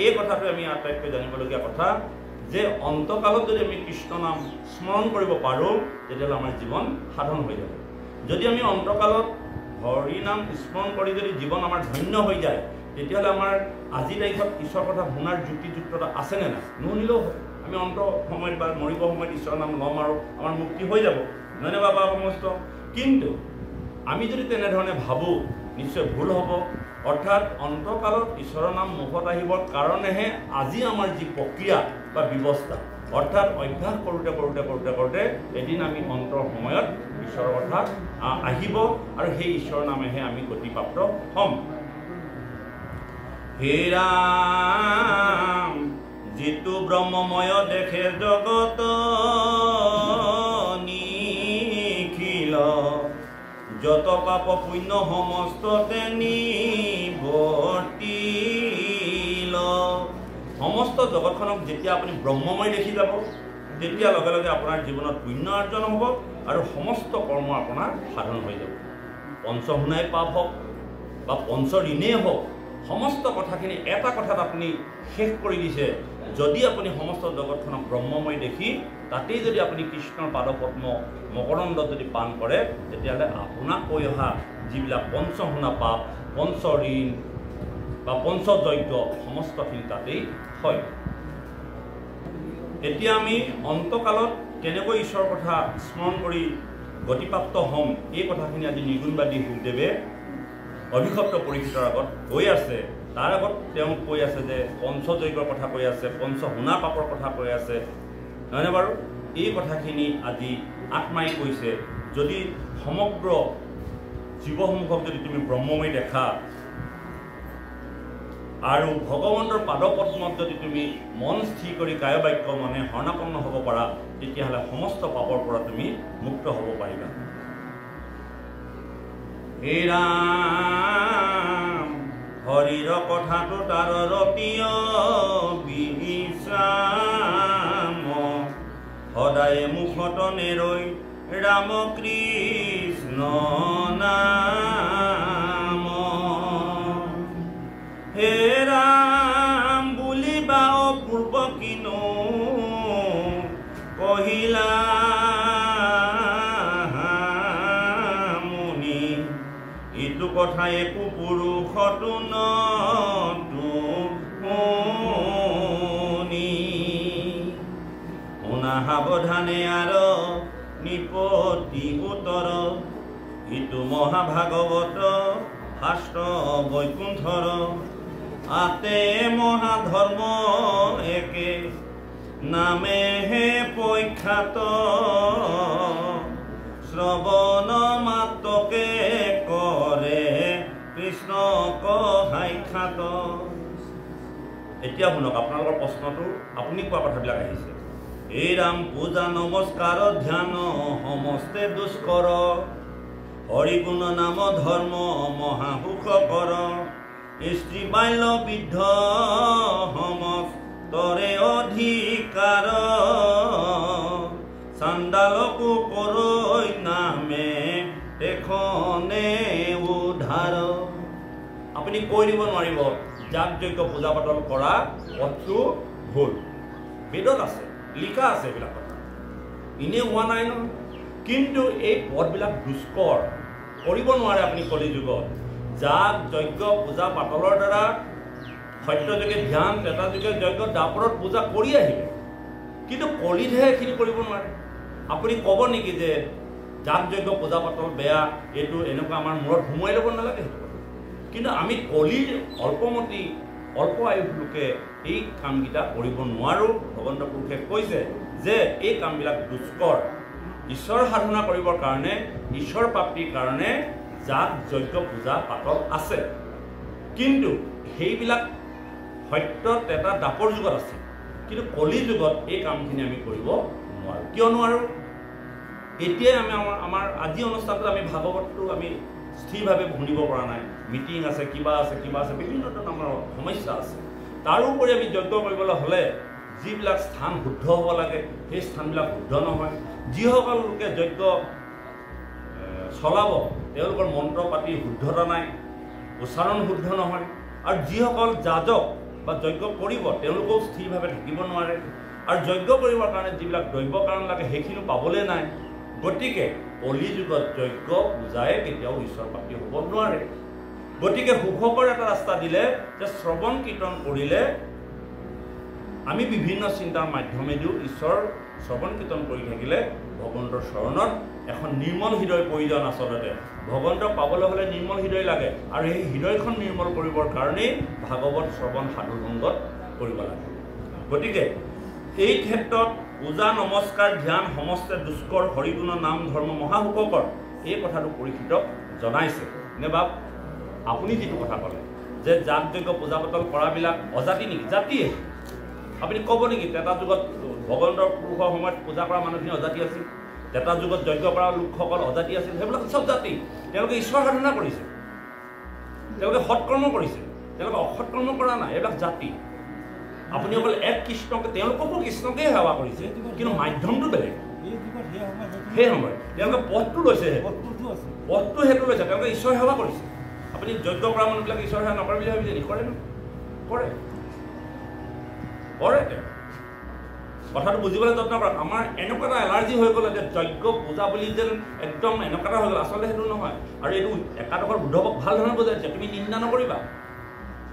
এই কথাটো আমি আটাইতকৈ জানিবলগীয়া কথা যে অন্তকালত যদি আমি কৃষ্ণ নাম স্মৰণ কৰিব পাৰোঁ তেতিয়াহ'লে আমাৰ জীৱন সাধন হৈ যাব। যদি আমি অন্তকালত হৰি নাম স্মৰণ কৰি যদি জীৱন আমাৰ ধন্য হৈ যায় তেতিয়াহ'লে আমাৰ আজিৰ তাৰিখত ঈশ্বৰৰ কথা শুনাৰ যুক্তিযুক্ততা আছেনে নাই? নুশুনিলেও হয়। আমি অন্ত সময়ত বা মৰিব সময়ত ঈশ্বৰৰ নাম ল'ম আৰু আমাৰ মুক্তি হৈ যাব, নহয়নে বাবা সমস্ত? কিন্তু আমি যদি তেনেধৰণে ভাবোঁ নিশ্চয় ভুল হ'ব। অৰ্থাৎ অন্তকালত ঈশ্বৰৰ নাম মুখত আহিবৰ কাৰণেহে আজি আমাৰ যি প্ৰক্ৰিয়া বা ব্যৱস্থা, অৰ্থাৎ অভ্যাস কৰোঁতে কৰোঁতে কৰোঁতে কৰোঁতে এদিন আমি অন্তৰ সময়ত ঈশ্বৰৰ কথা আহিব আৰু সেই ঈশ্বৰৰ নামেহে আমি গতিপ্ৰাপ্ত হ'ম। হে ৰাম যিটো ব্ৰহ্মময় দেখে জগত নিখিল যত পাপ পুণ্য সমস্ততে নিবৰ্তিল। সমস্ত জগতখনক যেতিয়া আপুনি ব্ৰহ্মময় দেখি যাব তেতিয়া লগে লগে আপোনাৰ জীৱনত পুণ্য অৰ্জন হ'ব আৰু সমস্ত কৰ্ম আপোনাৰ সাধন হৈ যাব। পঞ্চশুনাই পাপ হওক বা পঞ্চ ঋণেই হওক, সমস্ত কথাখিনি এটা কথাত আপুনি শেষ কৰি দিছে। যদি আপুনি সমস্ত জগতখনক ব্ৰহ্মময় দেখি তাতেই যদি আপুনি কৃষ্ণৰ পাদপদ্ম মকৰন্দত যদি পান কৰে তেতিয়াহ'লে আপোনাক কৈ অহা যিবিলাক পঞ্চশুনা পাপ, পঞ্চ ঋণ বা পঞ্চযজ্ঞ সমস্তখিনি তাতেই হয়। এতিয়া আমি অন্তকালত কেনেকৈ ঈশ্বৰৰ কথা স্মৰণ কৰি গতিপ্ৰাপ্ত হ'ম এই কথাখিনি আজি নিগুণবাদী সুখদেৱে অভিষপ্ত পৰীক্ষিতৰ আগত কৈ আছে। তাৰ আগত তেওঁ কৈ আছে যে পঞ্চযজ্ঞৰ কথা কৈ আছে, পঞ্চশুনা পাপৰ কথা কৈ আছে, নহয়নে বাৰু? এই কথাখিনি আজি আত্মাই কৈছে যদি সমগ্ৰ জীৱসমূহক যদি তুমি ব্ৰহ্মময় দেখা আৰু ভগৱন্তৰ পাদপদ্মত যদি তুমি মন স্থিৰ কৰি কায় বাক্য মনে শৰণাপন্ন হ'ব পাৰা তেতিয়াহ'লে সমস্ত পাপৰ পৰা তুমি মুক্ত হ'ব পাৰিবা। হে ৰাম হৰিৰ কথাটো তাৰ ৰতীয় বিশ্ৰাম সদায় মুখত নেৰৈ ৰাম কৃষ্ণ নাম। হে ৰাম বুলিবা অপূৰ্ব কিনো কহিলা মুনি ইটো কথা একো পুৰুষতো নুশুনি। শুনা সাৱধানে আৰু নিপতি উত্তৰ ইটো মহাভাগৱত শাস্ত্ৰ বৈকুণ্ঠৰ আতে মহাধৰ্ম একে নামেহে পৈখ্যাত শ্ৰৱণ মাত্ৰকে কৰে কৃষ্ণক সাক্ষাৎ। এতিয়া শুনক আপোনালোকৰ প্ৰশ্নটো আপুনি কোৱা কথাবিলাক আহিছে। এই ৰাম পূজা নমস্কাৰ ধ্যান সমস্তে দুষ্কৰ হৰিগুণ নাম ধৰ্ম মহাসুখ কৰ স্ত্ৰী বাল্য বৃদ্ধ সমস্তৰে অধিকাৰ চাণ্ডালকো কৰৈ নামে তেখনে উদ্ধাৰ। আপুনি কৈ দিব নোৱাৰিব যাগ যজ্ঞ পূজা পাতল কৰা পথটো ভুল। বেদত আছে, লিখা আছে এইবিলাক কথা, এনেই হোৱা নাই নহয়। কিন্তু এই পথবিলাক দুষ্কৰ, কৰিব নোৱাৰে আপুনি কলি যুগত। যাগ যজ্ঞ পূজা পাতলৰ দ্বাৰা সত্যযোগে ধ্যান তেতাযোগে যজ্ঞ দাপৰত পূজা কৰি আহিলে, কিন্তু কলিতহে এইখিনি কৰিব নোৱাৰে। আপুনি ক'ব নেকি যে যাগ যজ্ঞ পূজা পাতল বেয়া, এইটো এনেকুৱা আমাৰ মূৰত সোমোৱাই ল'ব নালাগে সেইটো। কিন্তু আমি কলিৰ অল্পমতি অল্প আয়ুস লোকে এই কামকেইটা কৰিব নোৱাৰোঁ। ভগৱন্ত পুৰুষে কৈছে যে এই কামবিলাক দুষ্কৰ। ঈশ্বৰ সাধনা কৰিবৰ কাৰণে, ঈশ্বৰ প্ৰাপ্তিৰ কাৰণে যাগ যজ্ঞ পূজা পাতল আছে, কিন্তু সেইবিলাক সত্য তেতা দাপৰ যুগত আছে। কিন্তু কলি যুগত এই কামখিনি আমি কৰিব নোৱাৰোঁ। কিয় নোৱাৰোঁ? এতিয়াই আমাৰ আজি অনুষ্ঠানটোত আমি ভাগৱতটো আমি স্থিৰভাৱে শুনিব পৰা নাই। মিটিং আছে, কিবা আছে, বিভিন্ন ধৰণৰ আমাৰ সমস্যা আছে। তাৰোপৰি আমি যজ্ঞ কৰিবলৈ হ'লে যিবিলাক স্থান শুদ্ধ হ'ব লাগে সেই স্থানবিলাক শুদ্ধ নহয়। যিসকল লোকে যজ্ঞ চলাব তেওঁলোকৰ মন্ত্ৰ পাতি শুদ্ধতা নাই, উচ্চাৰণ শুদ্ধ নহয়। আৰু যিসকল যাজক বা যজ্ঞ কৰিব তেওঁলোকেও স্থিৰভাৱে থাকিব নোৱাৰে। আৰু যজ্ঞ কৰিবৰ কাৰণে যিবিলাক দ্ৰব্য কাৰণ লাগে সেইখিনিও পাবলৈ নাই। গতিকে কলি যুগত যজ্ঞ পূজাই কেতিয়াও ঈশ্বৰ প্ৰাপ্তি হ'ব নোৱাৰে। গতিকে সুখকৰ এটা ৰাস্তা দিলে যে শ্ৰৱণ কীৰ্তন কৰিলে আমি বিভিন্ন চিন্তাৰ মাধ্যমেদিও ঈশ্বৰ শ্ৰৱণ কীৰ্তন কৰি থাকিলে ভগৱন্তৰ চৰণত এখন নিৰ্মল হৃদয় প্ৰয়োজন। আচলতে ভগৱন্তক পাবলৈ হ'লে নিৰ্মল হৃদয় লাগে, আৰু সেই হৃদয়খন নিৰ্মল কৰিবৰ কাৰণেই ভাগৱত শ্ৰৱণ সাধু সংগত কৰিব লাগে। গতিকে এই ক্ষেত্ৰত পূজা নমস্কাৰ ধ্যান সমস্তে দুষ্কৰ হৰিগুণ নাম ধৰ্ম মহাসুখকৰ এই কথাটো পৰীক্ষিতক জনাইছে নে বাপ? আপুনি যিটো কথা ক'লে যে যাগ যজ্ঞ পূজা পাতল কৰাবিলাক অজাতি নেকি? জাতিয়ে। আপুনি ক'ব নেকি তেতা যুগত ভগৱন্তৰ পুৰুষৰ সময়ত পূজা কৰা মানুহখিনি অজাতি আছিল? তেতা যুগত যজ্ঞ কৰা লোকসকল অজাতি আছিল? সেইবিলাক চব জাতি। তেওঁলোকে ঈশ্বৰ সাধনা কৰিছে, তেওঁলোকে সৎকৰ্ম কৰিছে, তেওঁলোকে অসৎকৰ্ম কৰা নাই। এইবিলাক জাতি। আপুনি অকল এক কৃষ্ণকে, তেওঁলোককো কৃষ্ণকেই সেৱা কৰিছে, কিন্তু মাধ্যমটো বেলেগ। সেই সময়ত তেওঁলোকে পথটো লৈছে, পথটো সেইটো লৈছে, তেওঁলোকে ঈশ্বৰ সেৱা কৰিছে। আপুনি যজ্ঞ কৰা মানুহবিলাকে ঈশ্বৰ সেৱা নকৰে বুলি ভাবিছে নেকি? কৰে ন? কৰে কৰে। তেওঁ কথাটো বুজিবলৈ যত্ন কৰক। আমাৰ এনেকুৱা এটা এলাৰ্জি হৈ গ'ল যে যজ্ঞ পূজা বুলি যেন একদম এনেকুৱা এটা হৈ গ'ল। আচলতে সেইটো নহয়। আৰু এইটো একাদশৰ উদ্ধৱক ভাল ধৰণে বুজাইছে, তুমি নিন্দা নকৰিবা।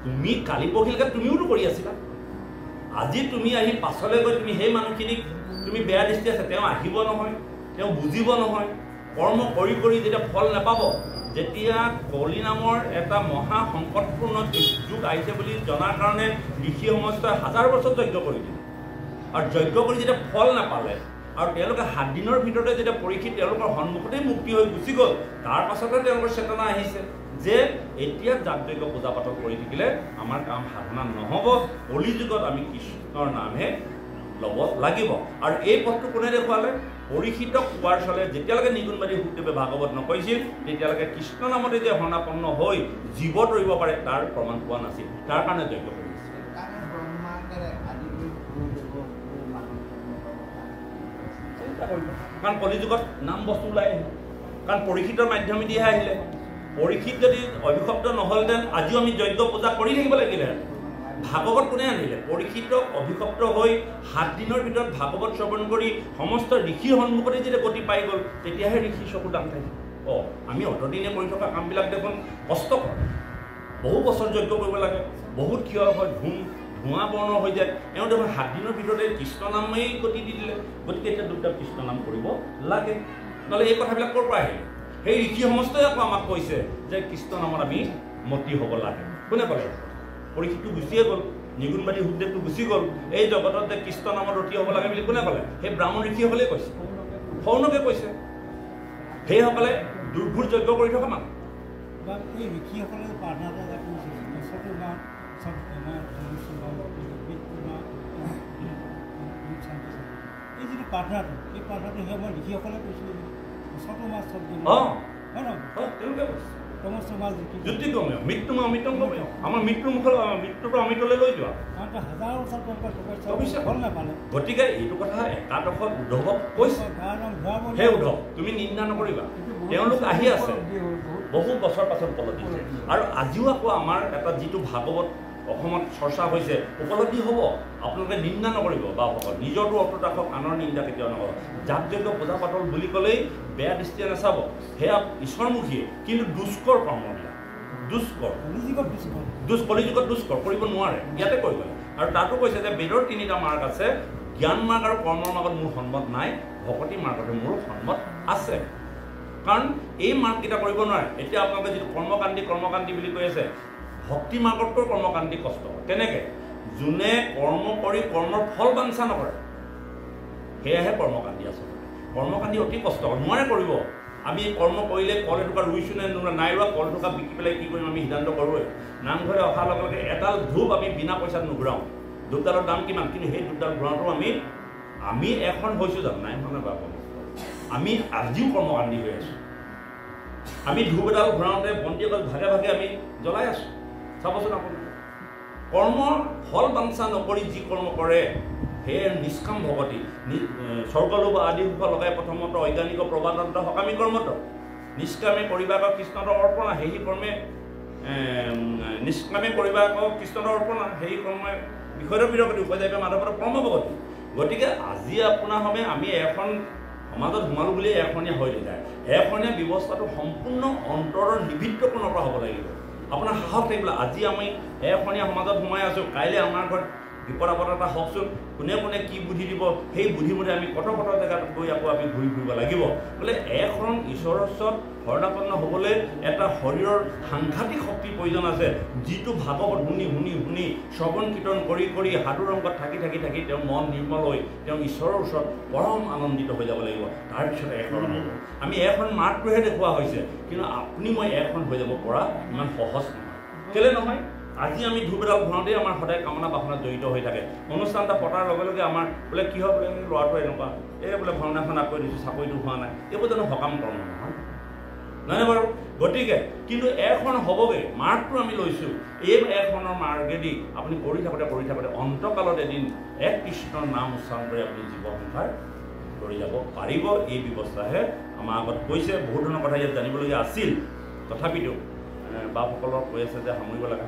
তুমি কালি পৰহিলৈকে তুমিওতো কৰি আছিলা। আজি তুমি আহি পাছলৈ গৈ তুমি সেই মানুহখিনিক তুমি বেয়া দৃষ্টি আছে, তেওঁ আহিব নহয়, তেওঁ বুজিব নহয়। কৰ্ম কৰি কৰি যেতিয়া ফল নাপাব, যেতিয়া কলি নামৰ এটা মহা সংকটপূৰ্ণ যুগ আহিছে বুলি জনাৰ কাৰণে ঋষি সমস্তই 1000 বছৰ যজ্ঞ কৰি দিলে। আৰু যজ্ঞ কৰি যেতিয়া ফল নাপালে আৰু তেওঁলোকে 7 দিনৰ ভিতৰতে যেতিয়া পৰীক্ষিত তেওঁলোকৰ সন্মুখতেই মুক্তি হৈ গুচি গ'ল, তাৰ পাছতে তেওঁলোকৰ চেতনা আহিছে যে এতিয়া যাগ যজ্ঞ পূজা পাতল কৰি থাকিলে আমাৰ কাম সাধনা নহ'ব। কলি যুগত আমি কৃষ্ণৰ নামহে ল'ব লাগিব। আৰু এই পথটো কোনে দেখুৱালে? পৰীক্ষিতক কোৱাৰ চলে যেতিয়ালৈকে নিগুণবাদী শুকদেৱে ভাগৱত নকৈছিল তেতিয়ালৈকে কৃষ্ণ নামতে যে শৰণাপন্ন হৈ জীৱ তৰিব পাৰে তাৰ প্ৰমাণ পোৱা নাছিল। তাৰ কাৰণে যজ্ঞ কৰিছিল। কাৰণ কলিযুগত নাম বস্তু ওলাই আহিল, কাৰণ পৰীক্ষিতৰ মাধ্যমেদিহে আহিলে। পৰীক্ষিত যদি অভিশপ্ত নহ'লহেঁতেন আজিও আমি যজ্ঞ পূজা কৰি থাকিব লাগিলেহেঁতেন। ভাগৱত কোনে আনিলে? পৰীক্ষিতক অভিশপ্ত হৈ 7 দিনৰ ভিতৰত ভাগৱত শ্ৰৱণ কৰি সমস্ত ঋষিৰ সন্মুখতে যেতিয়া গতি পাই গ'ল, তেতিয়াহে ঋষি চকু দাম থাকে। আমি অতদিনে কৰি থকা কামবিলাক দেখোন কষ্টকৰ। বহু বছৰ যজ্ঞ কৰিব লাগে, বহুত থিয় হয়, ধোঁৱা বৰ্ণ হৈ যায়। এওঁ দেখোন 7 দিনৰ ভিতৰতে কৃষ্ণ নামেই গতি দি দিলে। গতিকে এতিয়া দুটা কৃষ্ণ নাম কৰিব লাগে। নহ'লে এই কথাবিলাক ক'ৰ পৰা আহিলে? সেই ঋষি সমস্তই আকৌ আমাক কৈছে যে কৃষ্ণ নামত আমি মতি হ'ব লাগে। কোনে ক'লে? পৰীক্ষিতটো গুচিয়ে গ'ল। নিগুণবাদী সুখদেৱটো গুচি গ'ল এই জগতত যে কৃষ্ণ নামৰ ৰতি হ'ব লাগে বুলি কোনে ক'লে সেই ব্ৰাহ্মণ ঋষিসকলে কৈছে সৌনকে কৈছে সেইসকলে দুৰ্ঘোৰ যজ্ঞ কৰি থকা মানুহ এই ঋষিসকলে প্ৰাৰ্থনা এটা কৰিছে এই যিটো প্ৰাৰ্থনাটো এই প্ৰাৰ্থনাটো সেই মই ঋষিসকলে কৈছিলোঁ চতু মাছ শব্দ হয় নহয় তেওঁলোকে কৈছে সমস্ত মাছ যুক্তি কমে মৃত্যু অমৃতম কমে আমাৰ মৃত্যুটো অমৃতলৈ লৈ যোৱা ফল নাপালে গতিকে এইটো কথা একাদশত উদ্ধৱক কৈছে সেই উদ্ধৱ তুমি নিন্দা নকৰিবা তেওঁলোক আহি আছে বহু বছৰ পাছত উপলব্ধি হৈছে আৰু আজিও আকৌ আমাৰ এটা যিটো ভাগৱত অসমত চৰ্চা হৈছে উপলব্ধি হ'ব আপোনালোকে নিন্দা নকৰিব বাপসকল নিজৰটো অৰ্থত ৰাখক আনৰ নিন্দা কেতিয়াও নকৰক জাক যজ্ঞ পূজা পাতল বুলি ক'লেই বেয়া দৃষ্টিৰে নাচাব সেয়া ঈশ্বৰমুখীয়ে কিন্তু দুষ্কৰ কৰ্মবিলাক কলিযুগত দুষ্কৰ কৰিব নোৱাৰে ইয়াতে কৈ গ'লে আৰু তাতো কৈছে যে বেদৰ 3টা মাৰ্গ আছে জ্ঞান মাৰ্গ আৰু কৰ্মৰ মাৰ্গত মোৰ সন্মত নাই ভকতি মাৰ্গতে মোৰ সন্মত আছে কাৰণ এই মাৰ্গকেইটা কৰিব নোৱাৰে এতিয়া আপোনালোকে যিটো কৰ্মকাণ্ডী বুলি কৈ আছে ভক্তি মাৰ্গতকৈ কৰ্মকাণ্ডী কষ্ট কেনেকৈ যোনে কৰ্ম কৰি কৰ্মৰ ফল বাঞ্ছা নকৰে সেয়াহে কৰ্মকাণ্ডী আচলতে কৰ্মকাণ্ডী অতি কষ্ট নোৱাৰে কৰিব আমি কৰ্ম কৰিলে কল এটুকা ৰুইছোঁ নে নাই ৰোৱা কল টুকা বিকি পেলাই কি কৰিম আমি সিদ্ধান্ত কৰোঁৱে নামঘৰে অহাৰ লগে লগে এডাল ধূপ আমি বিনা পইচাত নুঘূৰাওঁ ধূপডালৰ দাম কিমান কিন্তু সেই ধূপডাল ঘূৰাওঁতেও আমি এখন হৈছোঁ জানো নাই মানে বাপ আমি আজিও কৰ্মকাণ্ডী হৈ আছোঁ আমি ধূপ এডাল ঘূৰাওঁতে বন্তি এডাল ভাগে ভাগে আমি জ্বলাই আছোঁ চাবচোন আপুনি কৰ্মৰ ফল বাঞ্ছা নকৰি যি কৰ্ম কৰে সেয়ে নিষ্কাম ভগতি স্বৰ্গলোভ আদি সুখ লগাই প্ৰথমত অজ্ঞানিক প্ৰবাদন্ত সকামী কৰ্মত নিষ্কামে কৰিবা আকৌ কৃষ্ণৰ অৰ্পণা সেই কৰ্মে নিষ্কামে কৰিবা আকৌ কৃষ্ণৰ অৰ্পণা সেই কৰ্মে বিষয়ৰ বিৰগতি উপজাই মাধৱৰ কৰ্মভগতি গতিকে আজি আপোনাৰ সময় আমি এখন সমাজত সোমালোঁ বুলি এখনীয়া হৈ নাযায় এখনীয়া ব্যৱস্থাটো সম্পূৰ্ণ অন্তৰৰ নিবিড় কোণৰ পৰা হ'ব লাগিব আপোনাৰ সাহস থাকিব আজি আমি এখনীয়া সমাজত সোমাই আছোঁ কাইলৈ আমাৰ ঘৰত বিপদ আপদ এটা হওকচোন কোনে কোনে কি বুদ্ধি দিব সেই বুদ্ধিমতে আমি কত জেগাত গৈ আকৌ আমি ঘূৰি ফুৰিব লাগিব বোলে এখন ঈশ্বৰৰ ওচৰত শৰণাপন্ন হ'বলৈ এটা শৰীৰৰ সাংঘাতিক শক্তিৰ প্ৰয়োজন আছে যিটো ভাগৱত শুনি শ্ৰৱণ কীৰ্তন কৰি সাধুৰ ৰংগত থাকি তেওঁ মন নিৰ্মল হৈ তেওঁ ঈশ্বৰৰ ওচৰত পৰম আনন্দিত হৈ যাব লাগিব তাৰপিছত এখন হ'ব আমি এখন মাৰ্গটোহে দেখুওৱা হৈছে কিন্তু আপুনি মই এখন হৈ যাব পৰা ইমান সহজ নহয় কেলে নহয় আজি আমি ধূপ এডাল ঘূৰাওঁতেই আমাৰ সদায় কামনা বাসনাত জড়িত হৈ থাকে অনুষ্ঠান এটা পতাৰ লগে লগে আমাৰ বোলে কি হয় বোলে ল'ৰাটো এনেকুৱা এই বোলে ভাওনাখন আকৌ দিছোঁ চাকৰিটো হোৱা নাই এইবোৰ জানো সকাম কৰ্ম নহয় নাই বাৰু গতিকে কিন্তু এখন হ'বগৈ মাৰ্গটো আমি লৈছোঁ এই এখনৰ মাৰ্গেদি আপুনি কৰি থাকোঁতে অন্তকালত এদিন এক কৃষ্ণৰ নাম উচ্চাৰণ কৰি আপুনি জীৱ সংসাৰ কৰি যাব পাৰিব এই ব্যৱস্থাহে আমাৰ আগত কৈছে বহুত ধৰণৰ কথা ইয়াত জানিবলগীয়া আছিল তথাপিতো বাপসকলক কৈ আছে যে সামৰিব লাগে